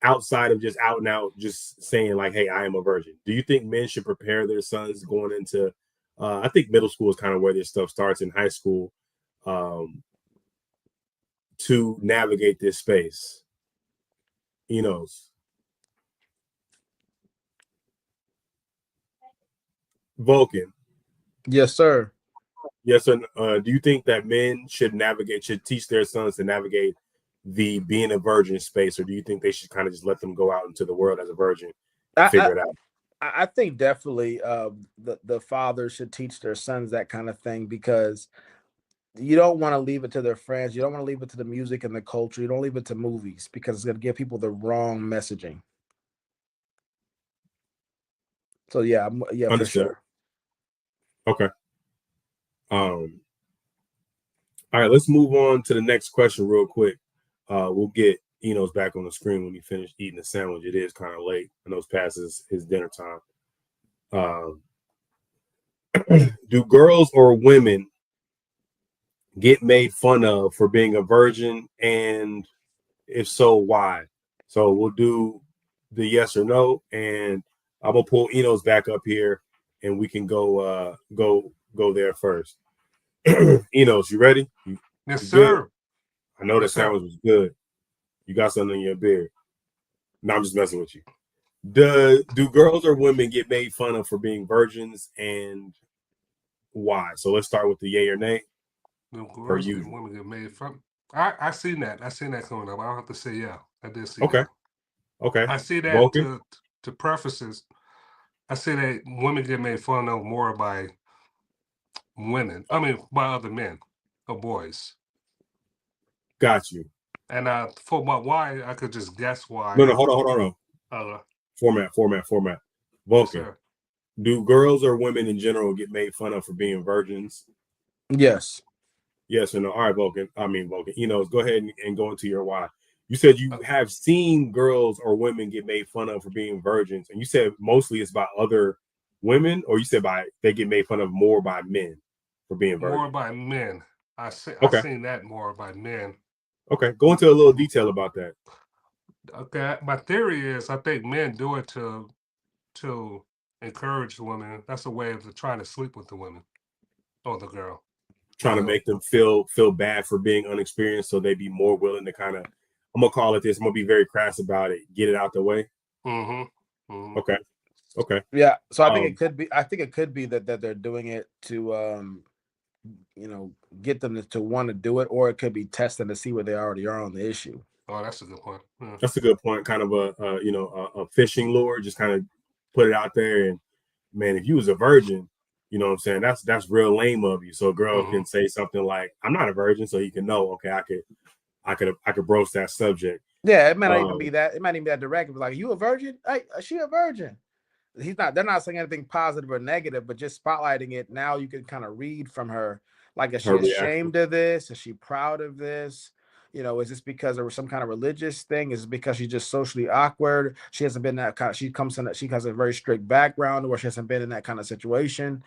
Outside of just out and out, just saying like, "Hey, I am a virgin." Do you think men should prepare their sons going into? I think middle school is kind of where this stuff starts, in high school, um, to navigate this space. You know, Vulcan. Yes, sir. Yes, and do you think that men should teach their sons to navigate the being a virgin space, or do you think they should kind of just let them go out into the world as a virgin and I figure it out? I think definitely the fathers should teach their sons that kind of thing, because you don't want to leave it to their friends. You don't want to leave it to the music and the culture. You don't leave it to movies, because it's going to give people the wrong messaging. So yeah, yeah, for Understood. sure. Okay. Um. All right. Let's move on to the next question real quick. We'll get Enos back on the screen when he finished eating the sandwich. It is kind of late. I know it's past his dinner time. Do girls or women get made fun of for being a virgin, and if so, why? So we'll do the yes or no, and I'm gonna pull Enos back up here, and we can go there first. Enos, you ready? You Yes, good? sir. I know that Yes, sir. sandwich was good. You got something in your beard. No, I'm just messing with you. Do girls or women get made fun of for being virgins, and why? So let's start with the yay or nay. The Per girls and usual. women get made fun. I seen that. I seen that coming up. I don't have to say yeah. I did see Okay. that. Okay. I see that Vulcan. to prefaces. I see that women get made fun of more by women. I mean, by other men or boys. Got you. And for why, I could just guess why. No, hold on. Format. Yes, Vulcan. sir. Do girls or women in general get made fun of for being virgins? Yes. Yes or no? All right, Vulcan. Enos, go ahead and go into your why. You said you have seen girls or women get made fun of for being virgins, and you said mostly it's by other women, or you said they get made fun of more by men for being virgins? More by men. I Okay. seen that more by men. Okay. Go into a little detail about that. Okay. My theory is I think men do it to encourage women. That's a way of trying to sleep with the women. Oh, the girl. Trying to make them feel bad for being unexperienced, so they'd be more willing to kind of, I'm gonna call it this, I'm gonna be very crass about it, get it out the way. Okay. Yeah, so I think it could be. I think it could be that they're doing it to, get them to want to do it, or it could be testing to see where they already are on the issue. Oh, that's a good point. Yeah. That's a good point. Kind of a fishing lure, just kind of put it out there. And man, if you was a virgin, you know what I'm saying, that's real lame of you. So a girl can say something like, "I'm not a virgin," so he can know. Okay, I could broach that subject. Yeah, it might not even be that. It might even be that direct. It was like, "You a virgin? Hey, is she a virgin?" They're not saying anything positive or negative, but just spotlighting it. Now you can kind of read from her, like, is she ashamed of this? Is she proud of this? Is this because there was some kind of religious thing? Is it because she's just socially awkward? She hasn't been that kind of, she has a very strict background where she hasn't been in that kind of situation,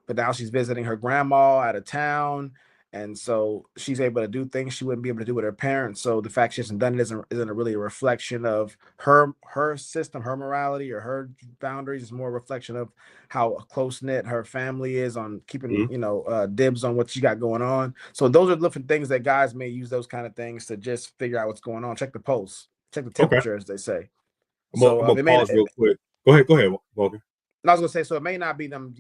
but now she's visiting her grandma out of town. And so she's able to do things she wouldn't be able to do with her parents. So the fact she hasn't done it isn't really a reflection of her system, her morality, or her boundaries. It's more a reflection of how close knit her family is on keeping, dibs on what she got going on. So those are different things that guys may use those kind of things to just figure out what's going on. Check the pulse, check the temperature, as they say. I'm gonna pause real quick. Go ahead, Vulcan. I was gonna say, so it may not be them,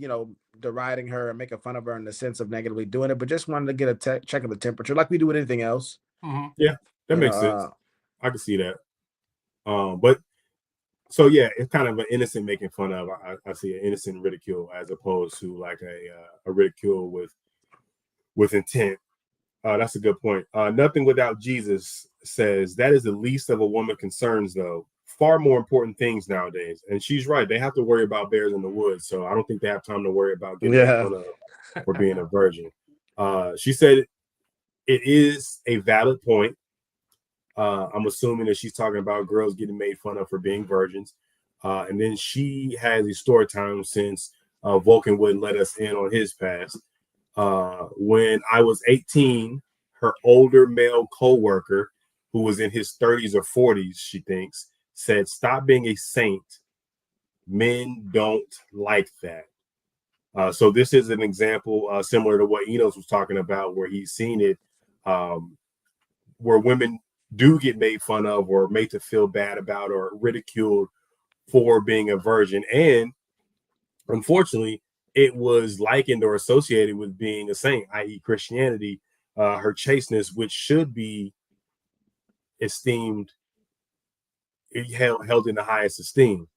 deriding her and making fun of her in the sense of negatively doing it, but just wanted to get a check of the temperature, like we do with anything else. Yeah, that makes sense. I can see that. But so yeah, it's kind of an innocent making fun of. I see an innocent ridicule as opposed to like a ridicule with intent. That's a good point. Nothing Without Jesus says that is the least of a woman's concerns, though. Far more important things nowadays. And she's right. They have to worry about bears in the woods. So I don't think they have time to worry about getting in front of for being a virgin. She said it is a valid point. I'm assuming that she's talking about girls getting made fun of for being virgins. And then she has a story time since Vulcan wouldn't let us in on his past. When I was 18, her older male co-worker, who was in his 30s or 40s, she thinks, said, "Stop being a saint. Men don't like that." So this is an example similar to what Enos was talking about, where he's seen it, where women do get made fun of or made to feel bad about or ridiculed for being a virgin. And unfortunately, it was likened or associated with being a saint, i.e. Christianity, her chasteness, which should be esteemed, held in the highest esteem.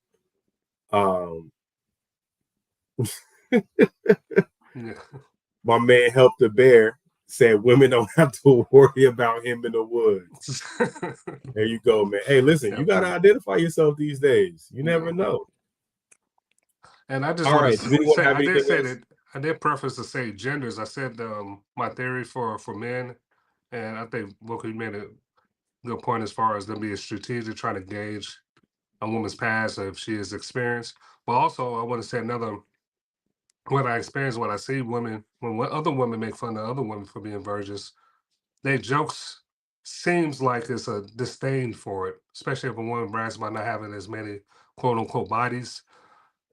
My man Help the Bear said women don't have to worry about him in the woods. There you go, man. Hey, listen, you got to identify yourself these days. You never know. And I just want to say, I did preface to say genders. I said my theory for men, and I think Loki made a good point as far as them being strategic, trying to gauge a woman's past if she is experienced. But also, I want to say what I experience, what I see women, when other women make fun of other women for being virgins, their jokes seems like it's a disdain for it, especially if a woman brags about not having as many quote unquote bodies.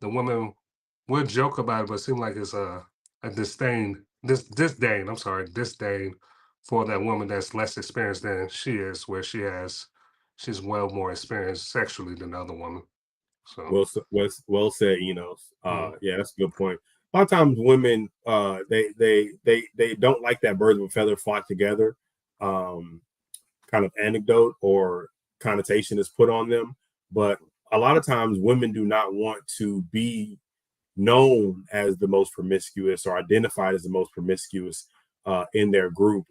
The women would joke about it, but it seems like it's a disdain for that woman that's less experienced than she is, where she's well more experienced sexually than the other woman. So well said, yeah, that's a good point. A lot of times women they don't like that birds of a feather flock together kind of anecdote or connotation is put on them, but a lot of times women do not want to be known as the most promiscuous or identified as the most promiscuous in their group.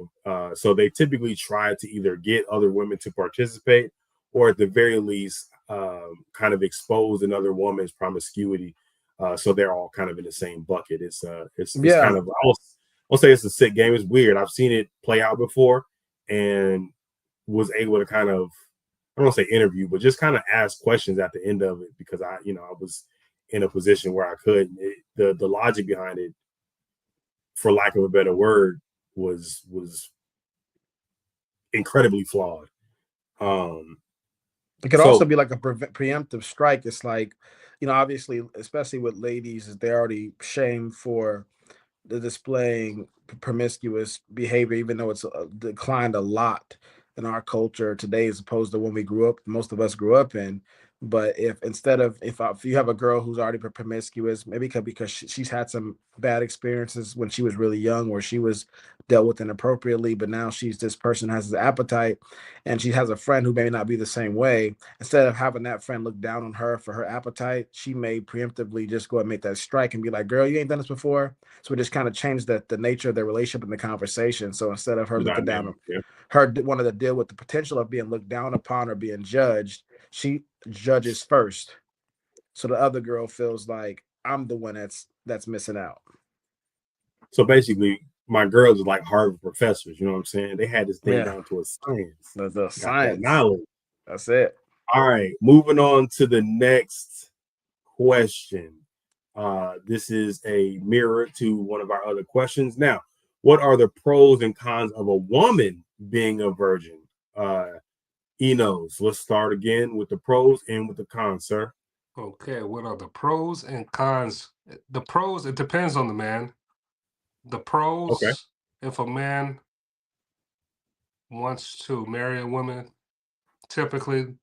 So they typically try to either get other women to participate or at the very least kind of expose another woman's promiscuity. So they're all kind of in the same bucket. It's kind of, I'll say it's a sick game. It's weird. I've seen it play out before and was able to kind of, I don't want to say interview, but just kind of ask questions at the end of it because I was in a position where I could. The logic behind it, for lack of a better word, was incredibly flawed. It could also be like a preemptive strike. It's like, obviously, especially with ladies, they're already shamed for displaying promiscuous behavior, even though it's declined a lot in our culture today as opposed to when we grew up, most of us grew up in. But if instead of if you have a girl who's already promiscuous, maybe because she's had some bad experiences when she was really young, where she was dealt with inappropriately, but now she's this person has this appetite, and she has a friend who may not be the same way. Instead of having that friend look down on her for her appetite, she may preemptively just go and make that strike and be like, "Girl, you ain't done this before." So it just kind of changed the nature of their relationship and the conversation. So instead of her looking down, her wanted to deal with the potential of being looked down upon or being judged, she judges first. So the other girl feels like I'm the one that's missing out. So basically, my girls are like Harvard professors. You know what I'm saying? They had this thing down to a science. The Got science. that knowledge. That's it. All right, moving on to the next question. This is a mirror to one of our other questions. Now, what are the pros and cons of a woman being a virgin? Enos, let's start again with the pros and with the cons, sir. Okay, what are the pros and cons? The pros, it depends on the man. The pros, if a man wants to marry a woman, typically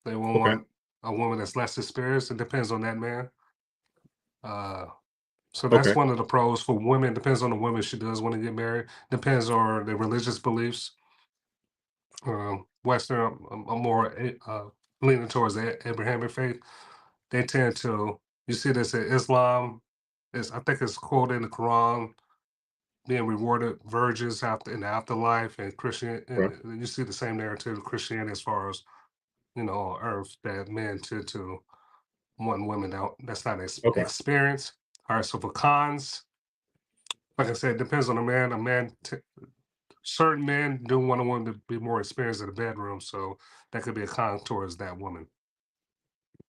they will want a woman that's less experienced. It depends on that man. So that's one of the pros for women. Depends on the woman she does want to get married. Depends on their religious beliefs. Western, I'm more leaning towards the Abrahamic faith. They tend to, you see this in Islam. I think it's quoted in the Quran, being rewarded virgins in the afterlife, and Christian. And you see the same narrative of Christianity as far as on earth, that men tend to want women that's not experienced. All right, so for cons, like I said, it depends on the man. Certain men do want a woman to be more experienced in the bedroom, so that could be a con towards that woman.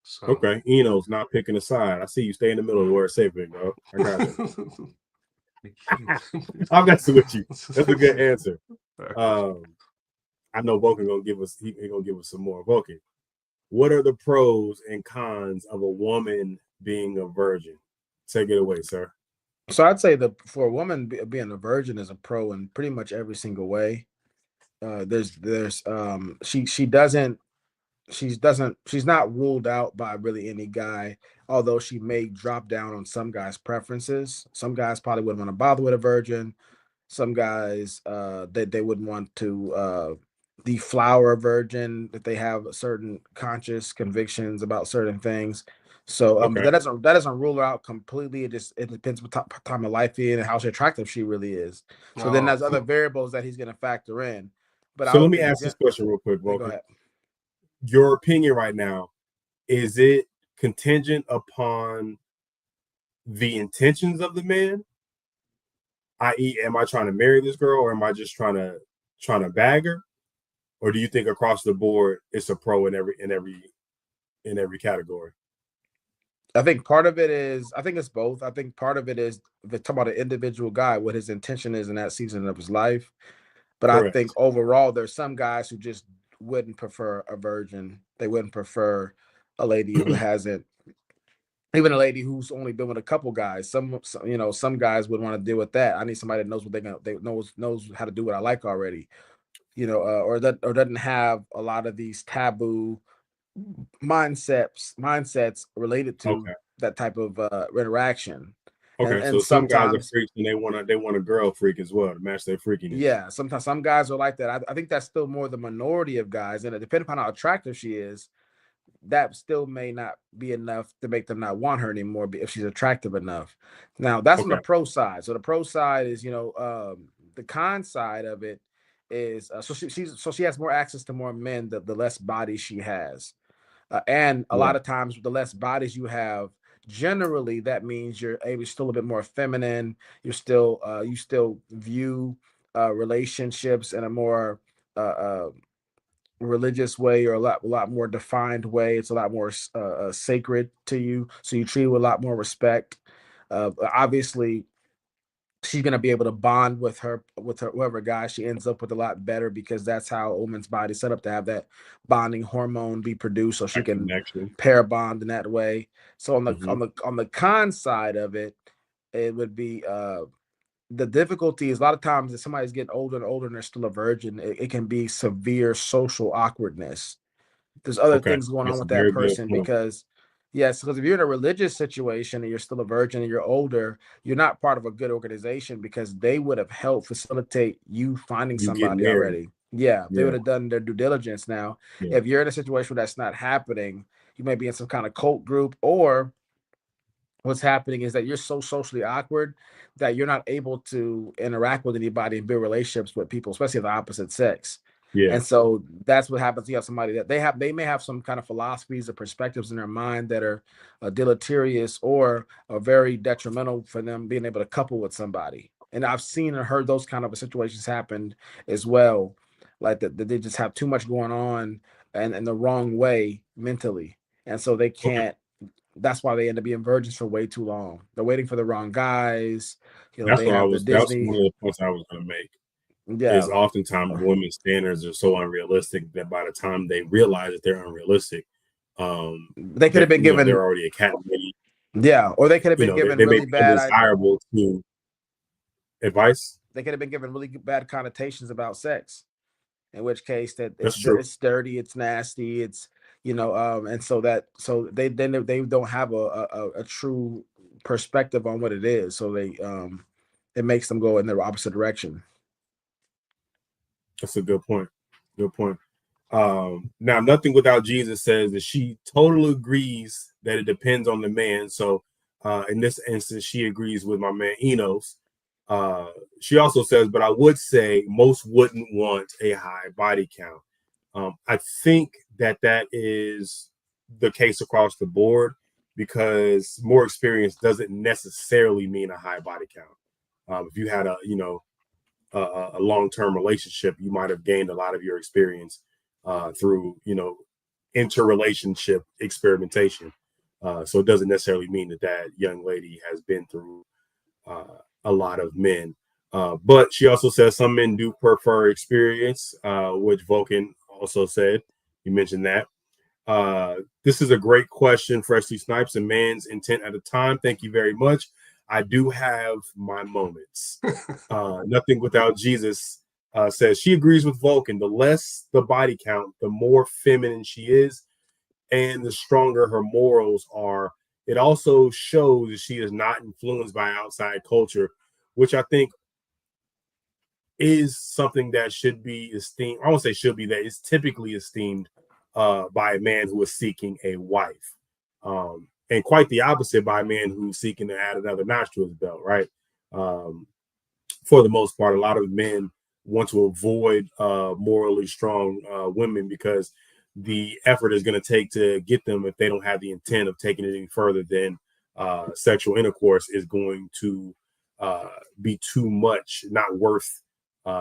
So Eno's not picking a side. I see you stay in the middle of where it's safe, big dog. I got you. I'm messing with you. That's a good answer. I know Vulcan gonna give us some more. Vulcan, what are the pros and cons of a woman being a virgin? Take it away, sir. So I'd say for a woman being a virgin is a pro in pretty much every single way. She's not ruled out by really any guy, although she may drop down on some guys' preferences. Some guys probably wouldn't want to bother with a virgin. Some guys they wouldn't want to deflower a virgin if they have certain conscious convictions about certain things. So but that doesn't rule her out completely. It depends what time of life he in and how attractive she really is. So then there's other variables that he's going to factor in. But so let me ask this question real quick, Vulcan. Go ahead. Your opinion right now, is it contingent upon the intentions of the man? I.e., am I trying to marry this girl, or am I just trying to bag her? Or do you think across the board it's a pro in every category? I think part of it is, I think it's both. I think part of it is, if it's talking about an individual guy, what his intention is in that season of his life. But I think overall, there's some guys who just wouldn't prefer a virgin. They wouldn't prefer a lady who hasn't, even a lady who's only been with a couple guys. Some guys would want to deal with that. I need somebody that knows what knows how to do what I like already, or doesn't have a lot of these taboo mindsets related to that type of interaction. So some guys are freaks and they want a girl freak as well to match their freakiness. Yeah, sometimes some guys are like that. I think that's still more the minority of guys, and depending upon how attractive she is, that still may not be enough to make them not want her anymore if she's attractive enough. Now that's on the pro side. So the pro side is, the con side of it is she has more access to more men the less bodies she has. And a lot of times the less bodies you have, generally that means you're still a bit more feminine. You still view relationships in a more religious way, or a lot more defined way. It's a lot more sacred to you, so you treat it with a lot more respect. Obviously she's going to be able to bond with her whoever guy she ends up with a lot better, because that's how a woman's body set up to have that bonding hormone be produced, so she can pair bond in that way. So on the con side of it, it would be the difficulty is a lot of times if somebody's getting older and older and they're still a virgin, it can be severe social awkwardness. There's other Okay, things going on that's a with that very good person point. because yes, because if you're in a religious situation and you're still a virgin and you're older, you're not part of a good organization because they would have helped facilitate you finding You getting somebody married. already. Yeah, they Yeah. would have done their due diligence. Now, Yeah. if you're in a situation where that's not happening, you may be in some kind of cult group, or what's happening is that you're so socially awkward that you're not able to interact with anybody and build relationships with people, especially of the opposite sex. Yeah. And so that's what happens. You have somebody that they may have some kind of philosophies or perspectives in their mind that are deleterious or are very detrimental for them being able to couple with somebody. And I've seen and heard those kind of situations happen as well, like that they just have too much going on and in the wrong way mentally, and so they can't. That's why they end up being virgins for way too long. They're waiting for the wrong guys. That's They what I have the was. That's Disney. one of the points I was going to make. Yeah, Is oftentimes women's standards are so unrealistic that by the time they realize that they're unrealistic, they could have been given. They're already a cat lady. Yeah, or they could have been given they really may be bad undesirable to advice. They could have been given really bad connotations about sex. In which case, that That's true. it's dirty, it's nasty, it's and so they don't have a true perspective on what it is. So it makes them go in the opposite direction. That's a good point. Good point. Now, Nothing Without Jesus says that she totally agrees that it depends on the man. So, in this instance, she agrees with my man Enos. She also says, but I would say most wouldn't want a high body count. I think that is the case across the board because more experience doesn't necessarily mean a high body count. If you had a long-term relationship, you might have gained a lot of your experience through interrelationship experimentation. So it doesn't necessarily mean that young lady has been through a lot of men. But she also says some men do prefer experience, which Vulcan also said. You mentioned that. This is a great question, Freshly Snipes, and man's intent at a time. Thank you very much. I do have my moments. Nothing Without Jesus says she agrees with Vulcan. The less the body count, the more feminine she is, and the stronger her morals are. It also shows that she is not influenced by outside culture, which I think is something that should be esteemed. I won't say should be, that is typically esteemed by a man who is seeking a wife. And quite the opposite by a man who's seeking to add another notch to his belt, right? For the most part, a lot of men want to avoid morally strong women because the effort is going to take to get them, if they don't have the intent of taking it any further than sexual intercourse, is going to be too much, not worth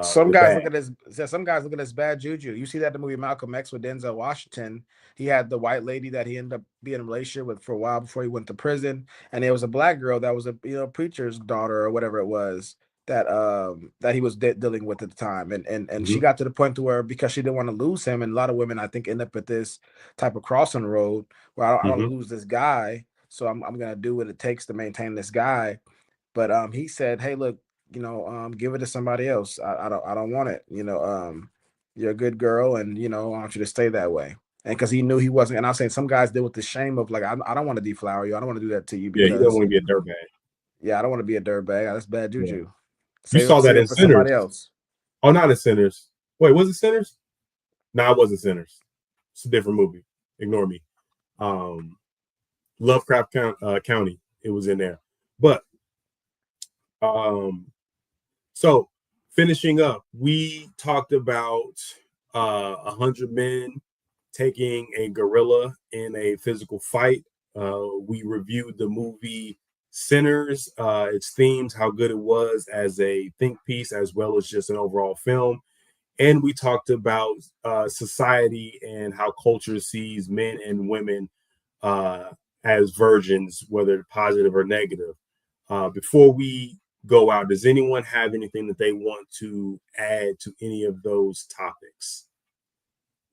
Some the guys bag. look at this bad juju. You see that in the movie Malcolm X with Denzel Washington. He had the white lady that he ended up being in a relationship with for a while before he went to prison, and there was a black girl that was a preacher's daughter or whatever it was that he was dealing with at the time, and she got to the point to where, because she didn't want to lose him, and a lot of women I think end up at this type of crossing road where I don't want to lose this guy, so I'm gonna do what it takes to maintain this guy. But he said, hey, look, give it to somebody else. I don't want it. You're a good girl, and I want you to stay that way. And because he knew he wasn't, and I was saying some guys deal with the shame of like, I don't want to deflower you. I don't want to do that to you Yeah, because you don't want to be a dirtbag. Yeah, I don't want to be a dirtbag. That's bad juju. Yeah. You saw that in for Sinners. somebody else. Oh, not in Sinners. Wait, was it Sinners? No, it wasn't Sinners. It's a different movie. Ignore me. Lovecraft County. It was in there. But so finishing up, we talked about 100 men taking a gorilla in a physical fight. We reviewed the movie Sinners, its themes, how good it was as a think piece, as well as just an overall film. And we talked about society and how culture sees men and women as virgins, whether positive or negative. Before we go out, does anyone have anything that they want to add to any of those topics?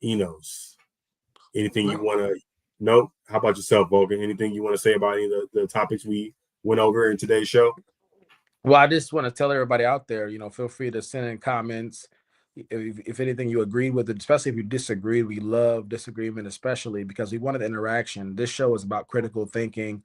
Enos, anything you want to know? How about yourself, Vulcan? Anything you want to say about any of the topics we went over in today's show? Well, I just want to tell everybody out there, feel free to send in comments. If anything you agreed with, especially if you disagreed, we love disagreement, especially because we wanted interaction. This show is about critical thinking.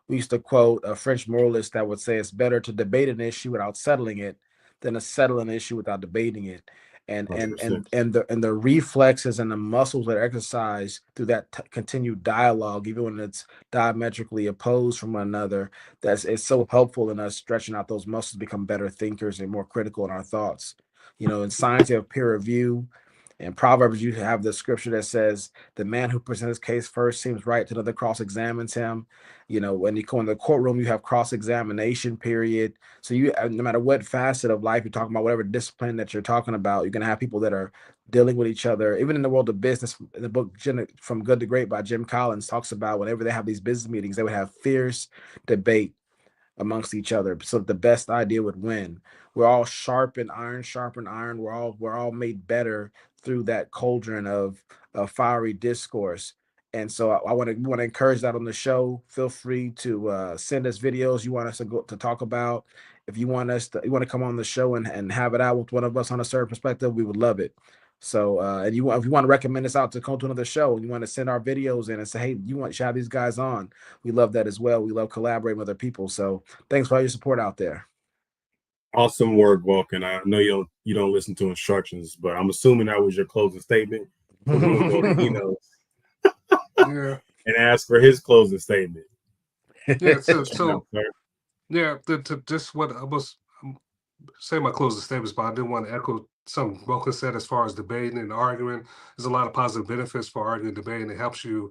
We used to quote a French moralist that would say it's better to debate an issue without settling it than to settle an issue without debating it. And the reflexes and the muscles that are exercised through that continued dialogue, even when it's diametrically opposed from one another, it's so helpful in us stretching out those muscles to become better thinkers and more critical in our thoughts. In science, you have peer review. In Proverbs, you have the scripture that says, the man who presents his case first seems right to another cross-examines him. When you go in the courtroom, you have cross-examination period. So no matter what facet of life you're talking about, whatever discipline that you're talking about, you're going to have people that are dealing with each other. Even in the world of business, the book From Good to Great by Jim Collins talks about whenever they have these business meetings, they would have fierce debate amongst each other, so the best idea would win. We're all sharpen iron. We're all made better through that cauldron of fiery discourse. And so I want to encourage that on the show. Feel free to send us videos you want us to talk about. If you want to come on the show and have it out with one of us on a certain perspective, we would love it. So if you want to recommend us out to come to another show, and you want to send our videos in and say, hey, you should have these guys on, we love that as well. We love collaborating with other people. So thanks for all your support out there. Awesome work, Vulcan. I know you don't listen to instructions, but I'm assuming that was your closing statement. So we're gonna go to Eno and ask for his closing statement. Yeah, so yeah, to just what I was say my closing statements, but I didn't want to echo something Vulcan said as far as debating and arguing. There's a lot of positive benefits for arguing and debating. It helps you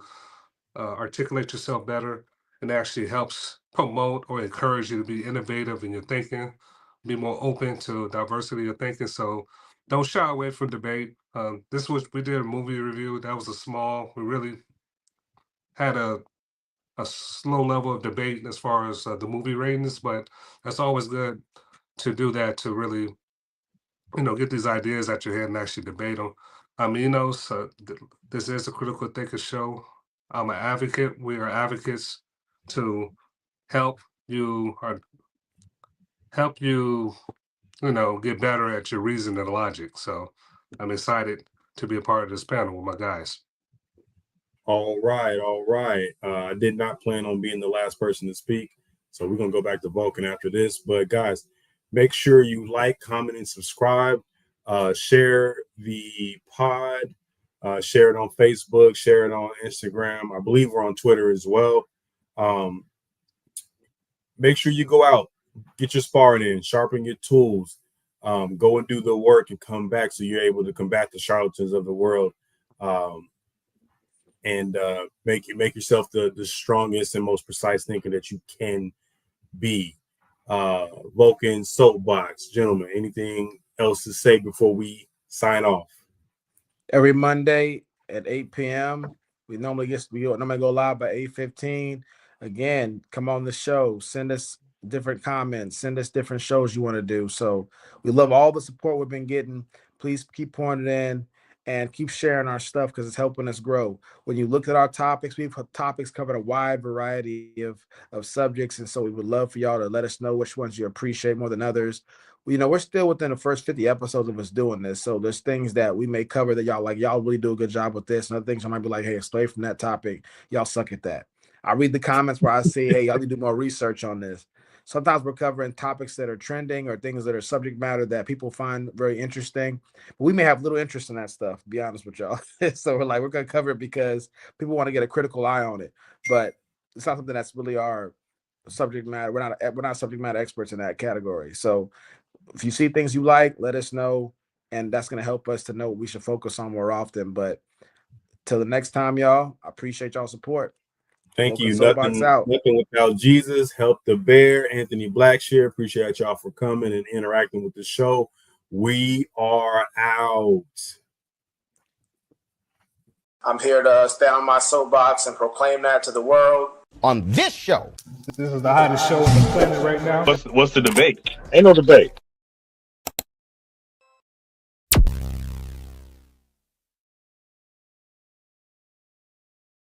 articulate yourself better, and actually helps promote or encourage you to be innovative in your thinking, be more open to diversity of thinking. So don't shy away from debate. This was, we did a movie review. That was we really had a slow level of debate as far as the movie ratings, but that's always good to do that, to really, get these ideas out your head and actually debate them. So this is a critical thinker show. I'm an advocate. We are advocates to help you get better at your reason and logic. So I'm excited to be a part of this panel with my guys. All right. I did not plan on being the last person to speak, so we're gonna go back to Vulcan after this. But guys, make sure you like, comment, and subscribe. Share the pod. Share it on Facebook. Share it on Instagram. I believe we're on Twitter as well. Make sure you go out, get your sparring in, sharpen your tools, go and do the work and come back so you're able to combat the charlatans of the world, and make yourself the strongest and most precise thinker that you can be. Vulcan Soapbox, gentlemen, anything else to say before we sign off? Every Monday at 8 p.m. We normally go live by 8:15. Again, come on the show. Send us different comments. Send us different shows you want to do. So we love all the support we've been getting. Please keep pouring it in and keep sharing our stuff because it's helping us grow. When you look at our topics, we've topics covered a wide variety of subjects. And so we would love for y'all to let us know which ones you appreciate more than others. We're still within the first 50 episodes of us doing this. So there's things that we may cover that y'all really do a good job with this. And other things I might be like, hey, stay from that topic. Y'all suck at that. I read the comments where I say, hey, y'all need to do more research on this. Sometimes we're covering topics that are trending or things that are subject matter that people find very interesting. But we may have little interest in that stuff, to be honest with y'all. So we're going to cover it because people want to get a critical eye on it. But it's not something that's really our subject matter. We're not subject matter experts in that category. So if you see things you like, let us know. And that's going to help us to know what we should focus on more often. But till the next time, y'all, I appreciate y'all support. Thank you. Nothing without Jesus. Help the bear. Anthony Blackshear. Appreciate y'all for coming and interacting with the show. We are out. I'm here to stand on my soapbox and proclaim that to the world. On this show. This is the hottest show on the planet right now. What's the debate? Ain't no debate.